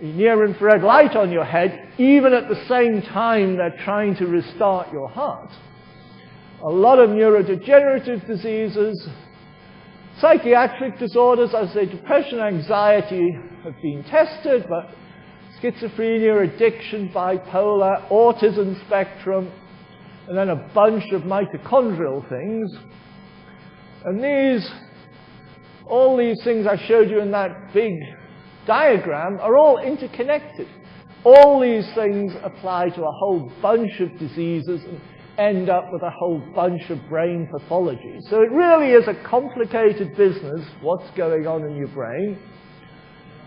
a near-infrared light on your head, even at the same time they're trying to restart your heart. A lot of neurodegenerative diseases, Psychiatric disorders, as I say, depression, anxiety have been tested, but schizophrenia, addiction, bipolar, autism spectrum, and then a bunch of mitochondrial things. And all these things I showed you in that big diagram are all interconnected. All these things apply to a whole bunch of diseases and end up with a whole bunch of brain pathology. So it really is a complicated business, what's going on in your brain.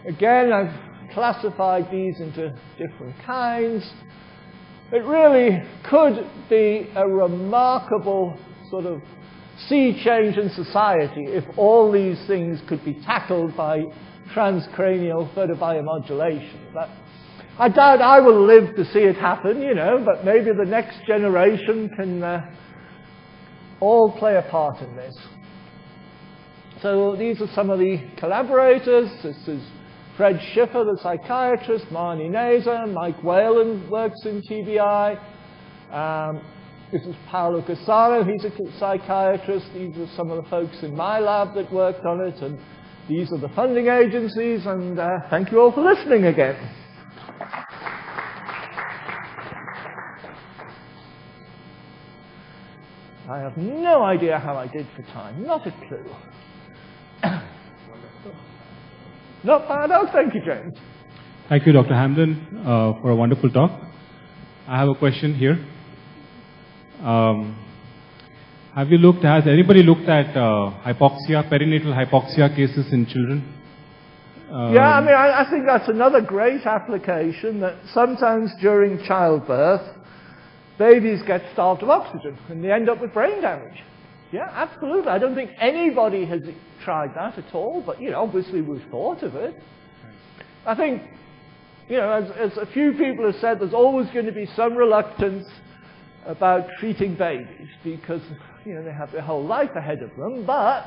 Again, I've classified these into different kinds. It really could be a remarkable sort of sea change in society if all these things could be tackled by transcranial photobiomodulation. But I doubt I will live to see it happen, but maybe the next generation can all play a part in this. So these are some of the collaborators. This is Fred Schiffer, the psychiatrist, Marnie Nazer, Mike Whalen works in TBI. This is Paolo Cassano, he's a psychiatrist. These are some of the folks in my lab that worked on it, and these are the funding agencies, and thank you all for listening again. I have no idea how I did for time, not a clue. Not bad, oh, thank you, James. Thank you, Dr. Hamden, for a wonderful talk. I have a question here. Has anybody looked at hypoxia, perinatal hypoxia cases in children? Yeah, I mean, I think that's another great application, that sometimes during childbirth, babies get starved of oxygen and they end up with brain damage. Yeah, absolutely. I don't think anybody has tried that at all, but, obviously we've thought of it. I think, as a few people have said, there's always going to be some reluctance about treating babies because, they have their whole life ahead of them. But,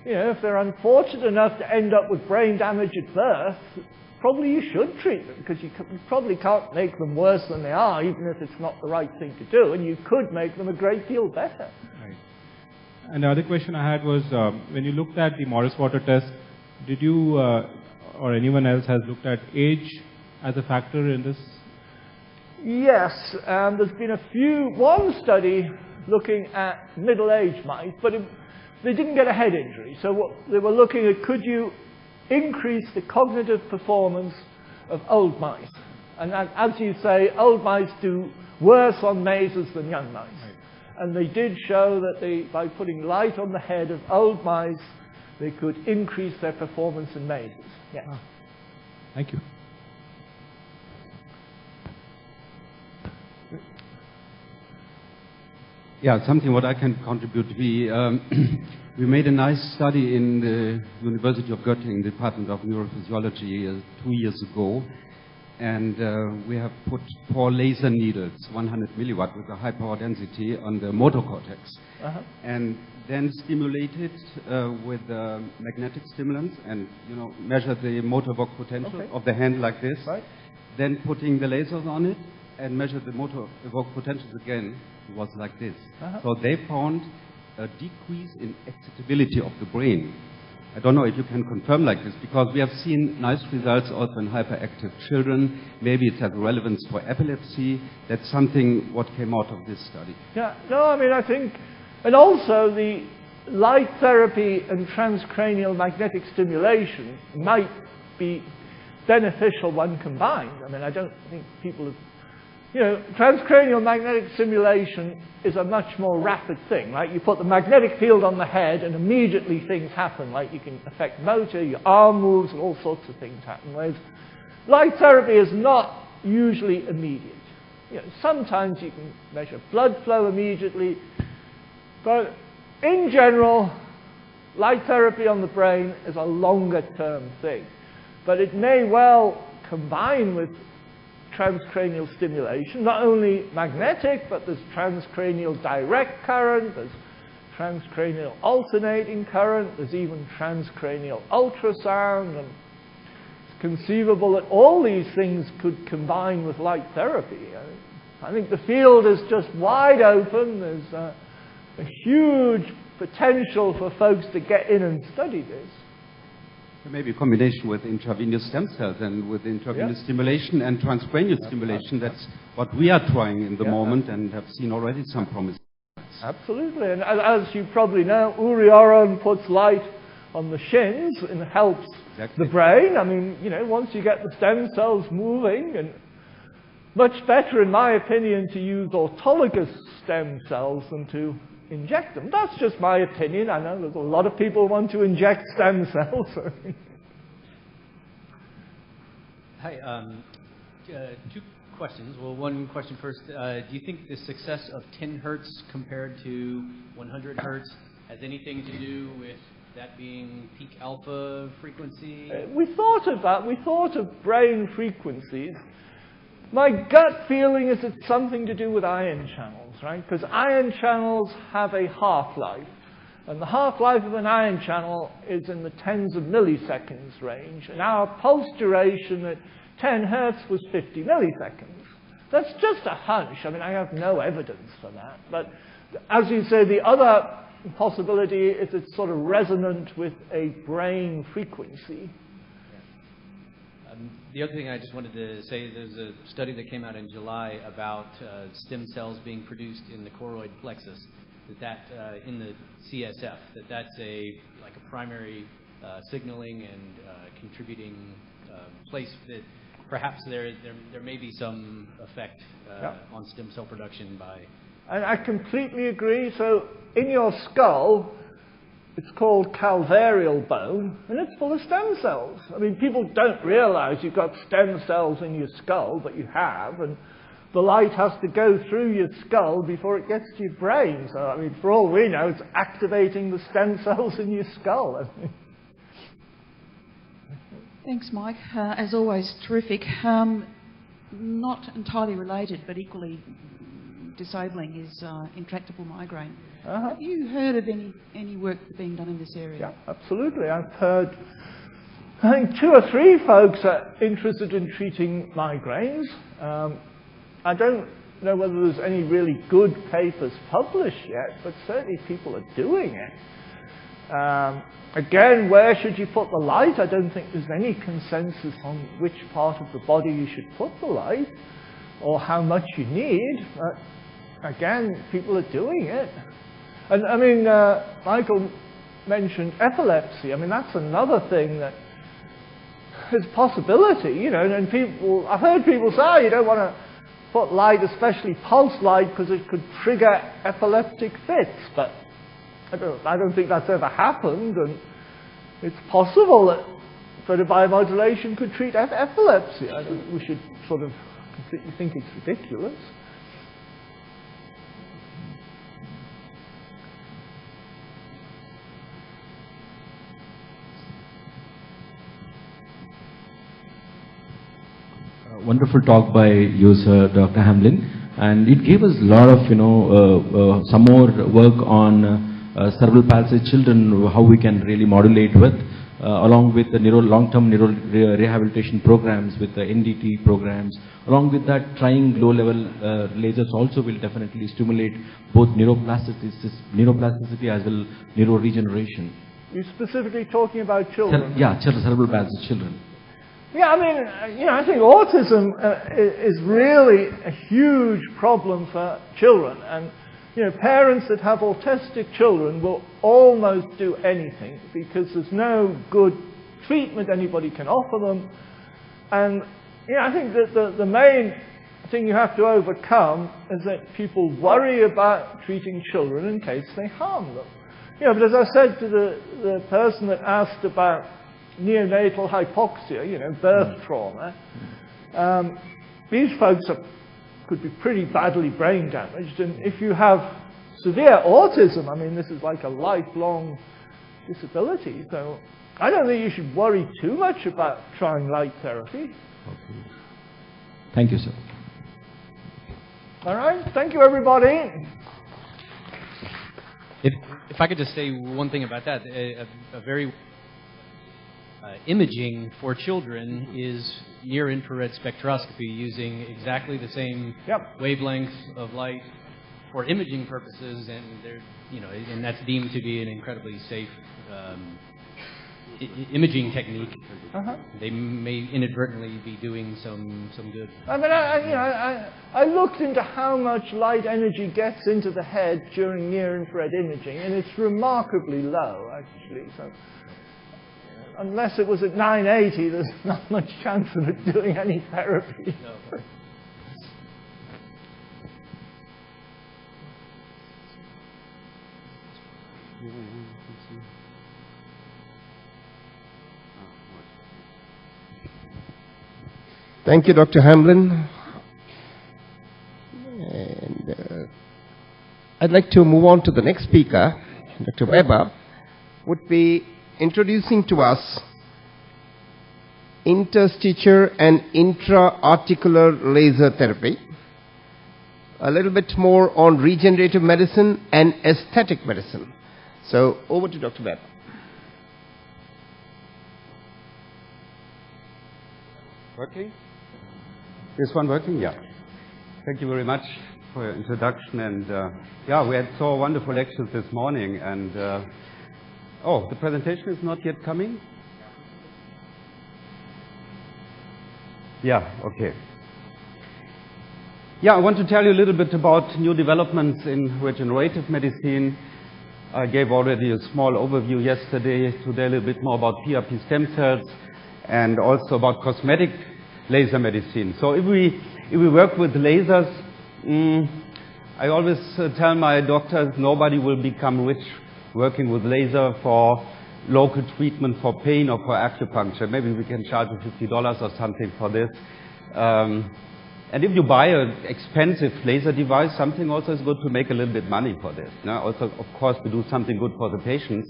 if they're unfortunate enough to end up with brain damage at birth, probably you should treat them because you probably can't make them worse than they are, even if it's not the right thing to do, and you could make them a great deal better. Right. And the other question I had was, when you looked at the Morris Water test, did you or anyone else has looked at age as a factor in this? Yes, there's been one study looking at middle-aged mice, but they didn't get a head injury. So what they were looking at, could you increase the cognitive performance of old mice? And as you say, old mice do worse on mazes than young mice. Right. And they did show that by putting light on the head of old mice, they could increase their performance in mazes. Yes. Ah. Thank you. Yeah, something what I can contribute. We made a nice study in the University of Göttingen, Department of Neurophysiology, 2 years ago, and we have put 4 laser needles, 100 milliwatt with a high power density on the motor cortex, and then stimulated with magnetic stimulants, and measure the motor evoked potential of the hand like this. Right. Then putting the lasers on it and measure the motor evoked potentials again. It was like this. So they found a decrease in excitability of the brain. I don't know if you can confirm like this, because we have seen nice results also in hyperactive children. Maybe it has relevance for epilepsy. That's something what came out of this study. Yeah, no, I mean, I think, and also the light therapy and transcranial magnetic stimulation might be beneficial when combined. I mean, I don't think people have, transcranial magnetic stimulation is a much more rapid thing, right? You put the magnetic field on the head and immediately things happen, like you can affect motor, your arm moves, and all sorts of things happen. Whereas light therapy is not usually immediate. Sometimes you can measure blood flow immediately, but in general, light therapy on the brain is a longer term thing. But it may well combine with transcranial stimulation, not only magnetic, but there's transcranial direct current, there's transcranial alternating current, there's even transcranial ultrasound, and it's conceivable that all these things could combine with light therapy. I think the field is just wide open. There's a huge potential for folks to get in and study this. Maybe a combination with intravenous stem cells and with intravenous stimulation and transcranial stimulation. That's what we are trying in the moment and have seen already some promise. Absolutely. And as you probably know, Uri Oron puts light on the shins and helps the brain. I mean, you know, once you get the stem cells moving, and much better, in my opinion, to use autologous stem cells than to inject them. That's just my opinion. I know there's a lot of people who want to inject stem cells. Hi. Two questions. Well, one question first. Do you think the success of 10 hertz compared to 100 hertz has anything to do with that being peak alpha frequency? We thought of that. We thought of brain frequencies. My gut feeling is it's something to do with ion channels, right? Because ion channels have a half-life. And the half-life of an ion channel is in the tens of milliseconds range. And our pulse duration at 10 hertz was 50 milliseconds. That's just a hunch. I mean, I have no evidence for that. But as you say, the other possibility is it's sort of resonant with a brain frequency. The other thing I just wanted to say, there's a study that came out in July about stem cells being produced in the choroid plexus, that in the CSF, that's a primary signaling and contributing place that perhaps there may be some effect on stem cell production by. And I completely agree. So in your skull, it's called calvarial bone, and it's full of stem cells. I mean, people don't realize you've got stem cells in your skull, but you have, and the light has to go through your skull before it gets to your brain. So, I mean, for all we know, it's activating the stem cells in your skull. Thanks, Mike. As always, terrific. Not entirely related, but equally disabling is intractable migraine. Have you heard of any work being done in this area? Yeah, absolutely. I've heard, I think 2 or 3 folks are interested in treating migraines. I don't know whether there's any really good papers published yet, but certainly people are doing it. Again, where should you put the light? I don't think there's any consensus on which part of the body you should put the light or how much you need. Again, people are doing it. And I mean, Michael mentioned epilepsy. I mean, that's another thing that is a possibility, you know, and people, I've heard people say, you don't want to put light, especially pulse light, because it could trigger epileptic fits, but I don't think that's ever happened, and it's possible that photobiomodulation could treat epilepsy. I don't think we should sort of completely think it's ridiculous. Wonderful talk by you, sir, Dr. Hamlin, and it gave us a lot of, some more work on cerebral palsy children, how we can really modulate with, along with the long-term rehabilitation programs, with the NDT programs. Along with that, trying low-level lasers also will definitely stimulate both neuroplasticity as well neuroregeneration. You're specifically talking about children? Cerebral palsy children. Yeah, I mean, I think autism is really a huge problem for children. And, parents that have autistic children will almost do anything because there's no good treatment anybody can offer them. And, I think that the main thing you have to overcome is that people worry about treating children in case they harm them. But as I said to the person that asked about neonatal hypoxia, birth trauma. These folks could be pretty badly brain damaged, and if you have severe autism, I mean, this is like a lifelong disability. So I don't think you should worry too much about trying light therapy. Okay. Thank you, sir. All right. Thank you, everybody. If I could just say one thing about that, a very imaging for children is near-infrared spectroscopy using exactly the same wavelength of light for imaging purposes, and they're, and that's deemed to be an incredibly safe imaging technique. They may inadvertently be doing some good. I mean, I looked into how much light energy gets into the head during near-infrared imaging, and it's remarkably low, actually. So, unless it was at 980, there's not much chance of it doing any therapy. No. Thank you, Dr. Hamlin. And I'd like to move on to the next speaker, Dr. Weber, would be introducing to us interstitial and intra-articular laser therapy, a little bit more on regenerative medicine and aesthetic medicine. So over to Dr. Weber. Working? Is one working? Yeah. Thank you very much for your introduction. And yeah, we had so wonderful lectures this morning. And oh, the presentation is not yet coming? Yeah, okay. Yeah, I want to tell you a little bit about new developments in regenerative medicine. I gave already a small overview yesterday. Today a little bit more about PRP stem cells and also about cosmetic laser medicine. So if we work with lasers, I always tell my doctors nobody will become rich working with laser for local treatment for pain or for acupuncture. Maybe we can charge you $50 or something for this. And if you buy an expensive laser device, something also is good to make a little bit money for this. Also, of course, to do something good for the patients.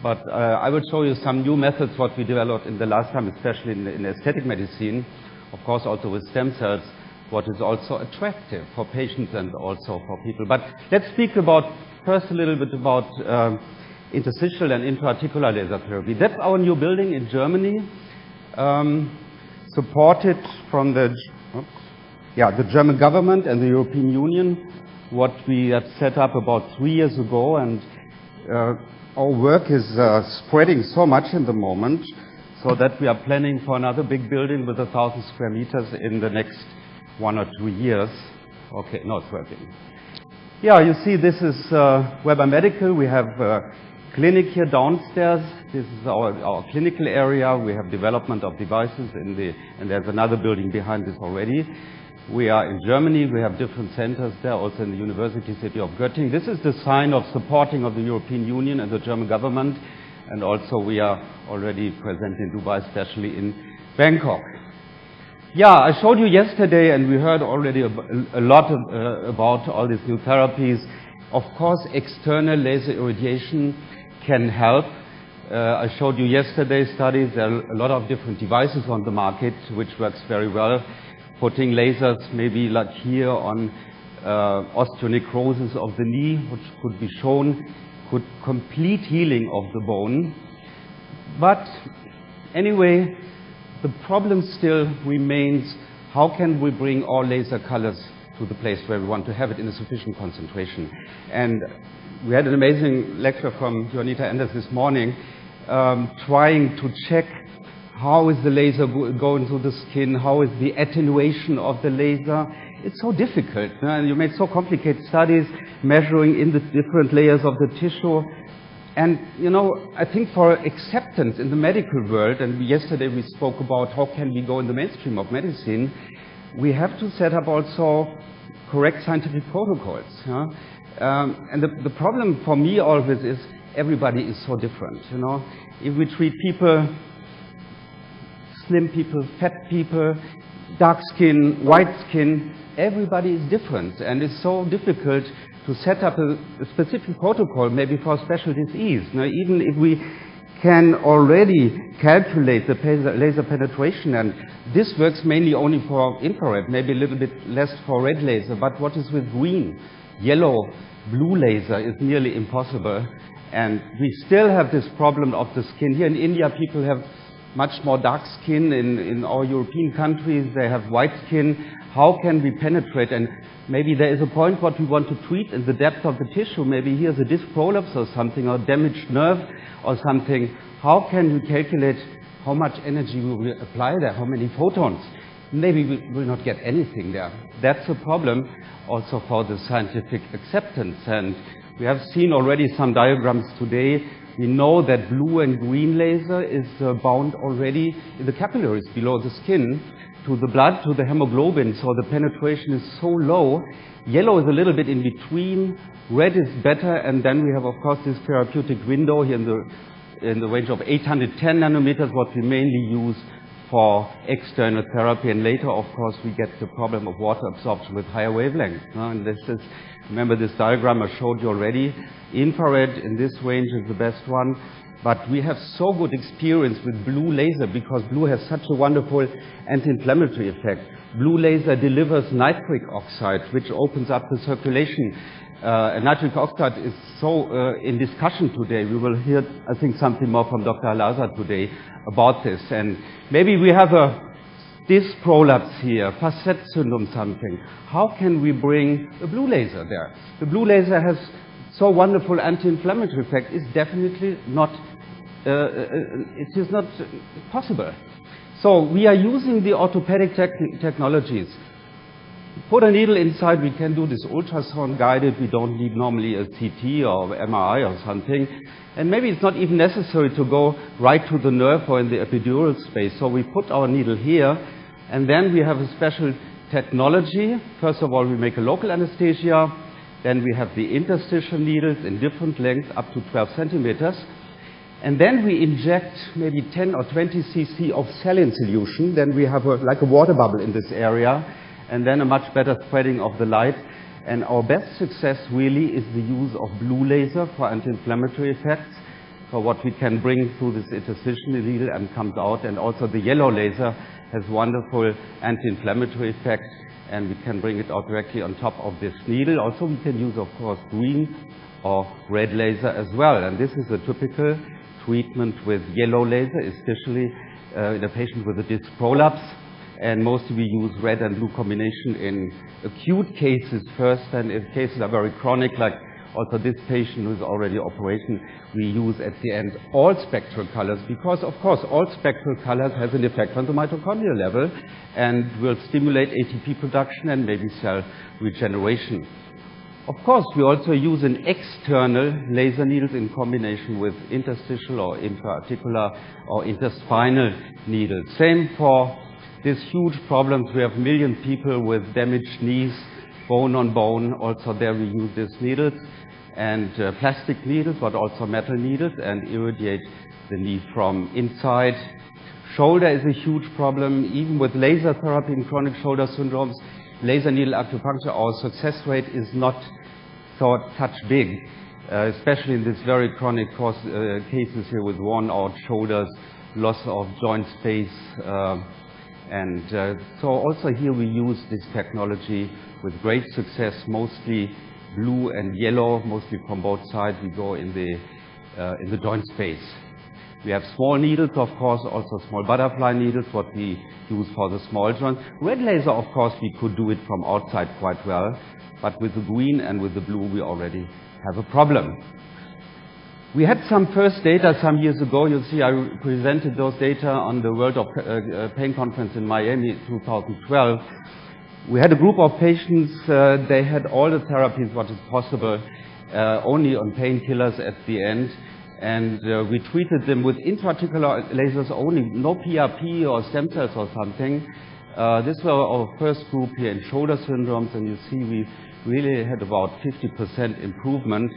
But I will show you some new methods what we developed in the last time, especially in aesthetic medicine. Of course, also with stem cells, what is also attractive for patients and also for people. But let's speak about first a little bit about interstitial and intra-articular laser therapy. That's our new building in Germany, supported from the German government and the European Union, what we have set up about 3 years ago. And our work is spreading so much in the moment, so that we are planning for another big building with 1,000 square meters in the next 1 or 2 years. Okay, no, it's working. Yeah, you see, this is Weber Medical. We have a clinic here downstairs. This is our clinical area. We have development of devices and there's another building behind this already. We are in Germany. We have different centers there, also in the University City of Göttingen. This is the sign of supporting of the European Union and the German government. And also we are already present in Dubai, especially in Bangkok. Yeah, I showed you yesterday, and we heard already a lot about all these new therapies. Of course, external laser irradiation can help. I showed you yesterday studies. There are a lot of different devices on the market, which works very well. Putting lasers maybe like here on osteonecrosis of the knee, which could be shown could complete healing of the bone. But anyway, the problem still remains, how can we bring all laser colors to the place where we want to have it in a sufficient concentration? And we had an amazing lecture from Jonita Anders this morning, trying to check how is the laser going through the skin, how is the attenuation of the laser. It's so difficult. You made so complicated studies measuring in the different layers of the tissue. And, I think for acceptance in the medical world, and yesterday we spoke about how can we go in the mainstream of medicine, we have to set up also correct scientific protocols. And the problem for me always is everybody is so different. If we treat people, slim people, fat people, dark skin, white skin, everybody is different, and it's so difficult to set up a specific protocol maybe for a special disease. Even if we can already calculate the laser penetration, and this works mainly only for infrared, maybe a little bit less for red laser, but what is with green, yellow, blue laser is nearly impossible. And we still have this problem of the skin. Here in India, people have much more dark skin. In our European countries, they have white skin. How can we penetrate? And maybe there is a point what we want to treat in the depth of the tissue. Maybe here's a disc prolapse or something, or damaged nerve or something. How can we calculate how much energy we will apply there, how many photons? Maybe we will not get anything there. That's a problem also for the scientific acceptance. And we have seen already some diagrams today. We know that blue and green laser is bound already in the capillaries below the skin to the blood, to the hemoglobin, so the penetration is so low. Yellow is a little bit in between, red is better, and then we have, of course, this therapeutic window here in the range of 810 nanometers, what we mainly use for external therapy. And later, of course, we get the problem of water absorption with higher wavelengths. And this is, remember this diagram I showed you already. Infrared in this range is the best one. But we have so good experience with blue laser because blue has such a wonderful anti-inflammatory effect. Blue laser delivers nitric oxide, which opens up the circulation. And nitric oxide is so in discussion today. We will hear, I think, something more from Dr. Al-Azhar today about this. And maybe we have a disc prolapse here, facet syndrome something. How can we bring a blue laser there? The blue laser has so wonderful anti-inflammatory effect. Is definitely not, it is not possible. So we are using the orthopedic technologies. Put a needle inside, we can do this ultrasound guided. We don't need normally a CT or MRI or something. And maybe it's not even necessary to go right to the nerve or in the epidural space. So we put our needle here, and then we have a special technology. First of all, we make a local anesthesia. Then we have the interstitial needles in different lengths, up to 12 centimeters. And then we inject maybe 10 or 20 cc of saline solution. Then we have like a water bubble in this area, and then a much better spreading of the light. And our best success really is the use of blue laser for anti-inflammatory effects, for what we can bring through this interstitial needle and comes out. And also the yellow laser has wonderful anti-inflammatory effects, and we can bring it out directly on top of this needle. Also, we can use, of course, green or red laser as well. And this is a typical treatment with yellow laser, especially in a patient with a disc prolapse. And mostly we use red and blue combination in acute cases first, and if cases are very chronic, like also this patient who is already operation, we use at the end all spectral colors, because of course all spectral colors has an effect on the mitochondrial level and will stimulate ATP production and maybe cell regeneration. Of course, we also use an external laser needles in combination with interstitial or intra-articular or interspinal needles. Same for these huge problems. We have million people with damaged knees, bone on bone. Also there we use these needles and plastic needles, but also metal needles, and irradiate the knee from inside. Shoulder is a huge problem, even with laser therapy in chronic shoulder syndromes. Laser needle acupuncture, our success rate is not such big, especially in this very chronic cases here with worn-out shoulders, loss of joint space, so also here we use this technology with great success, mostly blue and yellow, mostly from both sides. We go in the joint space. We have small needles, of course, also small butterfly needles, what we use for the small joints. Red laser, of course, we could do it from outside quite well, but with the green and with the blue, we already have a problem. We had some first data some years ago. You see, I presented those data on the World of Pain Conference in Miami 2012. We had a group of patients, they had all the therapies what is possible, only on painkillers at the end. And we treated them with intra-articular lasers only, no PRP or stem cells or something. This was our first group here in shoulder syndromes, and you see we really had about 50% improvement,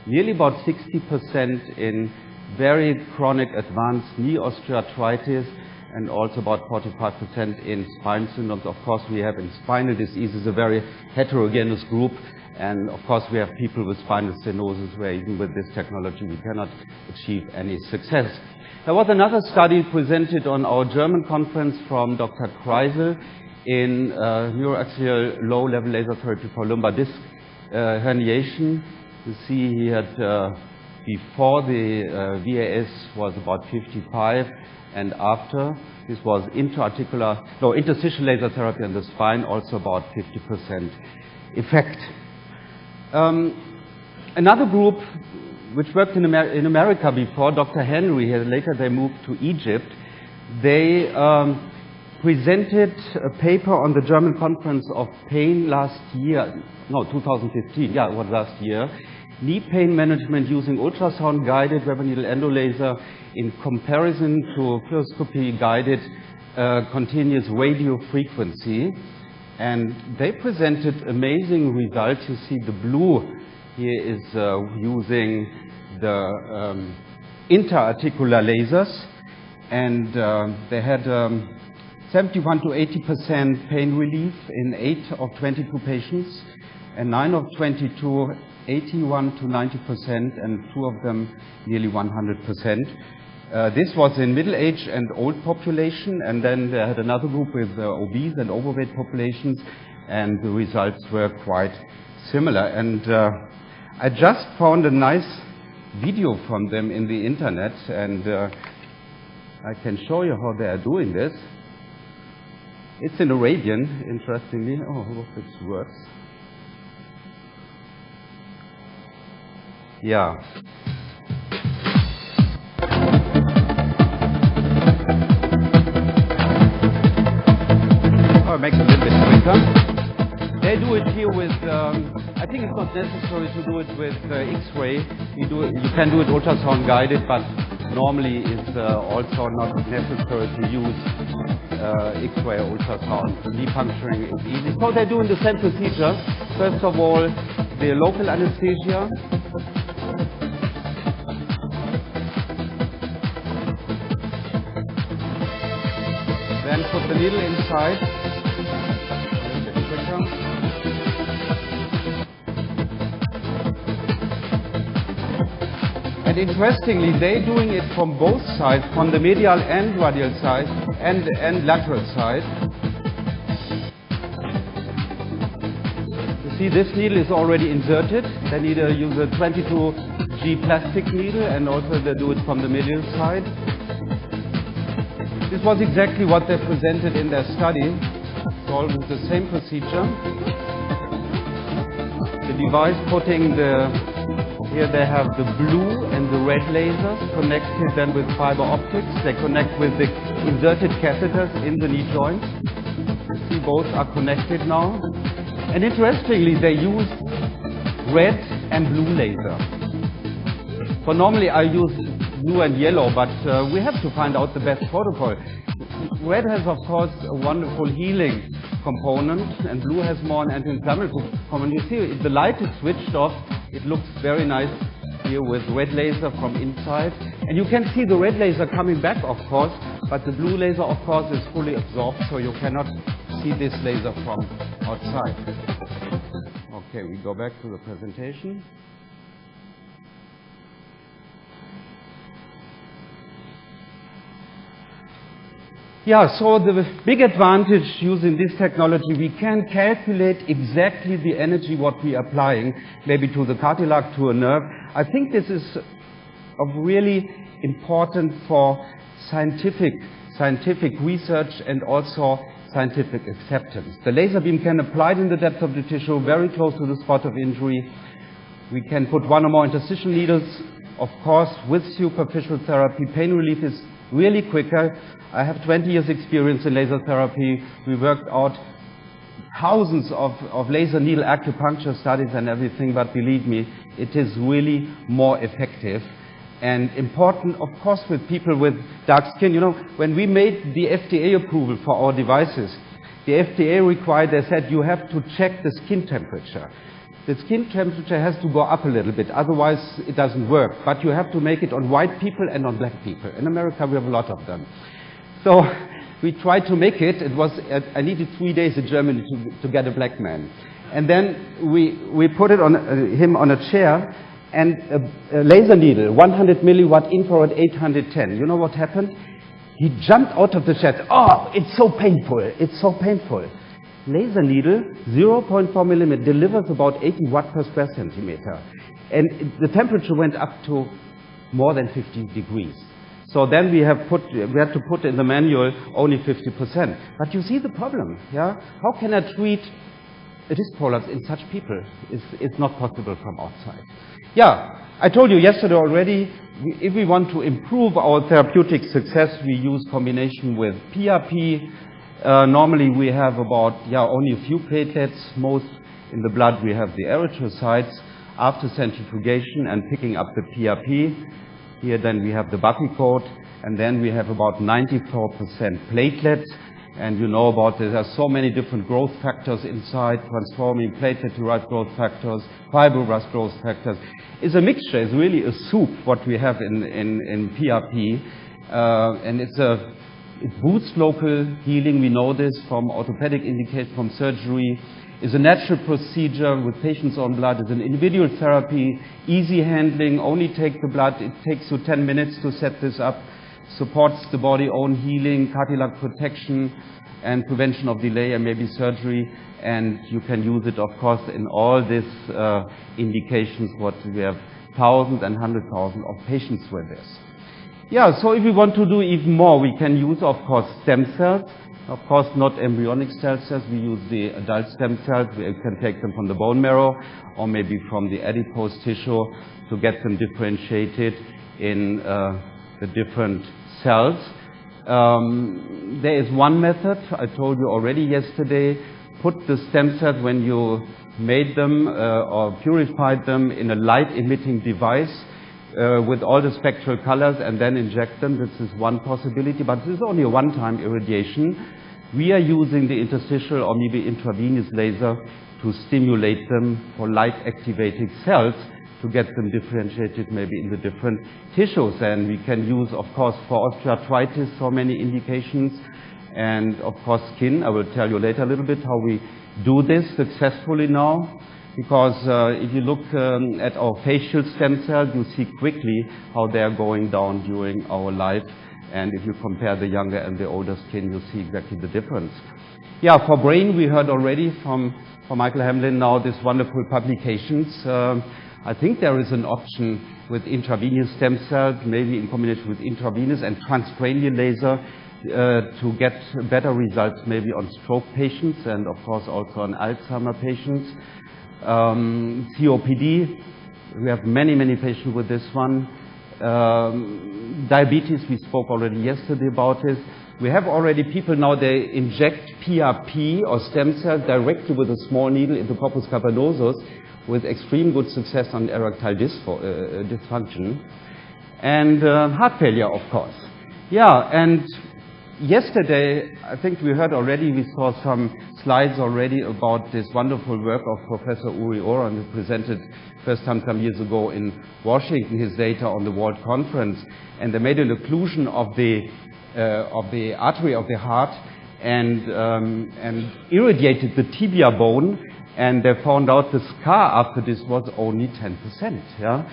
nearly about 60% in very chronic advanced knee osteoarthritis, and also about 45% in spine syndromes. Of course, we have in spinal diseases a very heterogeneous group, and of course we have people with spinal stenosis where even with this technology we cannot achieve any success. There was another study presented on our German conference from Dr. Kreisel in neuroaxial low-level laser therapy for lumbar disc herniation. You see he had, before the VAS was about 55, and after. This was interstitial laser therapy in the spine, also about 50% effect. Another group which worked in America before, Dr. Henry, later they moved to Egypt, they presented a paper on the German Conference of Pain last year, no, 2015, yeah, it was last year, knee pain management using ultrasound-guided needle endolaser in comparison to fluoroscopy-guided continuous radio frequency. And they presented amazing results. You see the blue here is using the interarticular lasers, and they had 71 to 80% pain relief in 8 of 22 patients, and 9 of 22, 81 to 90%, and 2 of them nearly 100%. This was in middle-aged and old population, and then they had another group with obese and overweight populations, and the results were quite similar. And I just found a nice video from them in the internet, and I can show you how they are doing this. It's in Arabian, interestingly. Oh, I hope it works. Yeah. Oh, it makes it a little bit quicker. They do it here with, I think it's not necessary to do it with X-ray. You can do it ultrasound guided, but normally it's also not necessary to use X-ray or ultrasound. Depuncturing is easy. So they're doing the same procedure. First of all, the local anesthesia. Then put the needle inside. A little bit quicker. And interestingly, they're doing it from both sides, from the medial and radial side, and lateral side. You see, this needle is already inserted. They need to use a 22G plastic needle, and also they do it from the medial side. This was exactly what they presented in their study. It's all with the same procedure. The device putting here they have the blue and the red lasers connected then with fiber optics. They connect with the inserted catheters in the knee joint. You see both are connected now. And interestingly, they use red and blue laser. So normally I use blue and yellow, but we have to find out the best protocol. Red has, of course, a wonderful healing component, and blue has more an anti-inflammatory component. You see, if the light is switched off, it looks very nice here with red laser from inside. And you can see the red laser coming back, of course, but the blue laser, of course, is fully absorbed, so you cannot see this laser from outside. Okay, we go back to the presentation. Yeah, so the big advantage using this technology, we can calculate exactly the energy what we are applying, maybe to the cartilage, to a nerve. I think this is really important for scientific research and also scientific acceptance. The laser beam can be applied in the depth of the tissue, very close to the spot of injury. We can put one or more interstitial needles, of course, with superficial therapy. Pain relief is really quicker. I have 20 years experience in laser therapy. We worked out thousands of laser needle acupuncture studies and everything, but believe me, it is really more effective and important, of course, with people with dark skin. You know, when we made the FDA approval for our devices, the FDA required, they said, you have to check the skin temperature. The skin temperature has to go up a little bit, otherwise it doesn't work. But you have to make it on white people and on black people. In America, we have a lot of them. So we tried to make it. It was, I needed 3 days in Germany to get a black man. And then we put it on him on a chair, and a laser needle, 100 milliwatt infrared 810. You know what happened? He jumped out of the chair. Oh, it's so painful. It's so painful. Laser needle, 0.4 millimeter, delivers about 80 watt per square centimeter. And the temperature went up to more than 50 degrees. So then we had to put in the manual only 50%. But you see the problem, yeah? How can I treat a disc prolapse in such people? It's not possible from outside. Yeah, I told you yesterday already, if we want to improve our therapeutic success, we use combination with PRP. Normally we have about, only a few platelets. Most in the blood we have the erythrocytes. After centrifugation and picking up the PRP, here then we have the Buffy-coat, and then we have about 94% platelets. And you know about this, there are so many different growth factors inside, transforming platelet-derived growth factors, fibroblast growth factors. It's a mixture, it's really a soup what we have in PRP. And it boosts local healing, we know this from orthopedic indication, from surgery. It's a natural procedure with patients on blood. It's an individual therapy, easy handling, only take the blood. It takes you 10 minutes to set this up. Supports the body own healing, cardiac protection, and prevention of delay and maybe surgery. And you can use it, of course, in all these indications. What we have thousands and 100,000 of patients with this. Yeah, so if we want to do even more, we can use, of course, stem cells. Of course, not embryonic stem cells. We use the adult stem cells. We can take them from the bone marrow or maybe from the adipose tissue to get them differentiated in the different cells. There is one method, I told you already yesterday, put the stem cells when you made them or purified them in a light-emitting device with all the spectral colors and then inject them. This is one possibility, but this is only a one-time irradiation. We are using the interstitial or maybe intravenous laser to stimulate them for light-activated cells to get them differentiated maybe in the different tissues. And we can use, of course, for osteoarthritis, so many indications, and of course skin. I will tell you later a little bit how we do this successfully now. Because if you look at our facial stem cells, you see quickly how they are going down during our life. And if you compare the younger and the older skin, you see exactly the difference. Yeah, for brain, we heard already from Michael Hamlin now these wonderful publications. I think there is an option with intravenous stem cells, maybe in combination with intravenous and transcranial laser, to get better results maybe on stroke patients and of course also on Alzheimer patients. COPD, we have many patients with this one. Diabetes, we spoke already yesterday about this. We have already people now, they inject PRP or stem cells directly with a small needle into corpus cavernosus with extreme good success on erectile dysfunction. And heart failure, of course. Yeah, and yesterday, I think we heard already, we saw some slides already about this wonderful work of Professor Uri Oran, who presented first time some years ago in Washington his data on the World Conference, and they made an occlusion of the artery of the heart and irradiated the tibia bone, and they found out the scar after this was only 10%. Yeah?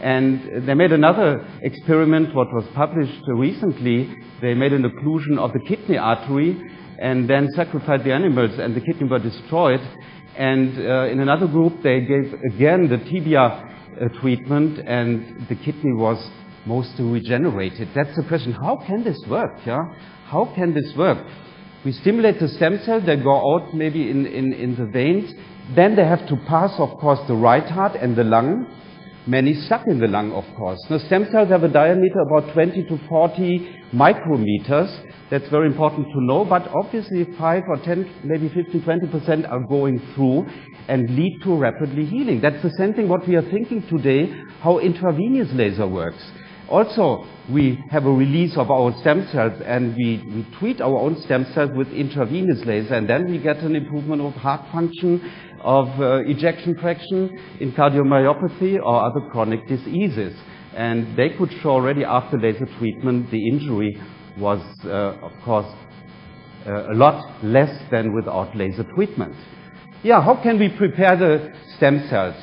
And they made another experiment, what was published recently. They made an occlusion of the kidney artery and then sacrificed the animals, and the kidney were destroyed. And in another group, they gave again the tibia treatment, and the kidney was mostly regenerated. That's the question. How can this work? Yeah? How can this work? We stimulate the stem cells, they go out maybe in the veins. Then they have to pass, of course, the right heart and the lung. Many stuck in the lung, of course. Now, stem cells have a diameter about 20 to 40 micrometers. That's very important to know, but obviously 5 or 10, maybe 15, 20% are going through and lead to rapidly healing. That's the same thing what we are thinking today, how intravenous laser works. Also, we have a release of our stem cells, and we treat our own stem cells with intravenous laser, and then we get an improvement of heart function, of ejection fraction in cardiomyopathy or other chronic diseases. And they could show already after laser treatment the injury was, of course, a lot less than without laser treatment. Yeah, how can we prepare the stem cells?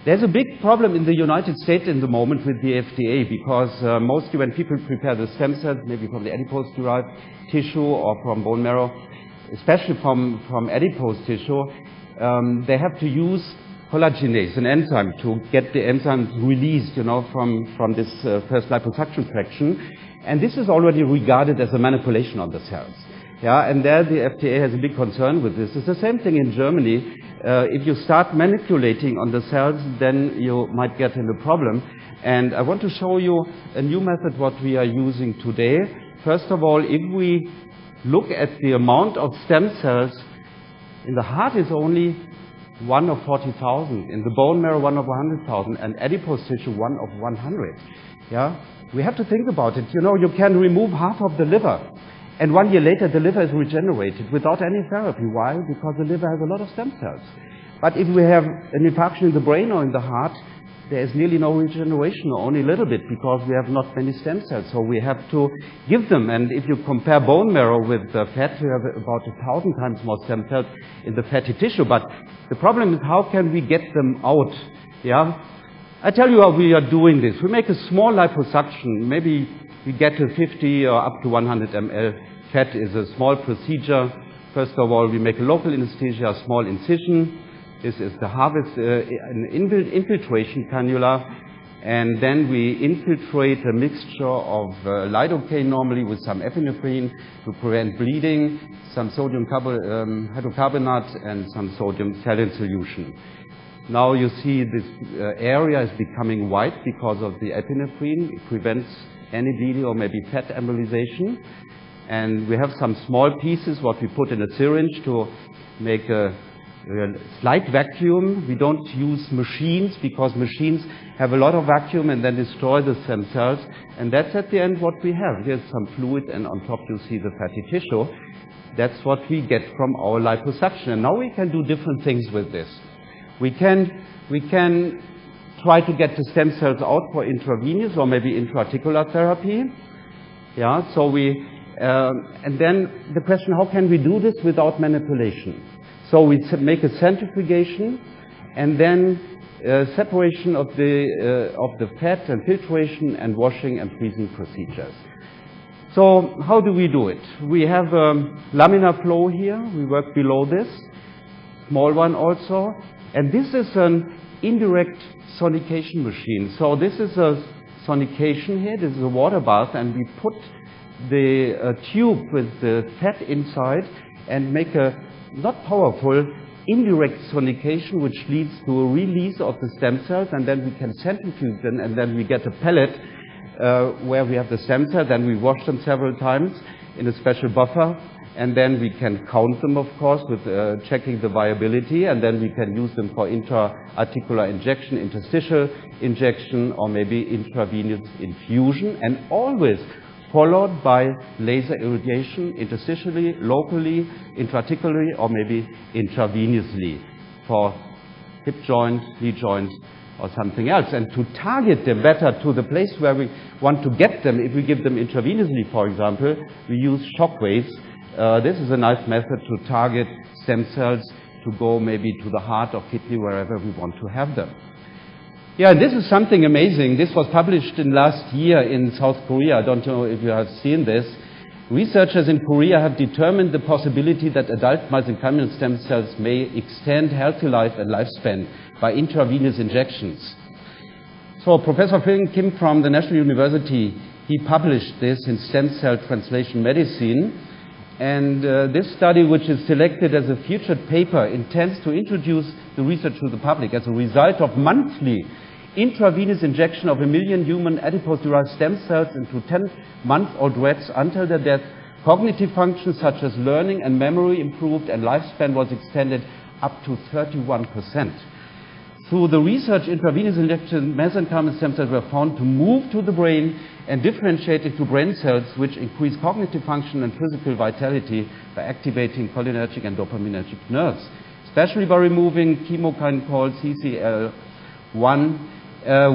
There's a big problem in the United States in the moment with the FDA, because mostly when people prepare the stem cells, maybe from the adipose-derived tissue or from bone marrow, especially from adipose tissue, they have to use collagenase, an enzyme, to get the enzymes released, from this first liposuction fraction. And this is already regarded as a manipulation of the cells. Yeah, and there the FDA has a big concern with this. It's the same thing in Germany. If you start manipulating on the cells, then you might get into a problem. And I want to show you a new method what we are using today. First of all, if we look at the amount of stem cells, in the heart is only 1 of 40,000, in the bone marrow 1 of 100,000, and adipose tissue 1 of 100. Yeah, we have to think about it. You can remove half of the liver, and 1 year later the liver is regenerated without any therapy. Why? Because the liver has a lot of stem cells. But if we have an infarction in the brain or in the heart, there is nearly no regeneration, or only a little bit, because we have not many stem cells. So we have to give them. And if you compare bone marrow with fat, you have about 1,000 times more stem cells in the fatty tissue. But the problem is, how can we get them out? Yeah, I tell you how we are doing this. We make a small liposuction. Maybe we get to 50 or up to 100 ml. Fat is a small procedure. First of all, we make a local anesthesia, a small incision. This is the harvest, an infiltration cannula, and then we infiltrate a mixture of lidocaine normally with some epinephrine to prevent bleeding, some sodium hydrocarbonate, and some sodium saline solution. Now you see this area is becoming white because of the epinephrine. It prevents any bleeding or maybe fat embolization. And we have some small pieces what we put in a syringe to make a slight vacuum. We don't use machines, because machines have a lot of vacuum and then destroy the stem cells. And that's at the end what we have. Here's some fluid, and on top you see the fatty tissue. That's what we get from our liposuction. And now we can do different things with this. We can try to get the stem cells out for intravenous or maybe intra-articular therapy. Yeah, so and then the question, how can we do this without manipulation? So we make a centrifugation, and then separation of the fat, and filtration and washing and freezing procedures. So how do we do it? We have a laminar flow here. We work below this, small one also. And this is an indirect sonication machine. So this is a sonication here. This is a water bath, and we put the tube with the fat inside and make a not powerful, indirect sonication, which leads to a release of the stem cells, and then we can centrifuge them, and then we get a pellet where we have the stem cells. Then we wash them several times in a special buffer, and then we can count them, of course, with checking the viability, and then we can use them for intra-articular injection, interstitial injection, or maybe intravenous infusion, and always followed by laser irradiation, interstitially, locally, intra-articularly, or maybe intravenously for hip joint, knee joint, or something else. And to target them better to the place where we want to get them, if we give them intravenously, for example, we use shock waves. This is a nice method to target stem cells to go maybe to the heart or kidney, wherever we want to have them. Yeah, this is something amazing. This was published in last year in South Korea. I don't know if you have seen this. Researchers in Korea have determined the possibility that adult mesenchymal stem cells may extend healthy life and lifespan by intravenous injections. So Professor Phil Kim from the National University, he published this in Stem Cell Translation Medicine. And this study, which is selected as a featured paper, intends to introduce the research to the public as a result of monthly intravenous injection of 1 million human adipose-derived stem cells into 10-month-old rats until their death. Cognitive functions such as learning and memory improved, and lifespan was extended up to 31%. Through the research, intravenous injection mesenchymal stem cells were found to move to the brain and differentiate into brain cells, which increase cognitive function and physical vitality by activating cholinergic and dopaminergic nerves, especially by removing chemokine called CCL1,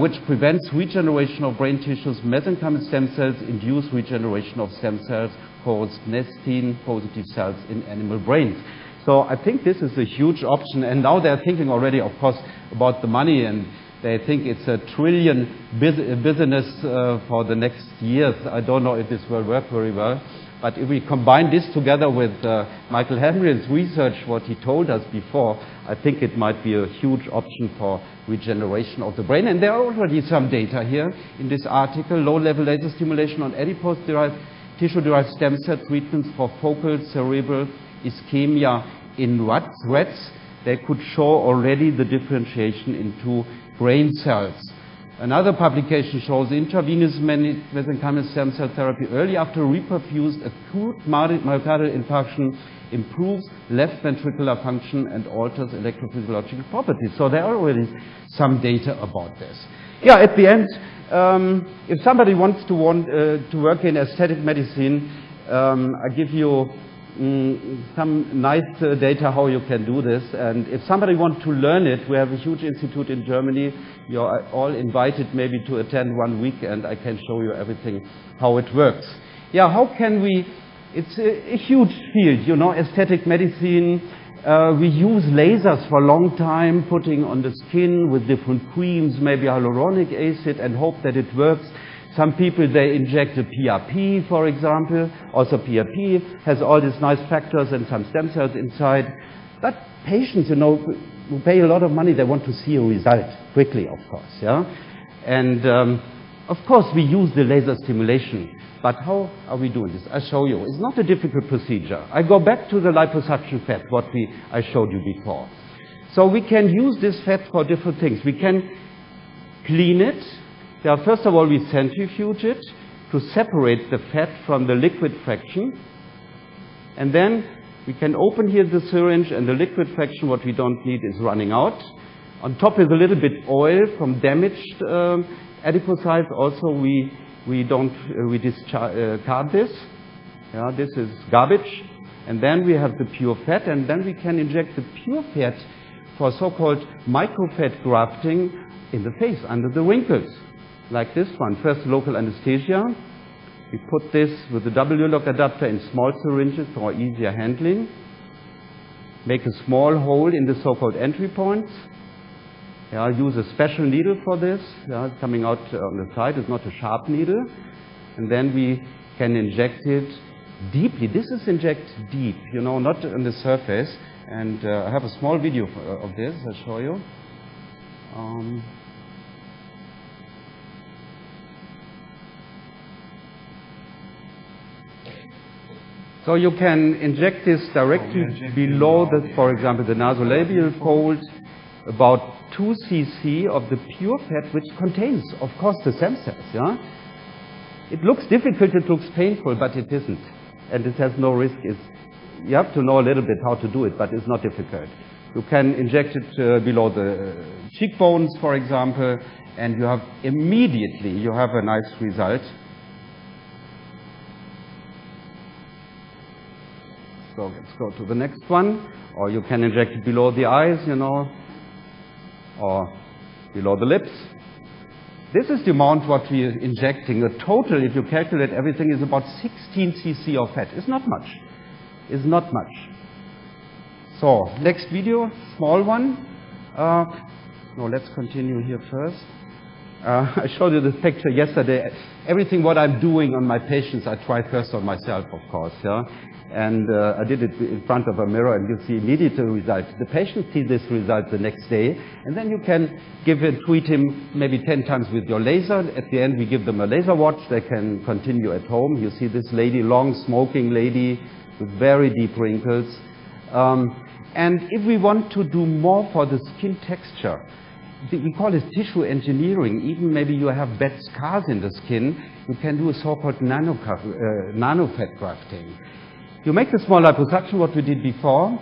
which prevents regeneration of brain tissues. Mesenchymal stem cells induce regeneration of stem cells called nestin-positive cells in animal brains. So I think this is a huge option, and now they're thinking already, of course, about the money, and they think it's a trillion business for the next years. I don't know if this will work very well, But if we combine this together with Michael Hamlin's research, what he told us before, I think it might be a huge option for regeneration of the brain. And there are already some data here in this article, low-level laser stimulation on adipose-derived, tissue-derived stem cell treatments for focal cerebral ischemia in rats. They could show already the differentiation into brain cells. Another publication shows intravenous mesenchymal stem cell therapy early after reperfused acute myocardial infarction improves left ventricular function and alters electrophysiological properties. So there are already some data about this. Yeah, at the end, if somebody wants to work in aesthetic medicine, I give you some nice data how you can do this. And if somebody wants to learn it, we have a huge institute in Germany. You're all invited maybe to attend 1 week, and I can show you everything, how it works. Yeah, how can we, it's a huge field, you know, aesthetic medicine. We use lasers for a long time, putting on the skin with different creams, maybe hyaluronic acid, and hope that it works. Some people, they inject a PRP, for example. Also PRP has all these nice factors and some stem cells inside. But patients, you know, who pay a lot of money, they want to see a result quickly, of course, yeah? And of course, we use the laser stimulation. But how are we doing this? I'll show you. It's not a difficult procedure. I go back to the liposuction fat, what I showed you before. So we can use this fat for different things. We can clean it. Yeah, first of all, we centrifuge it to separate the fat from the liquid fraction. And then we can open here the syringe, and the liquid fraction, what we don't need, is running out. On top is a little bit oil from damaged adipocytes. Also, we discard this. Yeah, this is garbage. And then we have the pure fat, and then we can inject the pure fat for so-called microfat grafting in the face, under the wrinkles. Like this one. First, local anesthesia. We put this with the W-lock adapter in small syringes for easier handling. Make a small hole in the so-called entry points. Yeah, use a special needle for this. Yeah, it's coming out on the side. It's not a sharp needle. And then we can inject it deeply. This is inject deep, you know, not on the surface. And I have a small video of this. I'll show you. So you can inject this directly below the, for example, the nasolabial fold, about 2 cc of the pure fat, which contains, of course, the stem cells. Yeah? It looks difficult, it looks painful, but it isn't. And it has no risk. You have to know a little bit how to do it, but it's not difficult. You can inject it below the cheekbones, for example, and you have immediately, you have a nice result. So let's go to the next one. Or you can inject it below the eyes, you know, or below the lips. This is the amount what we are injecting. The total, if you calculate everything, is about 16 cc of fat. It's not much. It's not much. So, next video, small one. No, let's continue here first. I showed you this picture yesterday. Everything what I'm doing on my patients, I try first on myself, of course. Yeah? And I did it in front of a mirror, and you see immediate results. The patient sees this result the next day, and then you can treat him maybe 10 times with your laser. At the end, we give them a laser watch. They can continue at home. You see this lady, long smoking lady with very deep wrinkles. And if we want to do more for the skin texture, we call it tissue engineering. Even maybe you have bad scars in the skin, you can do a so-called nano-fat grafting. You make a small liposuction, what we did before,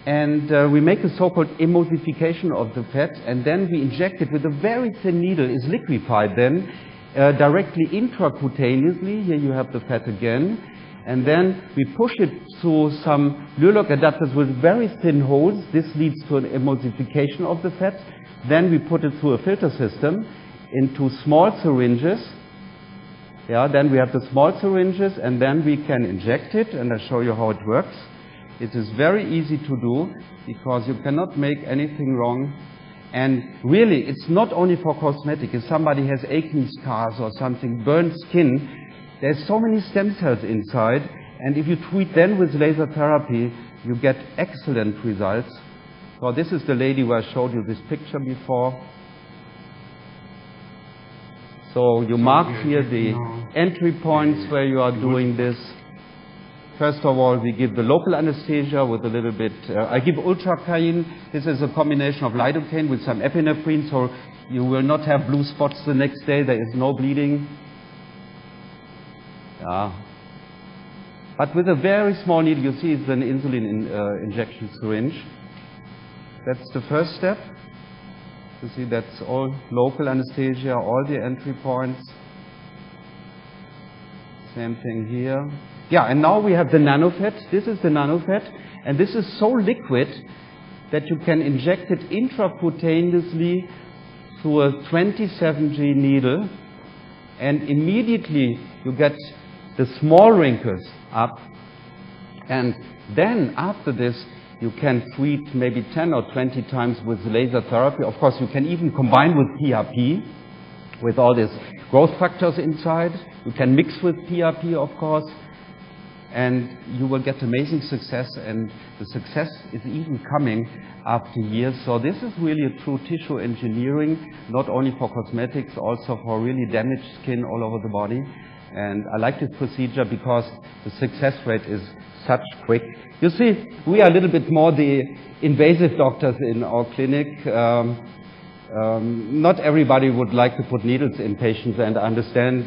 and we make a so-called emulsification of the fat, and then we inject it with a very thin needle. It's liquefied then, directly intracutaneously. Here you have the fat again. And then we push it through some Lure-Lock adapters with very thin holes. This leads to an emulsification of the fat. Then we put it through a filter system into small syringes. Yeah, then we have the small syringes, and then we can inject it, and I'll show you how it works. It is very easy to do, because you cannot make anything wrong. And really, it's not only for cosmetic. If somebody has acne scars or something, burned skin, there's so many stem cells inside, And if you treat then with laser therapy, you get excellent results. So this is the lady where I showed you this picture before. So you mark here the entry points where you are doing this. First of all, we give the local anesthesia with a little bit, I give ultracaine. This is a combination of lidocaine with some epinephrine, so you will not have blue spots the next day. There is no bleeding. Yeah. But with a very small needle, you see it's an insulin injection syringe. That's the first step. You see that's all local anesthesia, all the entry points. Same thing here. Yeah, and now we have the nanofet. This is the nanofet, and this is so liquid that you can inject it intracutaneously through a 27G needle, and immediately you get the small wrinkles up, and then after this you can treat maybe 10 or 20 times with laser therapy. Of course, you can even combine with PRP, with all these growth factors inside. You can mix with PRP, of course, and you will get amazing success, and the success is even coming after years. So this is really a true tissue engineering, not only for cosmetics, also for really damaged skin all over the body. And I like this procedure because the success rate is such quick. You see, we are a little bit more the invasive doctors in our clinic. Not everybody would like to put needles in patients, and I understand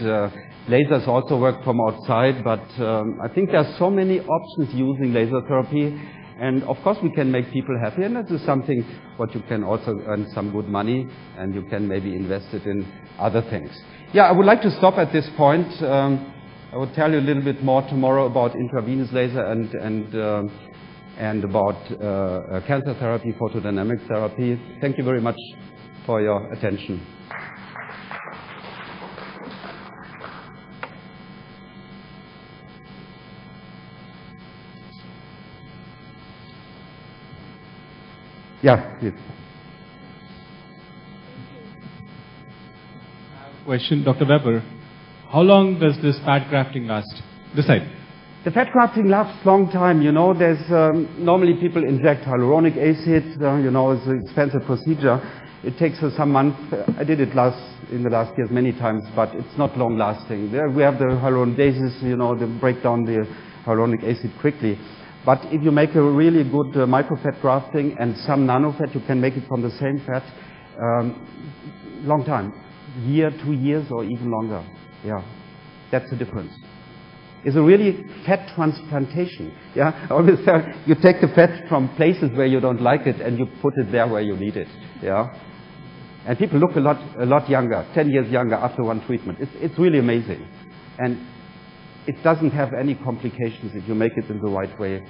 lasers also work from outside, but I think there are so many options using laser therapy, and of course we can make people happy, and this is something what you can also earn some good money, and you can maybe invest it in other things. Yeah, I would like to stop at this point. I will tell you a little bit more tomorrow about intravenous laser and about cancer therapy, photodynamic therapy. Thank you very much for your attention. Yeah, please. Question, Dr. Weber. How long does this fat grafting last? This side. The fat grafting lasts a long time. You know, there's normally people inject hyaluronic acid. You know, it's an expensive procedure. It takes some months. I did it in the last years many times, but it's not long lasting. There we have the hyaluronidases, you know, they break down the hyaluronic acid quickly. But if you make a really good microfat grafting and some nanofat, you can make it from the same fat. Long time. Year, 2 years, or even longer. Yeah, that's the difference. It's a really fat transplantation. Yeah, I always tell you take the fat from places where you don't like it and you put it there where you need it. Yeah, and people look a lot younger, 10 years younger after one treatment. It's really amazing, and it doesn't have any complications if you make it in the right way,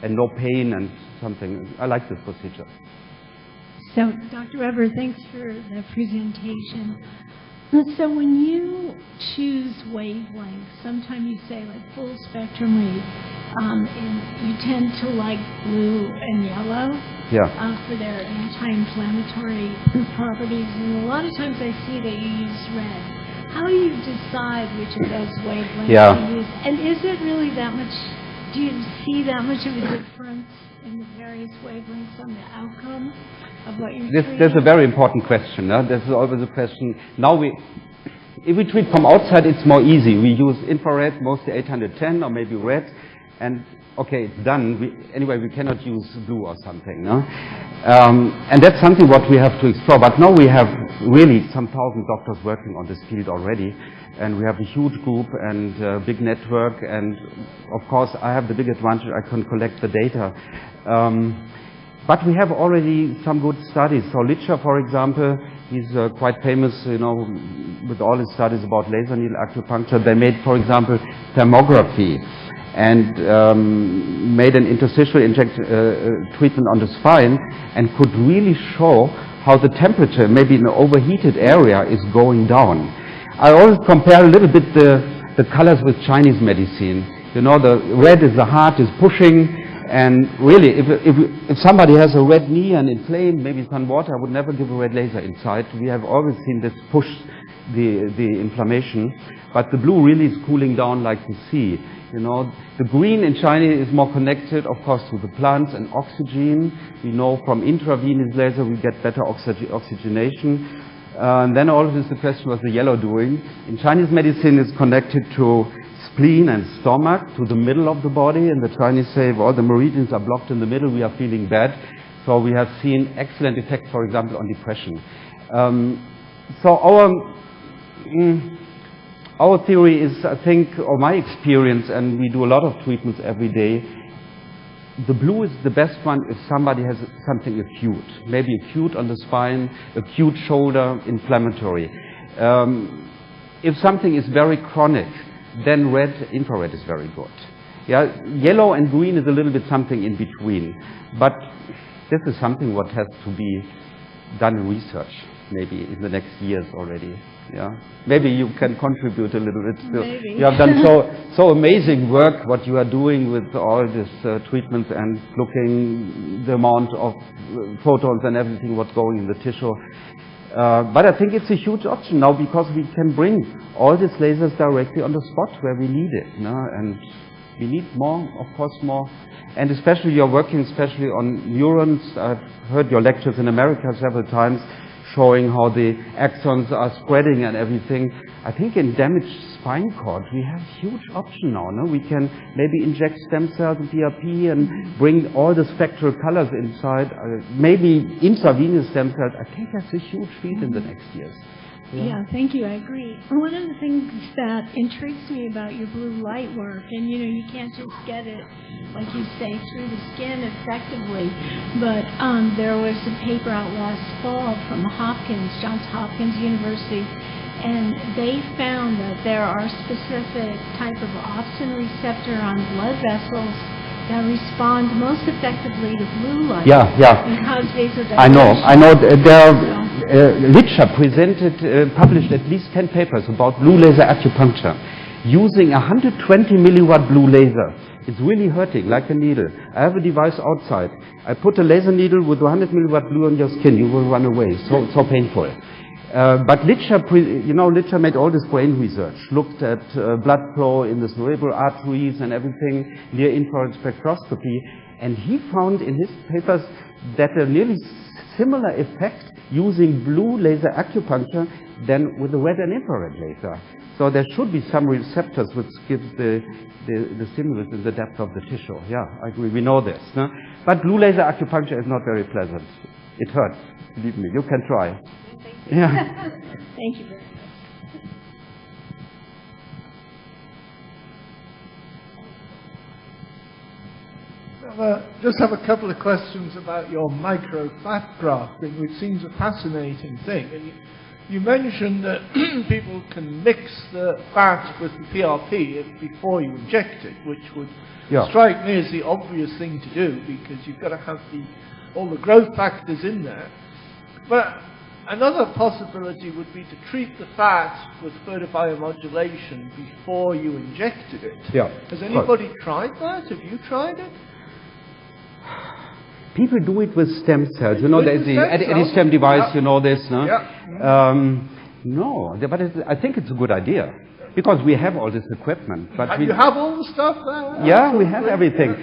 and no pain and something. I like this procedure. So, Dr. Weber, thanks for the presentation. So when you choose wavelengths, sometimes you say like full spectrum read, and you tend to like blue and yellow for their anti-inflammatory properties. And a lot of times I see that you use red. How do you decide which of those wavelengths to use? And is it really that much, do you see that much of a difference in the various wavelengths on the outcome of what you're treating? That's a very important question. This is always a question. Now if we treat from outside, it's more easy. We use infrared, mostly 810 or maybe red, and okay, it's done. Anyway, we cannot use blue or something. No? And that's something what we have to explore. But now we have really some 1,000 doctors working on this field already, and we have a huge group and a big network, and of course I have the big advantage I can collect the data. But we have already some good studies. So Licha, for example, he's quite famous, you know, with all his studies about laser needle acupuncture. They made, for example, thermography and made an interstitial treatment on the spine and could really show how the temperature, maybe in an overheated area, is going down. I always compare a little bit the colors with Chinese medicine. You know, the red is the heart is pushing, And really, if somebody has a red knee and inflamed, maybe it's on water, I would never give a red laser inside. We have always seen this push the inflammation. But the blue really is cooling down like you see. You know, the green in China is more connected, of course, to the plants and oxygen. We know from intravenous laser we get better oxygenation. And then always the question, was the yellow doing? In Chinese medicine, it's connected to spleen and stomach, to the middle of the body. And the Chinese say, well, the meridians are blocked in the middle, we are feeling bad. So we have seen excellent effects, for example, on depression. So our theory is, I think, or my experience, and we do a lot of treatments every day, the blue is the best one if somebody has something acute, maybe acute on the spine, acute shoulder, inflammatory. If something is very chronic, then red, infrared is very good. Yeah, yellow and green is a little bit something in between, but this is something what has to be done in research, maybe in the next years already. Yeah, maybe you can contribute a little bit still. Maybe. You have done so amazing work what you are doing with all this treatments and looking the amount of photons and everything what's going in the tissue. But I think it's a huge option now because we can bring all these lasers directly on the spot where we need it. No? And we need more, of course, more. And especially you're working especially on neurons. I've heard your lectures in America several times, showing how the axons are spreading and everything. I think in damaged spine cord, we have huge option now. No? We can maybe inject stem cells and PRP and bring all the spectral colors inside. Maybe intravenous stem cells. I think that's a huge field in the next years. Yeah, thank you. I agree. One of the things that intrigues me about your blue light work, and you can't just get it, like you say, through the skin effectively, but there was a paper out last fall from Johns Hopkins University, and they found that there are specific type of opsin receptor on blood vessels that respond most effectively to blue light. Yeah. And cause vasodilation. I know. There are published at least 10 papers about blue laser acupuncture using 120 milliwatt blue laser. It's really hurting, like a needle. I have a device outside. I put a laser needle with 100 milliwatt blue on your skin. You will run away. So painful. But Litcher made all this brain research, looked at blood flow in the cerebral arteries and everything, near infrared spectroscopy, and he found in his papers that a nearly similar effect using blue laser acupuncture than with the red and infrared laser. So there should be some receptors which give the stimulus in the depth of the tissue. Yeah, I agree. We know this. No? But blue laser acupuncture is not very pleasant. It hurts. Believe me. You can try. Yeah. Thank you very much. Just have a couple of questions about your microfat grafting, which seems a fascinating thing. And you mentioned that people can mix the fat with the PRP before you inject it, which would strike me as the obvious thing to do because you've got to have all the growth factors in there. But another possibility would be to treat the fat with photobiomodulation before you injected it. Yeah. Has anybody tried that? Have you tried it? People do it with stem cells. You know, there's the Edistem device, you know this, no? Yeah. No, but I think it's a good idea. Because we have all this equipment. But you have all the stuff there? Yeah, we have everything.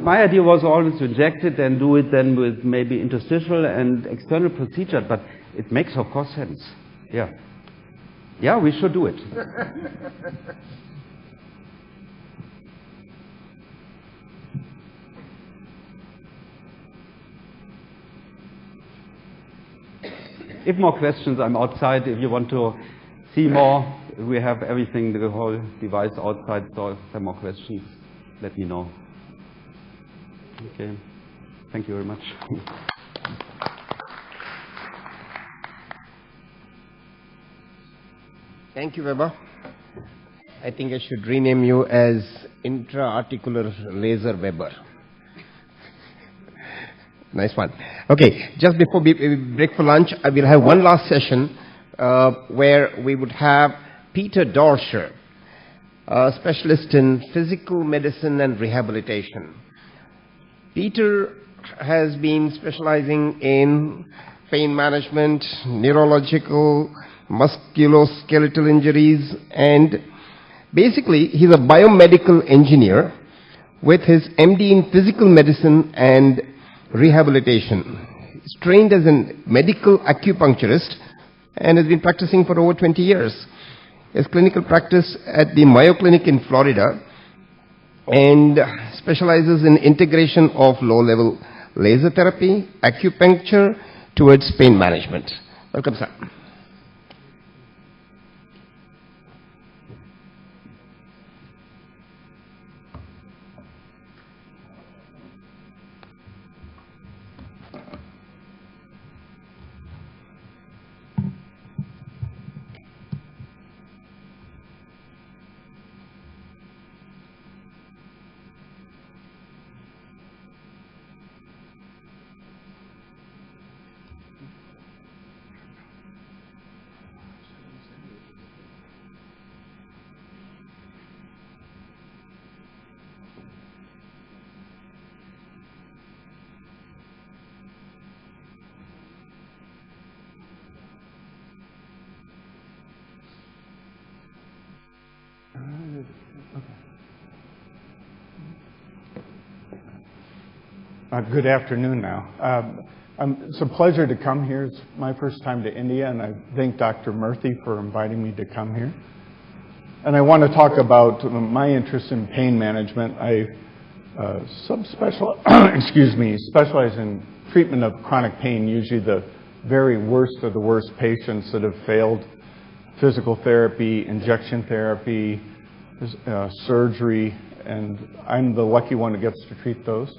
My idea was always to inject it and do it then with maybe interstitial and external procedure, but it makes, of course, sense. Yeah. Yeah, we should do it. If more questions, I'm outside. If you want to see more, we have everything, the whole device outside. So if there are more questions, let me know. Okay. Thank you very much. Thank you, Weber. I think I should rename you as Intra-Articular Laser Weber. Nice one. Okay, just before we break for lunch, I will have one last session where we would have Peter Dorscher, a specialist in physical medicine and rehabilitation. Peter has been specializing in pain management, neurological, musculoskeletal injuries, and basically he's a biomedical engineer with his MD in physical medicine and rehabilitation. He's trained as a medical acupuncturist and has been practicing for over 20 years. His clinical practice at the Mayo Clinic in Florida and specializes in integration of low-level laser therapy, acupuncture towards pain management. Welcome, sir. Good afternoon now. It's a pleasure to come here. It's my first time to India, and I thank Dr. Murthy for inviting me to come here. And I want to talk about my interest in pain management. I specialize in treatment of chronic pain, usually the very worst of the worst patients that have failed physical therapy, injection therapy, surgery, and I'm the lucky one who gets to treat those.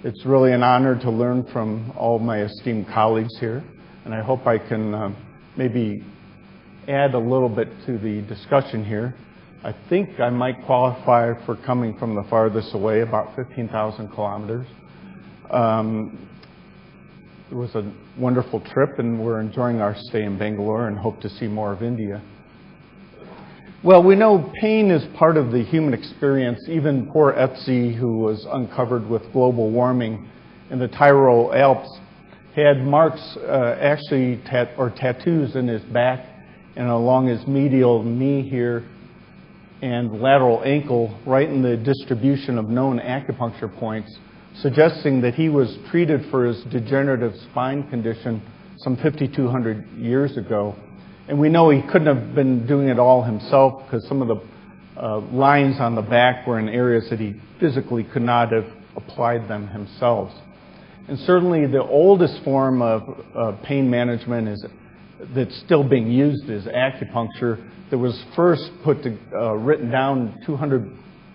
It's really an honor to learn from all my esteemed colleagues here, and I hope I can maybe add a little bit to the discussion here. I think I might qualify for coming from the farthest away, about 15,000 kilometers. It was a wonderful trip, and we're enjoying our stay in Bangalore and hope to see more of India. Well, we know pain is part of the human experience. Even poor Ötzi, who was uncovered with global warming in the Tyrol Alps, had marks, tattoos in his back and along his medial knee here and lateral ankle, right in the distribution of known acupuncture points, suggesting that he was treated for his degenerative spine condition some 5,200 years ago. And we know he couldn't have been doing it all himself because some of the lines on the back were in areas that he physically could not have applied them himself. And certainly the oldest form of pain management that's still being used is acupuncture, that was first written down 200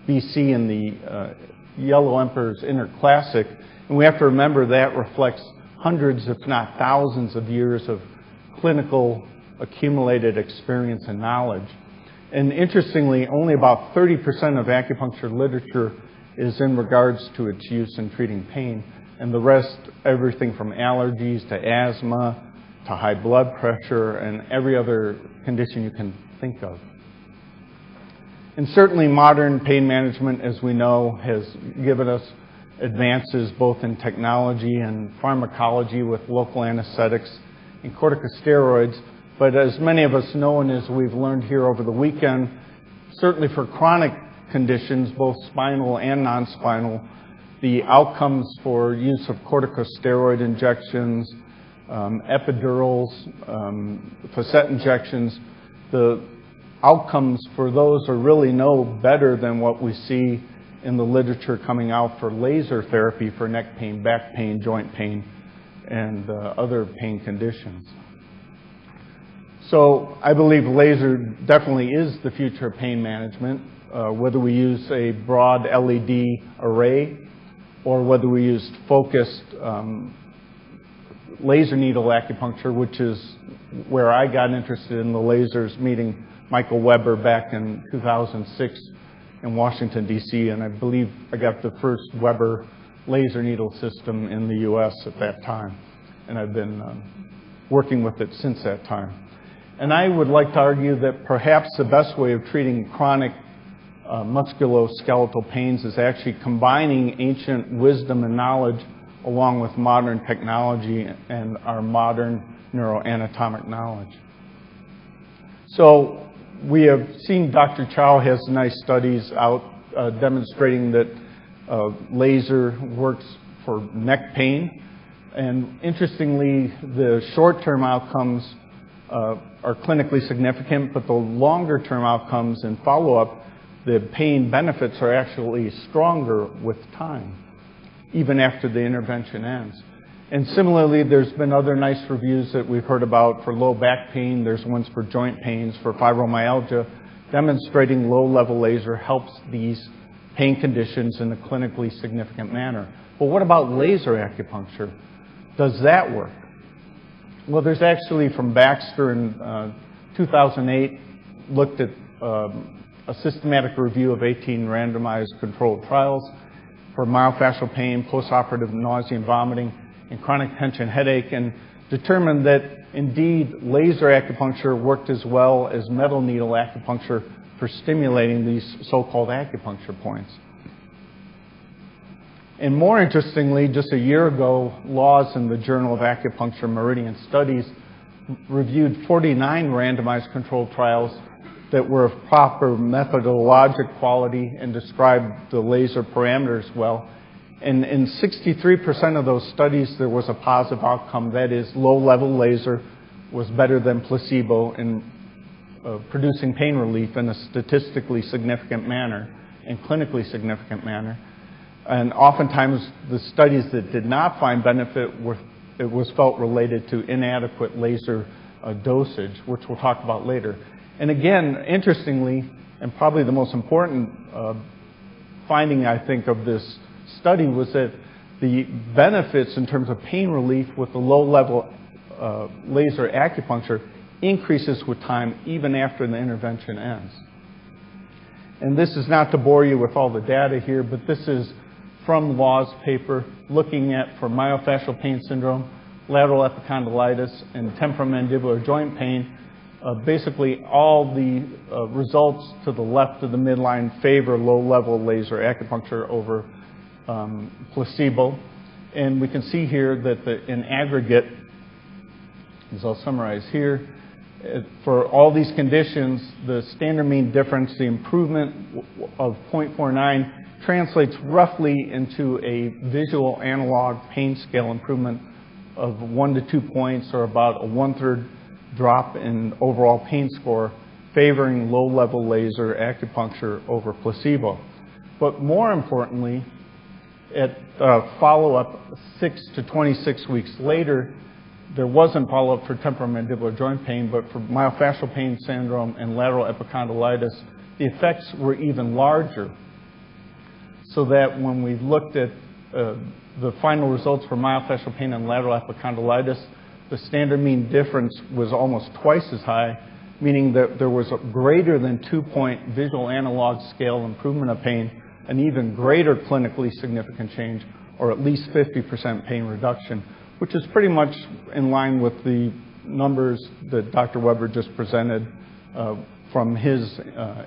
BC in the Yellow Emperor's Inner Classic. And we have to remember that reflects hundreds, if not thousands, of years of clinical accumulated experience and knowledge. And interestingly, only about 30% of acupuncture literature is in regards to its use in treating pain, and the rest, everything from allergies to asthma to high blood pressure and every other condition you can think of. And certainly modern pain management, as we know, has given us advances both in technology and pharmacology with local anesthetics and corticosteroids. But as many of us know, and as we've learned here over the weekend, certainly for chronic conditions, both spinal and non-spinal, the outcomes for use of corticosteroid injections, epidurals, facet injections, the outcomes for those are really no better than what we see in the literature coming out for laser therapy for neck pain, back pain, joint pain, and other pain conditions. So I believe laser definitely is the future of pain management, whether we use a broad LED array or whether we use focused laser needle acupuncture, which is where I got interested in the lasers, meeting Michael Weber back in 2006 in Washington, D.C., and I believe I got the first Weber laser needle system in the U.S. at that time, and I've been working with it since that time. And I would like to argue that perhaps the best way of treating chronic musculoskeletal pains is actually combining ancient wisdom and knowledge along with modern technology and our modern neuroanatomic knowledge. So we have seen Dr. Chow has nice studies out demonstrating that laser works for neck pain. And interestingly, the short-term outcomes are clinically significant, but the longer-term outcomes and follow-up, the pain benefits are actually stronger with time, even after the intervention ends. And similarly, there's been other nice reviews that we've heard about for low back pain. There's ones for joint pains, for fibromyalgia, demonstrating low-level laser helps these pain conditions in a clinically significant manner. But what about laser acupuncture? Does that work? Well, there's actually from Baxter in 2008, looked at a systematic review of 18 randomized controlled trials for myofascial pain, postoperative nausea and vomiting, and chronic tension headache, and determined that indeed laser acupuncture worked as well as metal needle acupuncture for stimulating these so-called acupuncture points. And more interestingly, just a year ago, Laws in the Journal of Acupuncture Meridian Studies reviewed 49 randomized controlled trials that were of proper methodologic quality and described the laser parameters well. And in 63% of those studies, there was a positive outcome. That is, low-level laser was better than placebo in producing pain relief in a statistically significant manner and clinically significant manner. And oftentimes, the studies that did not find benefit it was felt related to inadequate laser dosage, which we'll talk about later. And again, interestingly, and probably the most important finding, I think, of this study was that the benefits in terms of pain relief with the low-level laser acupuncture increases with time even after the intervention ends. And this is not to bore you with all the data here, but this is from Law's paper looking at for myofascial pain syndrome, lateral epicondylitis, and temporomandibular joint pain. Basically, all the results to the left of the midline favor low-level laser acupuncture over placebo. And we can see here that in aggregate, as I'll summarize here, for all these conditions, the standard mean difference, the improvement of 0.49 translates roughly into a visual analog pain scale improvement of 1 to 2 points, or about a 1/3 drop in overall pain score, favoring low-level laser acupuncture over placebo. But more importantly, at follow-up 6 to 26 weeks later, there wasn't follow-up for temporomandibular joint pain, but for myofascial pain syndrome and lateral epicondylitis, the effects were even larger. So that when we looked at the final results for myofascial pain and lateral epicondylitis, the standard mean difference was almost twice as high, meaning that there was a greater than 2-point visual analog scale improvement of pain, an even greater clinically significant change, or at least 50% pain reduction, which is pretty much in line with the numbers that Dr. Weber just presented from his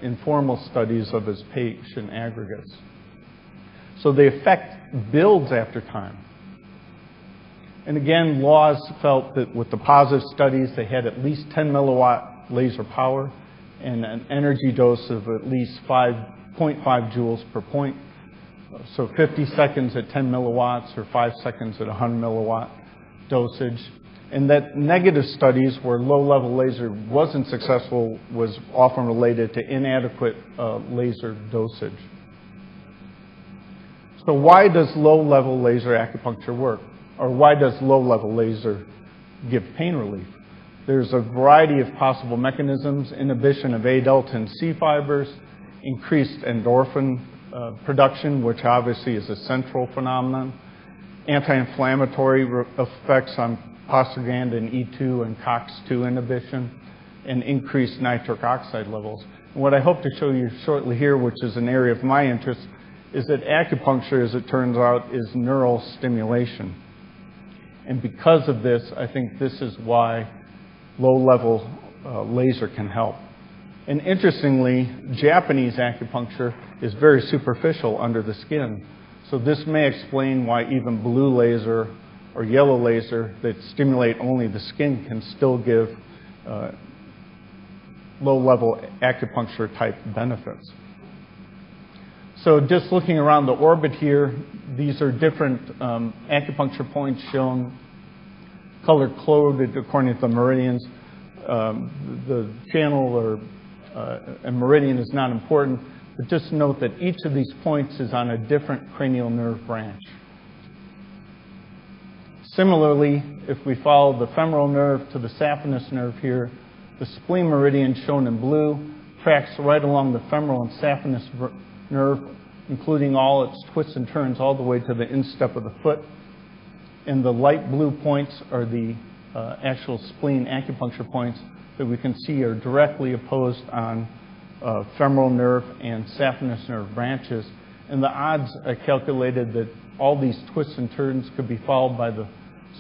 informal studies of his patient aggregates. So the effect builds after time. And again, Laws felt that with the positive studies, they had at least 10 milliwatt laser power and an energy dose of at least 5.5 joules per point. So 50 seconds at 10 milliwatts or 5 seconds at 100 milliwatt dosage. And that negative studies where low-level laser wasn't successful was often related to inadequate laser dosage. So why does low-level laser acupuncture work? Or why does low-level laser give pain relief? There's a variety of possible mechanisms: inhibition of A delta and C fibers, increased endorphin production, which obviously is a central phenomenon, anti-inflammatory effects on prostaglandin E2 and COX-2 inhibition, and increased nitric oxide levels. And what I hope to show you shortly here, which is an area of my interest, is that acupuncture, as it turns out, is neural stimulation. And because of this, I think this is why low-level laser can help. And interestingly, Japanese acupuncture is very superficial under the skin. So this may explain why even blue laser or yellow laser that stimulate only the skin can still give low-level acupuncture type benefits. So just looking around the orbit here, these are different acupuncture points shown color-coded according to the meridians. The channel or and meridian is not important, but just note that each of these points is on a different cranial nerve branch. Similarly, if we follow the femoral nerve to the saphenous nerve here, the spleen meridian shown in blue tracks right along the femoral and saphenous nerve, including all its twists and turns all the way to the instep of the foot. And the light blue points are the actual spleen acupuncture points that we can see are directly opposed on femoral nerve and saphenous nerve branches. And the odds I calculated that all these twists and turns could be followed by the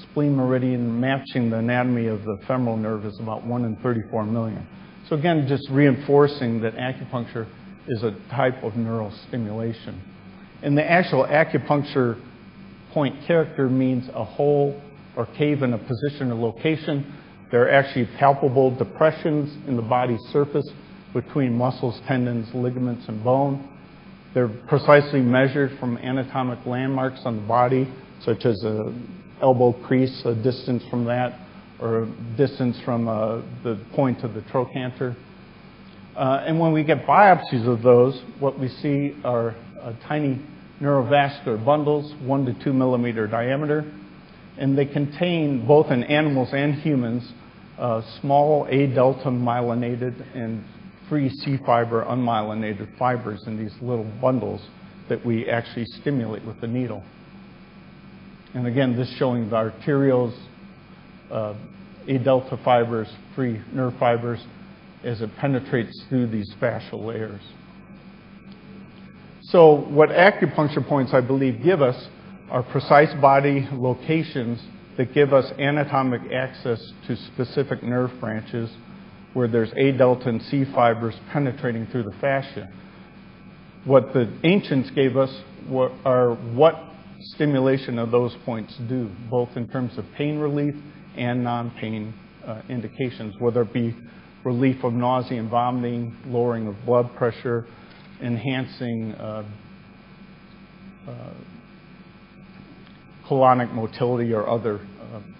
spleen meridian matching the anatomy of the femoral nerve is about 1 in 34 million. So again, just reinforcing that acupuncture is a type of neural stimulation. And the actual acupuncture point character means a hole or cave in a position or location. There are actually palpable depressions in the body's surface between muscles, tendons, ligaments, and bone. They're precisely measured from anatomic landmarks on the body, such as an elbow crease, a distance from that, or a distance from the point of the trochanter. And when we get biopsies of those, what we see are tiny neurovascular bundles, 1 to 2 millimeter diameter, and they contain, both in animals and humans, small A-delta myelinated and free C-fiber unmyelinated fibers in these little bundles that we actually stimulate with the needle. And again, this showing the arterioles, A-delta fibers, free nerve fibers, as it penetrates through these fascial layers. So what acupuncture points, I believe, give us are precise body locations that give us anatomic access to specific nerve branches where there's A-delta and C fibers penetrating through the fascia. What the ancients gave us are what stimulation of those points do, both in terms of pain relief and non-pain indications, whether it be relief of nausea and vomiting, lowering of blood pressure, enhancing colonic motility or other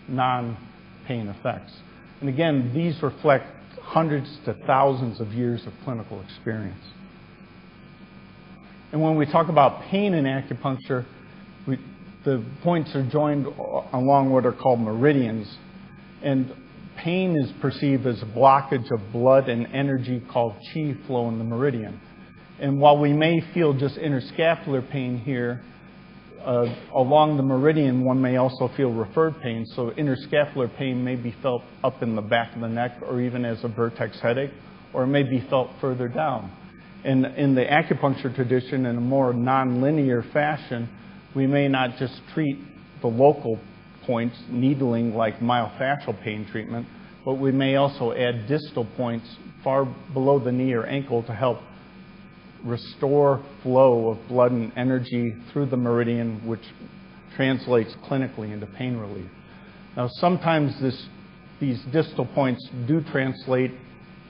non-pain effects. And again, these reflect hundreds to thousands of years of clinical experience. And when we talk about pain in acupuncture, the points are joined along what are called meridians. And pain is perceived as a blockage of blood and energy called qi flow in the meridian. And while we may feel just interscapular pain here, along the meridian, one may also feel referred pain. So interscapular pain may be felt up in the back of the neck or even as a vertex headache, or it may be felt further down. And in the acupuncture tradition, in a more nonlinear fashion, we may not just treat the local points, needling like myofascial pain treatment, but we may also add distal points far below the knee or ankle to help restore flow of blood and energy through the meridian, which translates clinically into pain relief. Now, sometimes these distal points do translate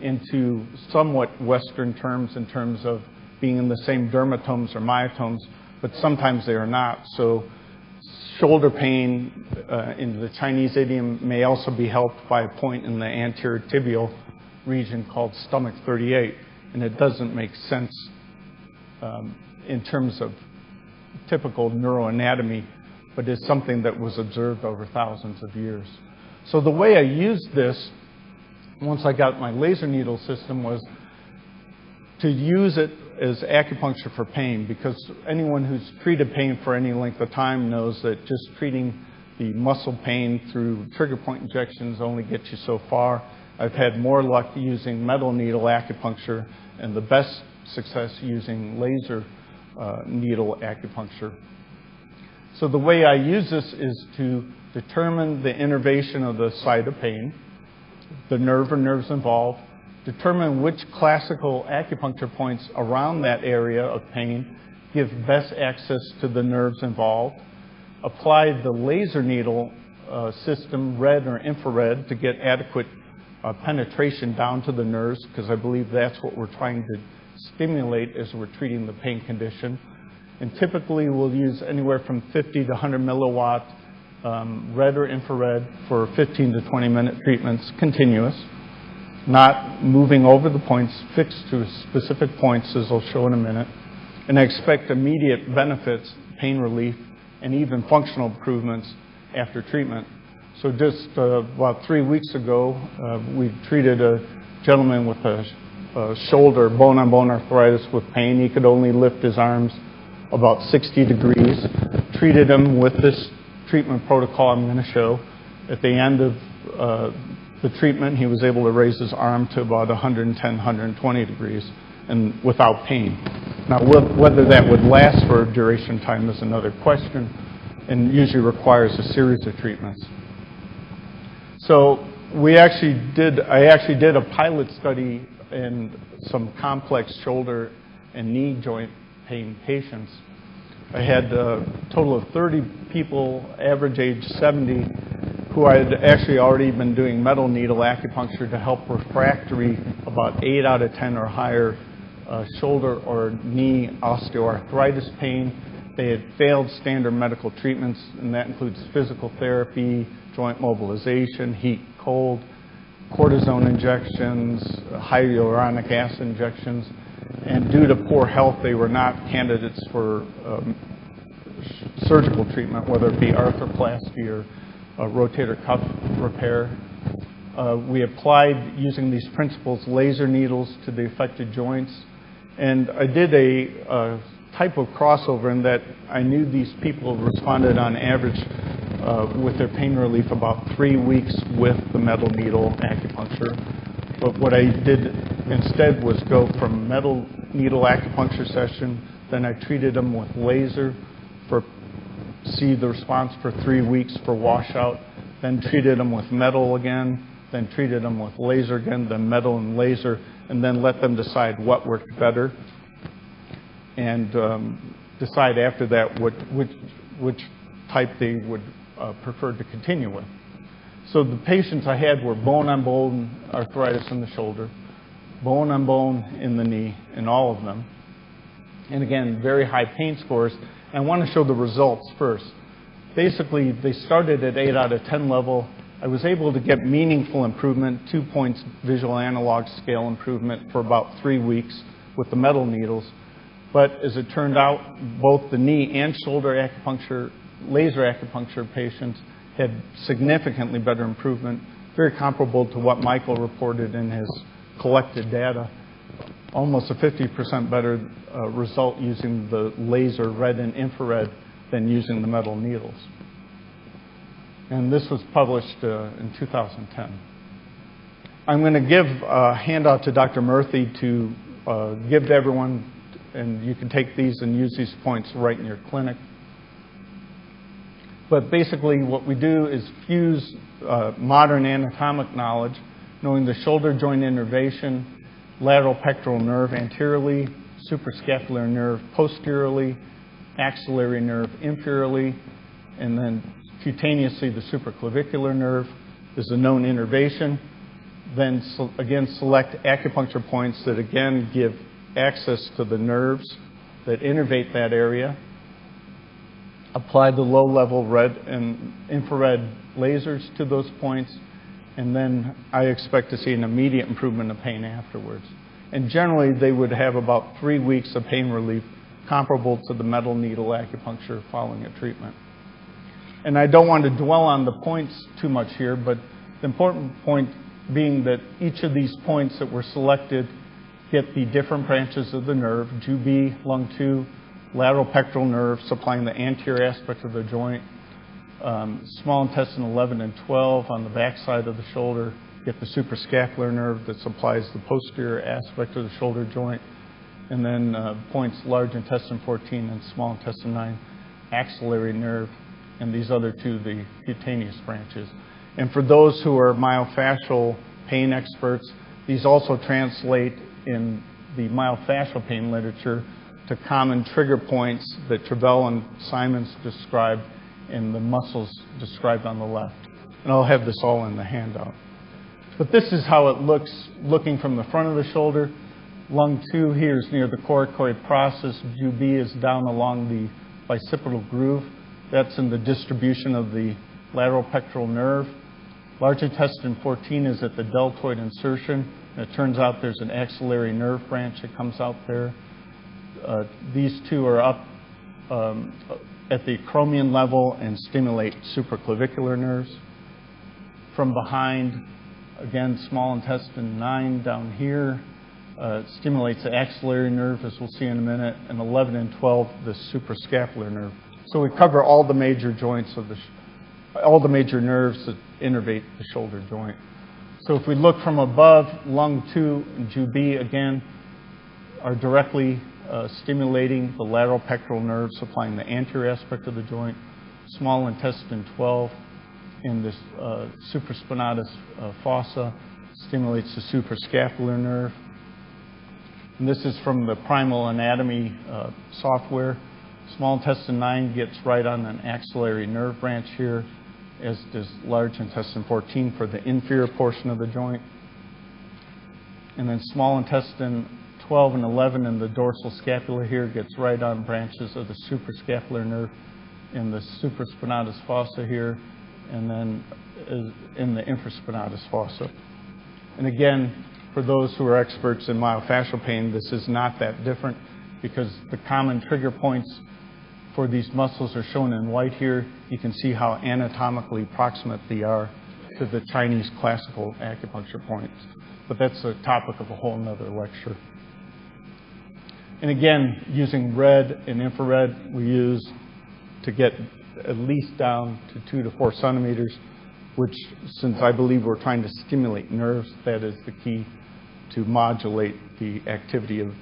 into somewhat Western terms in terms of being in the same dermatomes or myotomes, but sometimes they are not. So shoulder pain in the Chinese idiom may also be helped by a point in the anterior tibial region called stomach 38, and it doesn't make sense in terms of typical neuroanatomy, but is something that was observed over thousands of years. So the way I used this, once I got my laser needle system, was to use it as acupuncture for pain, because anyone who's treated pain for any length of time knows that just treating the muscle pain through trigger point injections only gets you so far. I've had more luck using metal needle acupuncture and the best success using laser needle acupuncture. So the way I use this is to determine the innervation of the site of pain, the nerve or nerves involved, determine which classical acupuncture points around that area of pain give best access to the nerves involved, apply the laser needle system, red or infrared, to get adequate penetration down to the nerves, because I believe that's what we're trying to stimulate as we're treating the pain condition. And typically we'll use anywhere from 50 to 100 milliwatt red or infrared for 15 to 20 minute treatments, continuous, not moving over the points, fixed to specific points, as I'll show in a minute. And I expect immediate benefits, pain relief, and even functional improvements after treatment. So just about 3 weeks ago, we treated a gentleman with a shoulder, bone-on-bone arthritis with pain. He could only lift his arms about 60 degrees. Treated him with this treatment protocol I'm going to show. At the end of the treatment, he was able to raise his arm to about 110, 120 degrees and without pain. Now, whether that would last for a duration of time is another question, and usually requires a series of treatments. So I actually did a pilot study in some complex shoulder and knee joint pain patients. I had a total of 30 people, average age 70, who I had actually already been doing metal needle acupuncture to help refractory, about 8 out of 10 or higher, shoulder or knee osteoarthritis pain. They had failed standard medical treatments, and that includes physical therapy, joint mobilization, heat, cold, cortisone injections, hyaluronic acid injections. And due to poor health, they were not candidates for surgical treatment, whether it be arthroplasty or rotator cuff repair. We applied, using these principles, laser needles to the affected joints. And I did a type of crossover in that I knew these people responded on average with their pain relief about 3 weeks with the metal needle acupuncture. But what I did instead was go from metal needle acupuncture session, then I treated them with laser for see the response for 3 weeks for washout, then treated them with metal again, then treated them with laser again, then metal and laser, and then let them decide what worked better, and decide after that which type they would prefer to continue with. So the patients I had were bone-on-bone arthritis in the shoulder, bone-on-bone in the knee, in all of them. And again, very high pain scores. And I want to show the results first. Basically, they started at 8 out of 10 level. I was able to get meaningful improvement, 2 points visual analog scale improvement for about 3 weeks with the metal needles. But as it turned out, both the knee and shoulder acupuncture, laser acupuncture patients had significantly better improvement, very comparable to what Michael reported in his collected data. Almost a 50% better result using the laser red and infrared than using the metal needles. And this was published in 2010. I'm going to give a handout to Dr. Murthy to give to everyone, and you can take these and use these points right in your clinic. But basically what we do is fuse modern anatomic knowledge, knowing the shoulder joint innervation, lateral pectoral nerve anteriorly, suprascapular nerve posteriorly, axillary nerve inferiorly, and then cutaneously the supraclavicular nerve is a known innervation. Then again select acupuncture points that again give access to the nerves that innervate that area. Apply the low-level red and infrared lasers to those points, and then I expect to see an immediate improvement of pain afterwards. And generally, they would have about 3 weeks of pain relief comparable to the metal needle acupuncture following a treatment. And I don't want to dwell on the points too much here, but the important point being that each of these points that were selected get the different branches of the nerve, JUB, lung 2, lateral pectoral nerve supplying the anterior aspect of the joint, small intestine 11 and 12 on the back side of the shoulder, get the suprascapular nerve that supplies the posterior aspect of the shoulder joint, and then points large intestine 14 and small intestine 9, axillary nerve, and these other two, the cutaneous branches. And for those who are myofascial pain experts, These also translate in the myofascial pain literature to common trigger points that Travell and Simons described in the muscles described on the left. And I'll have this all in the handout. But this is how it looks looking from the front of the shoulder. Lung 2 here is near the coracoid process. View B is down along the bicipital groove. That's in the distribution of the lateral pectoral nerve. Large intestine 14 is at the deltoid insertion. And it turns out there's an axillary nerve branch that comes out there. These two are up at the acromion level and stimulate supraclavicular nerves. From behind, again, small intestine 9 down here stimulates the axillary nerve, as we'll see in a minute, and 11 and 12, the suprascapular nerve. So we cover all the major joints of all the major nerves that innervate the shoulder joint. So if we look from above, lung 2 and View B, again, are directly stimulating the lateral pectoral nerve, supplying the anterior aspect of the joint. Small intestine 12 in this supraspinatus fossa stimulates the suprascapular nerve. And this is from the primal anatomy software. Small intestine 9 gets right on an axillary nerve branch here, as does large intestine 14 for the inferior portion of the joint. And then small intestine 12 and 11 in the dorsal scapula here gets right on branches of the suprascapular nerve in the supraspinatus fossa here, and then in the infraspinatus fossa. And again, for those who are experts in myofascial pain, this is not that different because the common trigger points for these muscles are shown in white here. You can see how anatomically proximate they are to the Chinese classical acupuncture points. But that's a topic of a whole nother lecture. And again, using red and infrared, we use to get at least down to 2 to 4 centimeters, which, since I believe we're trying to stimulate nerves, that is the key to modulate the activity of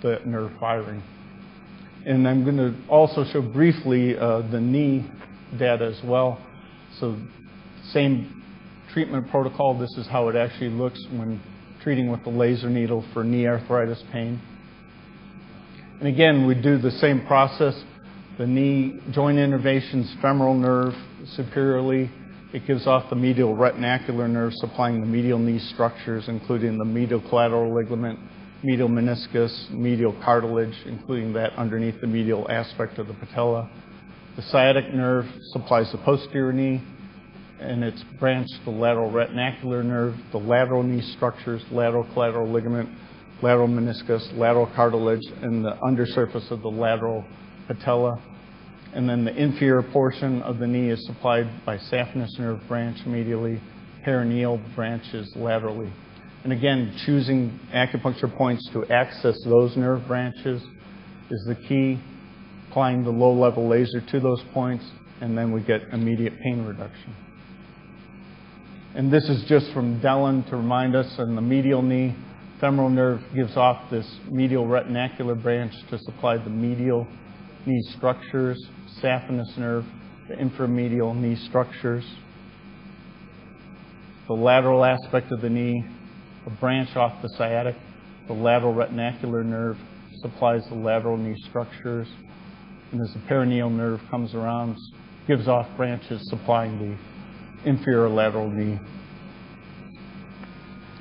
the nerve firing. And I'm going to also show briefly the knee data as well. So same treatment protocol. This is how it actually looks when treating with the laser needle for knee arthritis pain. And again, we do the same process. The knee joint innervations, femoral nerve superiorly. It gives off the medial retinacular nerve supplying the medial knee structures, including the medial collateral ligament, medial meniscus, medial cartilage, including that underneath the medial aspect of the patella. The sciatic nerve supplies the posterior knee, and it's branched the lateral retinacular nerve, the lateral knee structures, lateral collateral ligament, lateral meniscus, lateral cartilage, and the undersurface of the lateral patella. And then the inferior portion of the knee is supplied by saphenous nerve branch medially, perineal branches laterally. And again, choosing acupuncture points to access those nerve branches is the key. Applying the low-level laser to those points, and then we get immediate pain reduction. And this is just from Dellon to remind us on the medial knee, femoral nerve gives off this medial retinacular branch to supply the medial knee structures, saphenous nerve, the inframedial knee structures. The lateral aspect of the knee, a branch off the sciatic, the lateral retinacular nerve supplies the lateral knee structures. And as the perineal nerve comes around, gives off branches supplying the inferior lateral knee.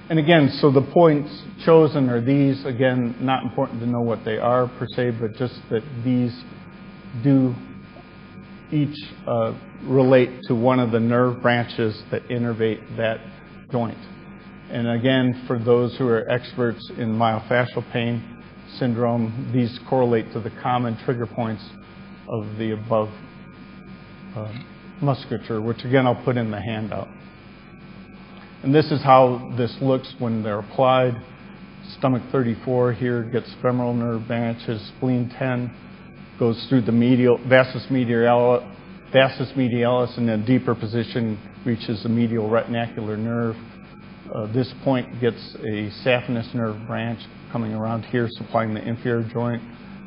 And again, so the points chosen are these. Again, not important to know what they are per se, but just that these do each relate to one of the nerve branches that innervate that joint. And again, for those who are experts in myofascial pain syndrome, these correlate to the common trigger points of the above musculature, which again I'll put in the handout. And this is how this looks when they're applied. Stomach 34 here gets femoral nerve branches. Spleen 10 goes through the medial vastus medialis, and in a deeper position reaches the medial retinacular nerve. This point gets a saphenous nerve branch coming around here, supplying the inferior joint.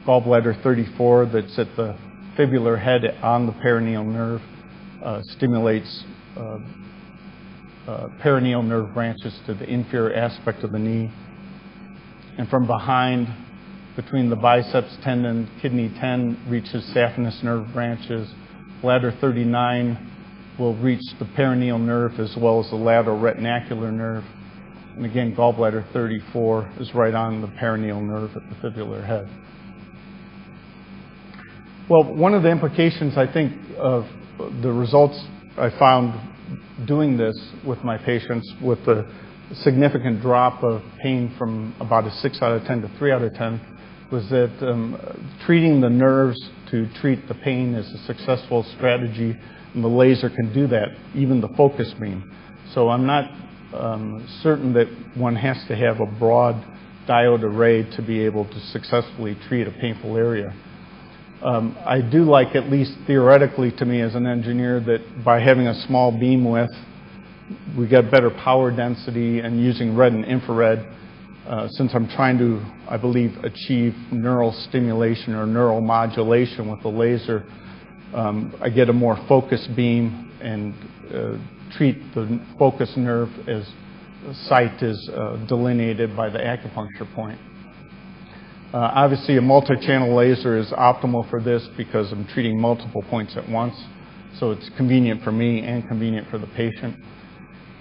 Gallbladder 34, that's at the fibular head on the perineal nerve, stimulates perineal nerve branches to the inferior aspect of the knee. And from behind, between the biceps tendon, kidney 10 reaches saphenous nerve branches. Bladder 39 will reach the perineal nerve as well as the lateral retinacular nerve. And again, gallbladder 34 is right on the perineal nerve at the fibular head. Well, one of the implications, I think, of the results I found doing this with my patients, with the significant drop of pain from about a 6 out of 10 to 3 out of 10, was that treating the nerves to treat the pain is a successful strategy, and the laser can do that, even the focus beam. So I'm not certain that one has to have a broad diode array to be able to successfully treat a painful area. I do like, at least theoretically to me as an engineer, that by having a small beam width, we get better power density, and using red and infrared, since I'm trying to, I believe, achieve neural stimulation or neural modulation with the laser, I get a more focused beam and treat the focus nerve as the site is delineated by the acupuncture point. Obviously, a multi-channel laser is optimal for this because I'm treating multiple points at once, so it's convenient for me and convenient for the patient.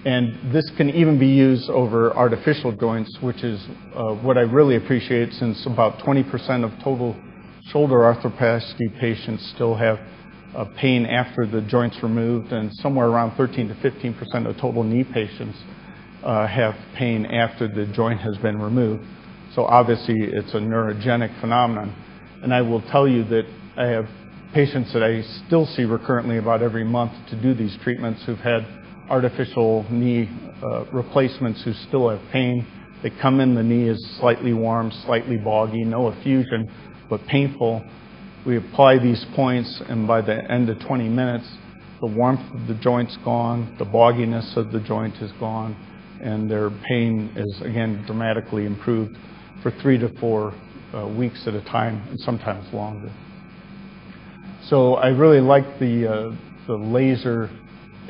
And this can even be used over artificial joints, which is what I really appreciate, since about 20% of total shoulder arthroplasty patients still have pain after the joint's removed, and somewhere around 13 to 15% of total knee patients have pain after the joint has been removed. So obviously it's a neurogenic phenomenon. And I will tell you that I have patients that I still see recurrently about every month to do these treatments who've had artificial knee replacements who still have pain. They come in, the knee is slightly warm, slightly boggy, no effusion, but painful. We apply these points, and by the end of 20 minutes, the warmth of the joint's gone, the bogginess of the joint is gone, and their pain is, again, dramatically improved for 3 to 4 weeks at a time, and sometimes longer. So I really like the laser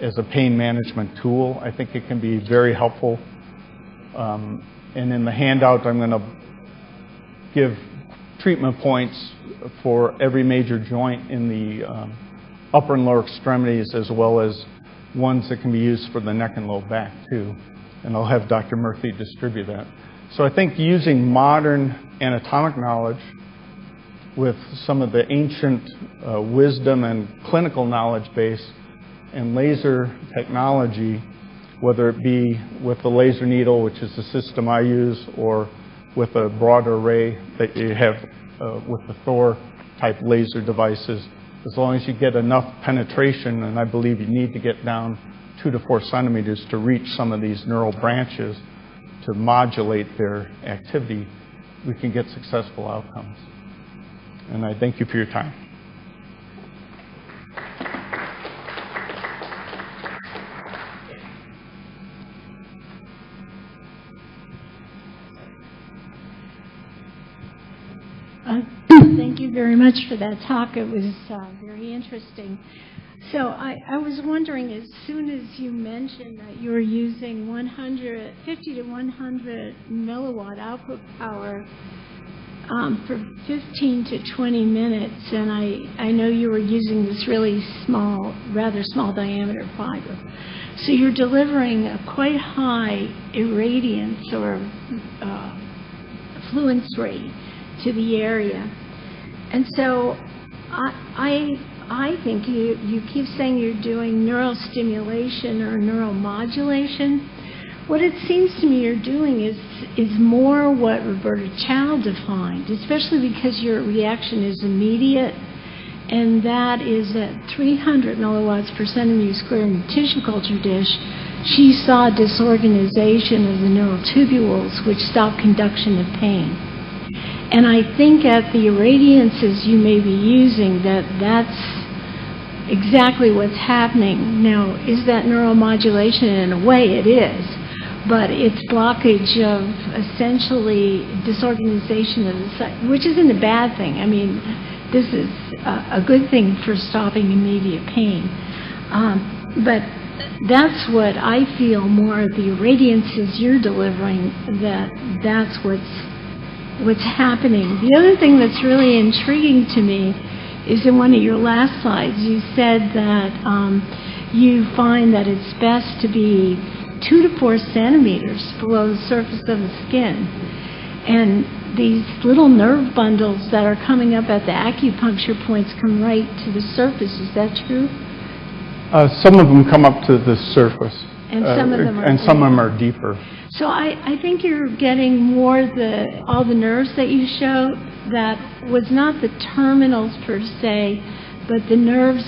as a pain management tool. I think it can be very helpful. And in the handout, I'm going to give treatment points for every major joint in the upper and lower extremities, as well as ones that can be used for the neck and low back too. And I'll have Dr. Murthy distribute that. So I think using modern anatomic knowledge with some of the ancient wisdom and clinical knowledge base and laser technology, whether it be with the laser needle, which is the system I use, or with a broad array that you have with the Thor type laser devices, as long as you get enough penetration, and I believe you need to get down 2 to 4 centimeters to reach some of these neural branches to modulate their activity, we can get successful outcomes. And I thank you for your time. Thank you very much for that talk. It was very interesting. So I was wondering, as soon as you mentioned that you were using 50 to 100 milliwatt output power for 15 to 20 minutes, and I know you were using this really small, rather small diameter fiber. So you're delivering a quite high irradiance or fluence rate to the area. And so I think you keep saying you're doing neural stimulation or neural modulation. What it seems to me you're doing is more what Roberta Chow defined, especially because your reaction is immediate, and that is at 300 milliwatts per centimeter squared in the tissue culture dish. She saw disorganization of the neural tubules, which stop conduction of pain. And I think at the irradiances you may be using, that's exactly what's happening. Now, is that neuromodulation? In a way, it is. But it's blockage of essentially disorganization of the site, which isn't a bad thing. I mean, this is a good thing for stopping immediate pain. But that's what I feel more, the radiances you're delivering, that's what's happening. The other thing that's really intriguing to me is in one of your last slides, you said that you find that it's best to be 2 to 4 centimeters below the surface of the skin. And these little nerve bundles that are coming up at the acupuncture points come right to the surface. Is that true? Some of them come up to the surface. And some of them are and some of them are deeper. So I think you're getting more all the nerves that you showed that was not the terminals per se, but the nerves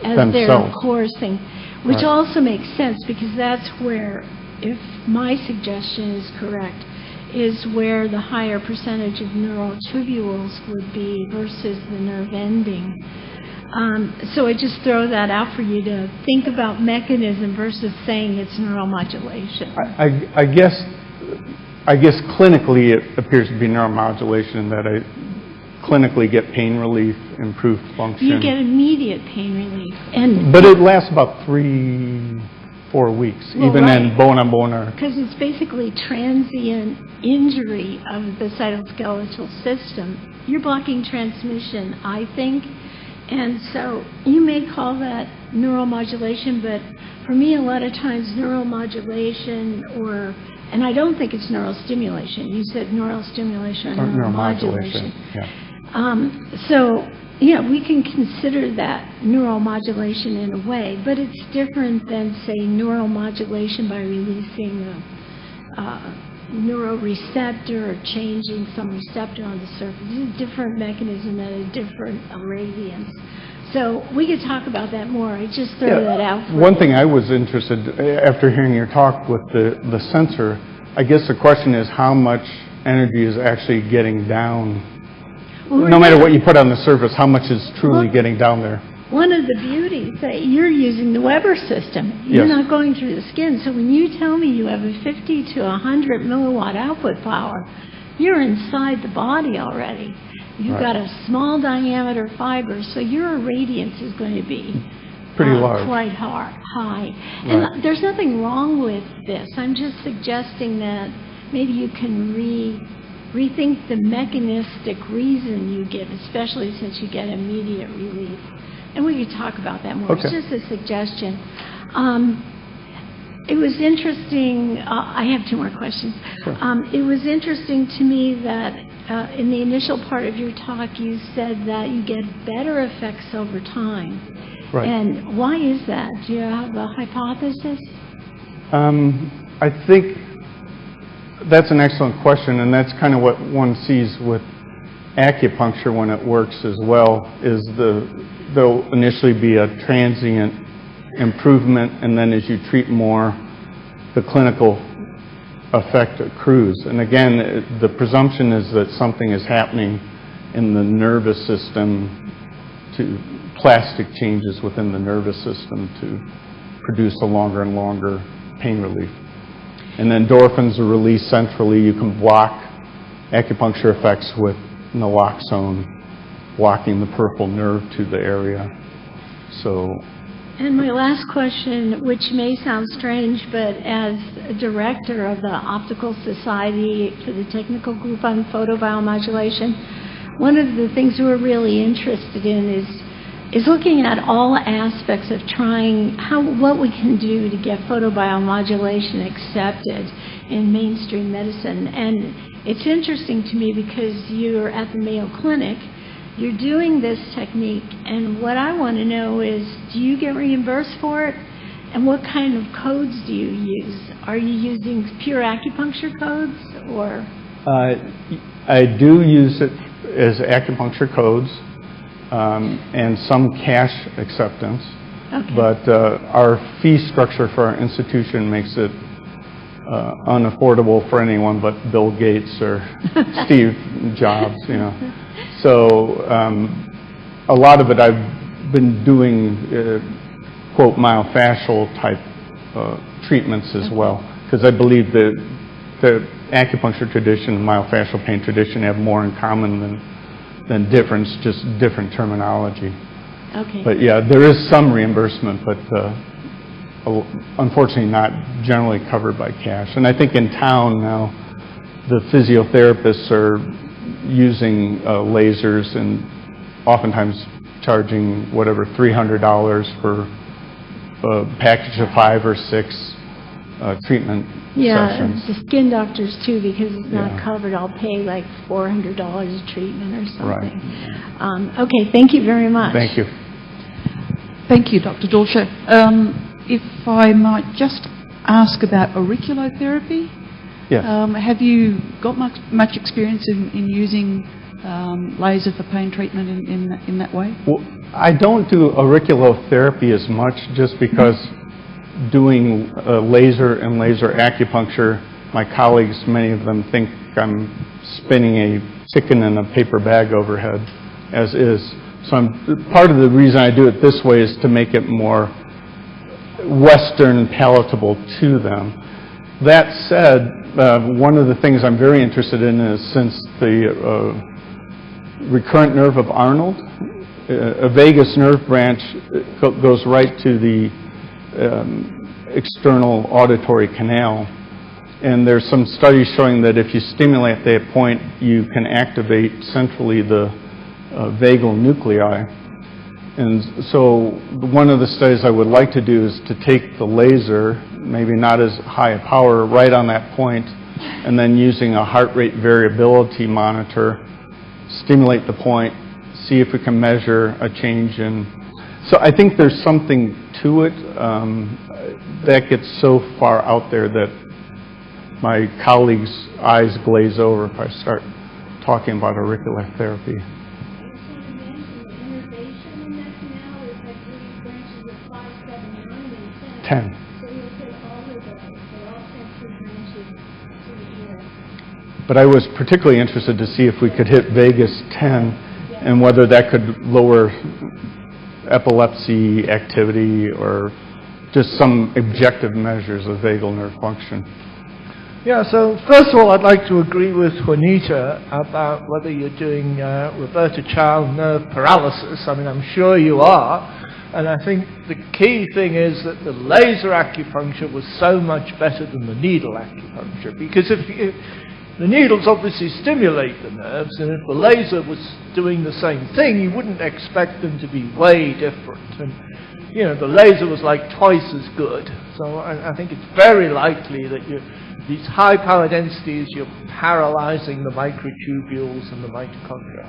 as they're themselves coursing, which Right. also makes sense because that's where, if my suggestion is correct, is where the higher percentage of neural tubules would be versus the nerve ending. So I just throw that out for you to think about mechanism versus saying it's neuromodulation. I guess clinically it appears to be neuromodulation in that I clinically get pain relief, improved function. You get immediate pain relief, but it lasts about 3-4 weeks, Well, even right. in bone-on-bone or... because it's basically transient injury of the cytoskeletal system. You're blocking transmission, I think, and so you may call that neuromodulation, but for me, a lot of times neuromodulation and I don't think it's neurostimulation. You said neural stimulation or neuromodulation. Yeah. So, yeah, we can consider that neuromodulation in a way, but it's different than, say, neuromodulation by releasing a neuroreceptor or changing some receptor on the surface. It's a different mechanism at a different radiance. So we could talk about that more. I just throw that out for One you. thing I was interested, after hearing your talk with the sensor, I guess the question is how much energy is actually getting down. Well, No matter what you put on the surface, how much is truly getting down there? One of the beauties that you're using the Weber system. You're Yes. not going through the skin. So when you tell me you have a 50 to 100 milliwatt output power, you're inside the body already. You've Right. got a small diameter fiber, so your radiance is going to be Pretty large. quite high. Right. And there's nothing wrong with this. I'm just suggesting that maybe you can rethink the mechanistic reason you give, especially since you get immediate relief. And we could talk about that more. Okay. It's just a suggestion. It was interesting. I have 2 more questions. Sure. It was interesting to me that in the initial part of your talk, you said that you get better effects over time. Right. And why is that? Do you have a hypothesis? I think that's an excellent question, and that's kind of what one sees with acupuncture when it works as well, is there'll initially be a transient improvement, and then as you treat more, the clinical effect accrues. And again, the presumption is that something is happening in the nervous system, to plastic changes within the nervous system to produce a longer and longer pain relief. And endorphins are released centrally. You can block acupuncture effects with naloxone, blocking the peripheral nerve to the area. So, And my last question, which may sound strange, but as a director of the Optical Society for the Technical Group on Photobiomodulation, one of the things we're really interested in is looking at all aspects of trying what we can do to get photobiomodulation accepted in mainstream medicine. And it's interesting to me because you're at the Mayo Clinic, you're doing this technique, and what I want to know is, do you get reimbursed for it? And what kind of codes do you use? Are you using pure acupuncture codes, or? I do use it as acupuncture codes and some cash acceptance. Okay. But our fee structure for our institution makes it unaffordable for anyone but Bill Gates or Steve Jobs, you know. So a lot of it I've been doing, quote, myofascial type treatments as well, because I believe that the acupuncture tradition and myofascial pain tradition have more in common than difference, just different terminology. Okay. But yeah, there is some reimbursement, but unfortunately not generally covered by cash. And I think in town now, the physiotherapists are using lasers and oftentimes charging whatever $300 for a package of 5 or 6 treatment sessions. The skin doctors too, because it's not Yeah. covered. I'll pay like $400 a treatment or something. Right. Okay, thank you very much. Thank you. Thank you, Dr. Dolce. If I might just ask about auriculotherapy. Yes. Have you got much experience in using laser for pain treatment in that way? Well, I don't do auriculotherapy as much just because doing laser and laser acupuncture, my colleagues, many of them think I'm spinning a chicken in a paper bag overhead, as is. So part of the reason I do it this way is to make it more Western palatable to them. That said, one of the things I'm very interested in is, since the recurrent nerve of Arnold, a vagus nerve branch goes right to the external auditory canal. And there's some studies showing that if you stimulate that point, you can activate centrally the vagal nuclei. And so one of the studies I would like to do is to take the laser, maybe not as high a power, right on that point, and then using a heart rate variability monitor, stimulate the point, see if we can measure a change in. So I think there's something to it. That gets so far out there that my colleagues' eyes glaze over if I start talking about auricular therapy. 10. But I was particularly interested to see if we could hit vagus 10 and whether that could lower epilepsy activity or just some objective measures of vagal nerve function. Yeah, so first of all, I'd like to agree with Juanita about whether you're doing Roberta Child nerve paralysis. I mean, I'm sure you are. And I think the key thing is that the laser acupuncture was so much better than the needle acupuncture. Because the needles obviously stimulate the nerves, and if the laser was doing the same thing, you wouldn't expect them to be way different. And, you know, the laser was like twice as good. So I think it's very likely that these high power densities, you're paralyzing the microtubules and the mitochondria.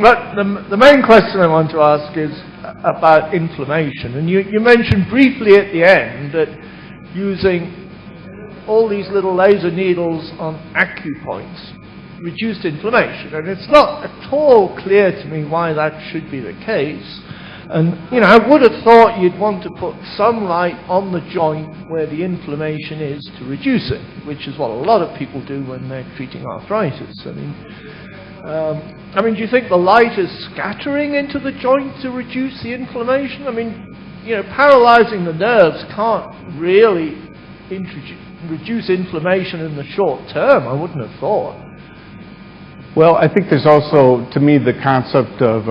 But the main question I want to ask is about inflammation. And you mentioned briefly at the end that using all these little laser needles on acupoints reduced inflammation. And it's not at all clear to me why that should be the case. And, you know, I would have thought you'd want to put some light on the joint where the inflammation is to reduce it, which is what a lot of people do when they're treating arthritis. I mean, do you think the light is scattering into the joint to reduce the inflammation? I mean, you know, paralyzing the nerves can't really reduce inflammation in the short term, I wouldn't have thought. Well, I think there's also, to me, the concept of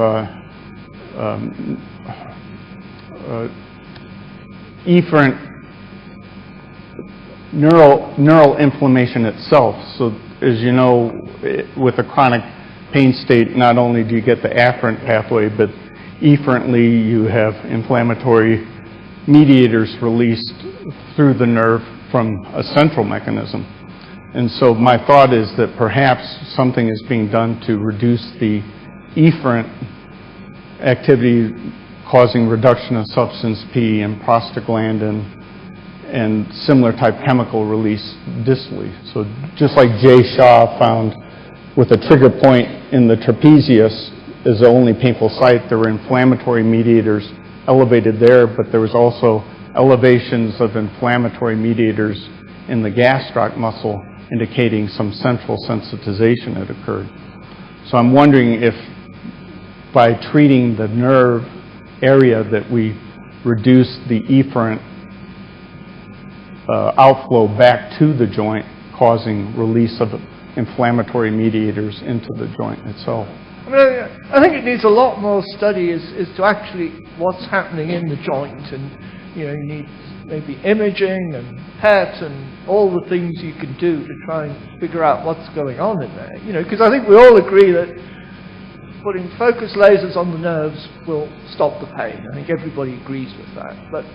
efferent neural inflammation itself. So, as you know, with a chronic pain state, not only do you get the afferent pathway, but efferently you have inflammatory mediators released through the nerve from a central mechanism. And so my thought is that perhaps something is being done to reduce the efferent activity causing reduction of substance P and prostaglandin and similar type chemical release distally. So just like Jay Shah found with a trigger point in the trapezius is the only painful site, there were inflammatory mediators elevated there, but there was also elevations of inflammatory mediators in the gastroc muscle indicating some central sensitization had occurred. So I'm wondering if by treating the nerve area that we reduce the efferent outflow back to the joint, causing release of inflammatory mediators into the joint itself. I mean, I think it needs a lot more study as to actually what's happening in the joint. And, You need maybe imaging and PET and all the things you can do to try and figure out what's going on in there. Because I think we all agree that putting focused lasers on the nerves will stop the pain. I think everybody agrees with that. But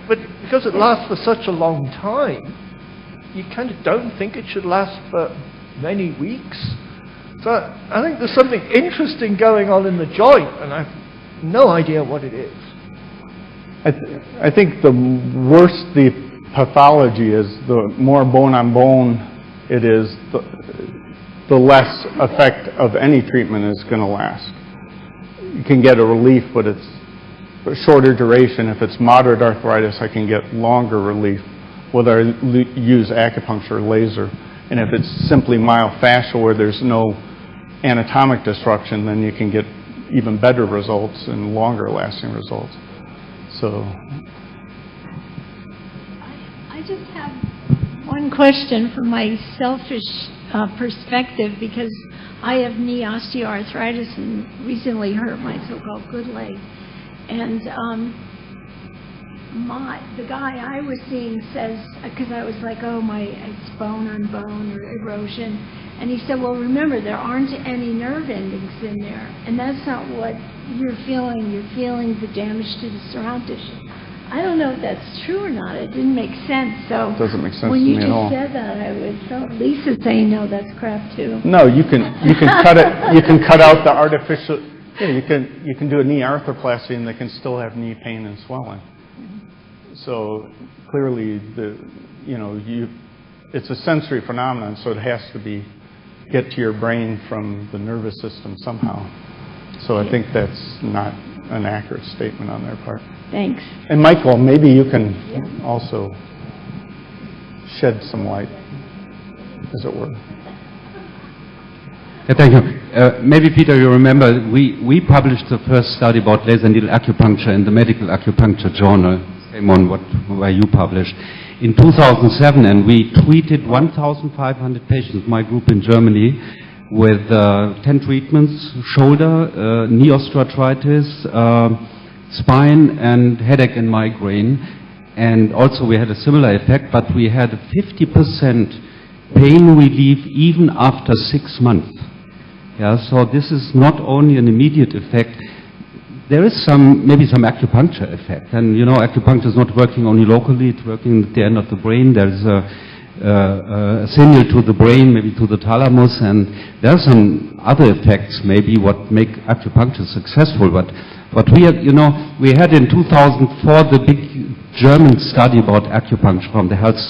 but because it lasts for such a long time, you kind of don't think it should last for many weeks. So I think there's something interesting going on in the joint, and I have no idea what it is. I think the worse the pathology is, the more bone on bone it is, the less effect of any treatment is going to last. You can get a relief, but it's a shorter duration. If it's moderate arthritis, I can get longer relief whether I use acupuncture or laser. And if it's simply myofascial where there's no anatomic disruption, then you can get even better results and longer lasting results. So I just have one question from my selfish perspective, because I have knee osteoarthritis and recently hurt my so-called good leg. And the guy I was seeing says, because I was like, oh, it's bone on bone or erosion. And he said, well, remember, there aren't any nerve endings in there. And that's not what you're feeling. You're feeling the damage to the surround tissue. I don't know if that's true or not. It didn't make sense. So it doesn't make sense when to you me just at all. said that, I was Lisa saying, no, that's crap too. No, you can cut it. You can cut out the artificial. Yeah, you can do a knee arthroplasty and they can still have knee pain and swelling. So clearly, it's a sensory phenomenon, so it has to get to your brain from the nervous system somehow. So I think that's not an accurate statement on their part. Thanks. And Michael, maybe you can also shed some light, as it were. Yeah, thank you. Maybe, Peter, you remember, we published the first study about laser needle acupuncture in the Medical Acupuncture Journal, same on where you published, in 2007, and we treated 1,500 patients, my group in Germany, with 10 treatments: shoulder, knee osteoarthritis, spine, and headache and migraine. And also we had a similar effect, but we had a 50% pain relief even after 6 months. Yeah, so this is not only an immediate effect. There is maybe some acupuncture effect. And acupuncture is not working only locally, it's working at the end of the brain. There's a signal to the brain, maybe to the thalamus, and there are some other effects maybe what make acupuncture successful. But we had, we had in 2004 the big German study about acupuncture from the health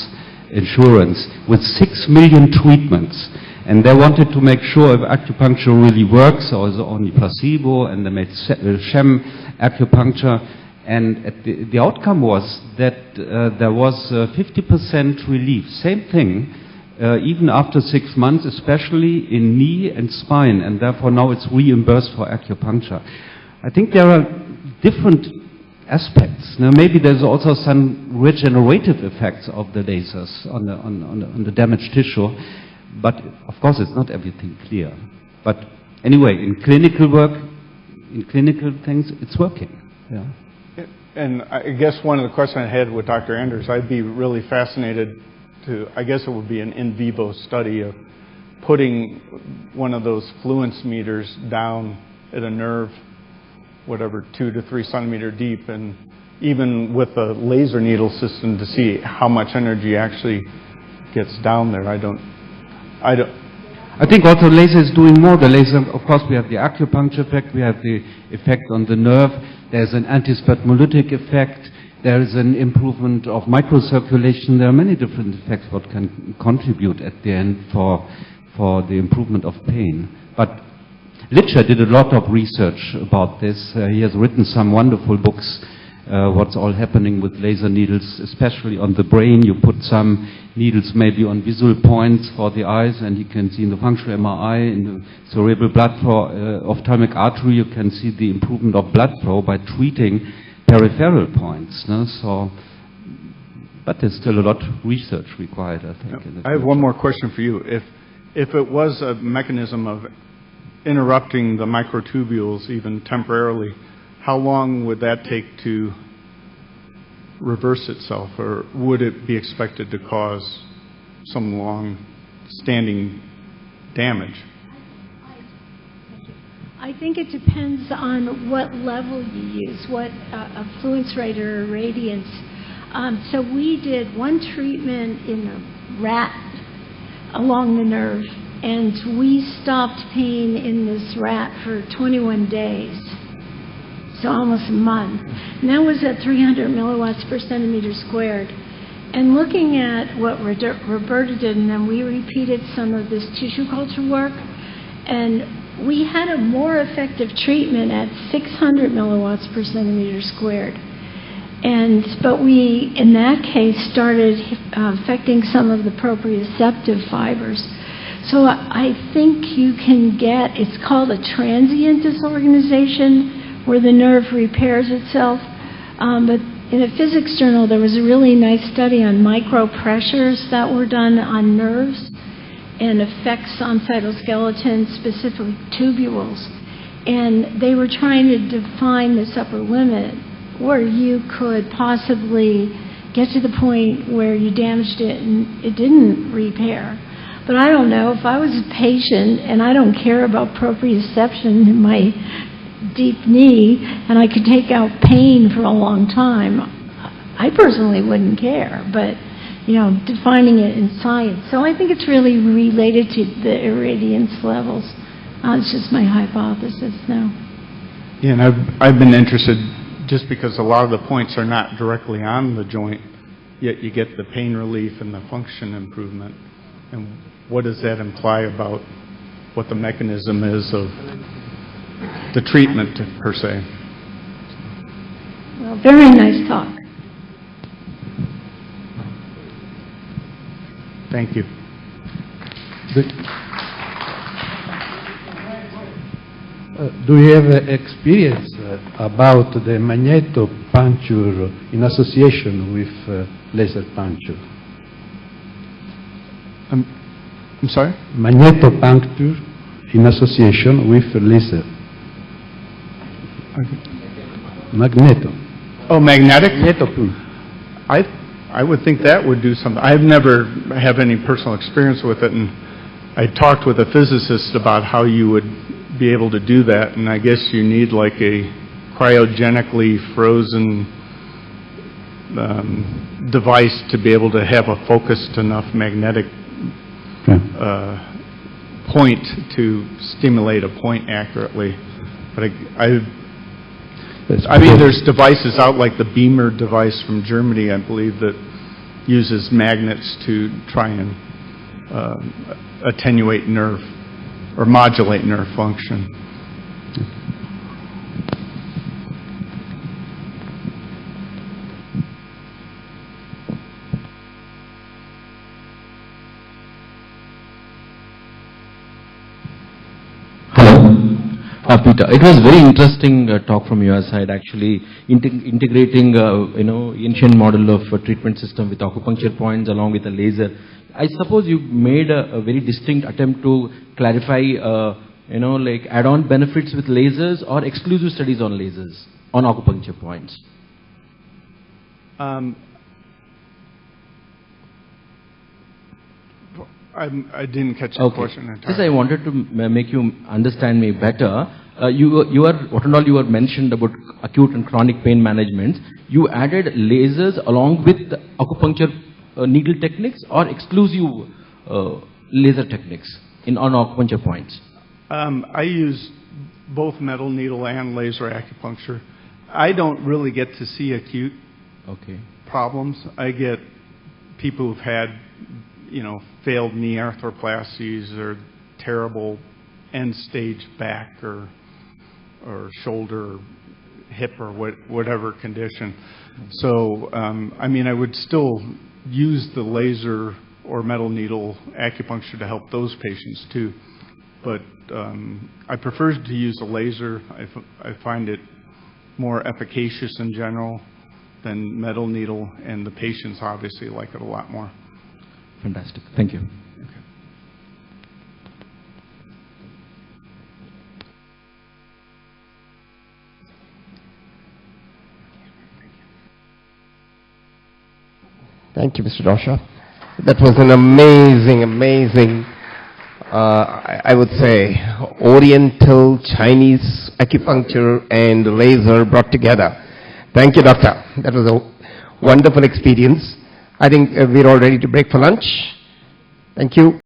insurance with 6 million treatments. And they wanted to make sure if acupuncture really works or is it only placebo, and they made sham acupuncture. And the outcome was that there was 50% relief. Same thing, even after 6 months, especially in knee and spine. And therefore now it's reimbursed for acupuncture. I think there are different aspects. Now maybe there's also some regenerative effects of the lasers on the damaged tissue. But of course, it's not everything clear. But anyway, in clinical work, in clinical things, it's working. Yeah. And I guess one of the questions I had with Dr. Anders, I'd be really fascinated I guess it would be an in vivo study of putting one of those fluence meters down at a nerve, whatever, 2 to 3 centimeter deep, and even with a laser needle system to see how much energy actually gets down there. I think also laser is doing more. The laser, of course, we have the acupuncture effect, we have the effect on the nerve, there's an antispasmolytic effect, there is an improvement of microcirculation. There are many different effects what can contribute at the end for the improvement of pain. But Litcher did a lot of research about this. He has written some wonderful books, what's all happening with laser needles, especially on the brain. You put some needles maybe on visual points for the eyes, and you can see in the functional MRI, in the cerebral blood flow, ophthalmic artery, you can see the improvement of blood flow by treating peripheral points. No? So, but there's still a lot of research required, I think. I have one more question for you. If it was a mechanism of interrupting the microtubules even temporarily, how long would that take to reverse itself, or would it be expected to cause some long-standing damage? I think it depends on what level you use, what affluence rate or irradiance. So we did one treatment in a rat along the nerve, and we stopped pain in this rat for 21 days, so almost a month. And that was at 300 milliwatts per centimeter squared. And looking at what Roberta did, and then we repeated some of this tissue culture work, and we had a more effective treatment at 600 milliwatts per centimeter squared. But we, in that case, started affecting some of the proprioceptive fibers. So I think you can get, it's called a transient disorganization, where the nerve repairs itself. But in a physics journal, there was a really nice study on micropressures that were done on nerves and effects on cytoskeleton, specifically tubules. And they were trying to define this upper limit where you could possibly get to the point where you damaged it and it didn't repair. But I don't know, if I was a patient and I don't care about proprioception in my deep knee and I could take out pain for a long time, I personally wouldn't care. But defining it in science. So I think it's really related to the irradiance levels. It's just my hypothesis now. Yeah, and I've been interested, just because a lot of the points are not directly on the joint, yet you get the pain relief and the function improvement. And what does that imply about what the mechanism is of the treatment, per se? Well, very nice talk. Thank you. Do you have experience about the magneto-puncture in association with laser puncture? I'm sorry? Magneto-puncture in association with laser. Magneto. Oh, magnetic? I would think that would do something. I've never have any personal experience with it, and I talked with a physicist about how you would be able to do that, and I guess you need like a cryogenically frozen device to be able to have a focused enough magnetic point to stimulate a point accurately. But I mean, there's devices out like the Beamer device from Germany, I believe, that uses magnets to try and attenuate nerve or modulate nerve function. Peter, it was very interesting talk from your side, actually integrating ancient model of treatment system with acupuncture points along with a laser. I suppose you made a very distinct attempt to clarify like add-on benefits with lasers or exclusive studies on lasers on acupuncture points. I didn't catch the question entirely. Yes, I wanted to make you understand me better. What and all you were mentioned about acute and chronic pain management. You added lasers along with acupuncture needle techniques or exclusive laser techniques on acupuncture points? I use both metal needle and laser acupuncture. I don't really get to see acute problems. I get people who've had failed knee arthroplasties or terrible end-stage back or shoulder, or hip, or whatever condition. So, I would still use the laser or metal needle acupuncture to help those patients too. But I prefer to use a laser. I find it more efficacious in general than metal needle, and the patients obviously like it a lot more. Fantastic. Thank you. Okay. Thank you, Mr. Dosha. That was an amazing, I would say, Oriental, Chinese acupuncture and laser brought together. Thank you, doctor. That was a wonderful experience. I think we're all ready to break for lunch. Thank you.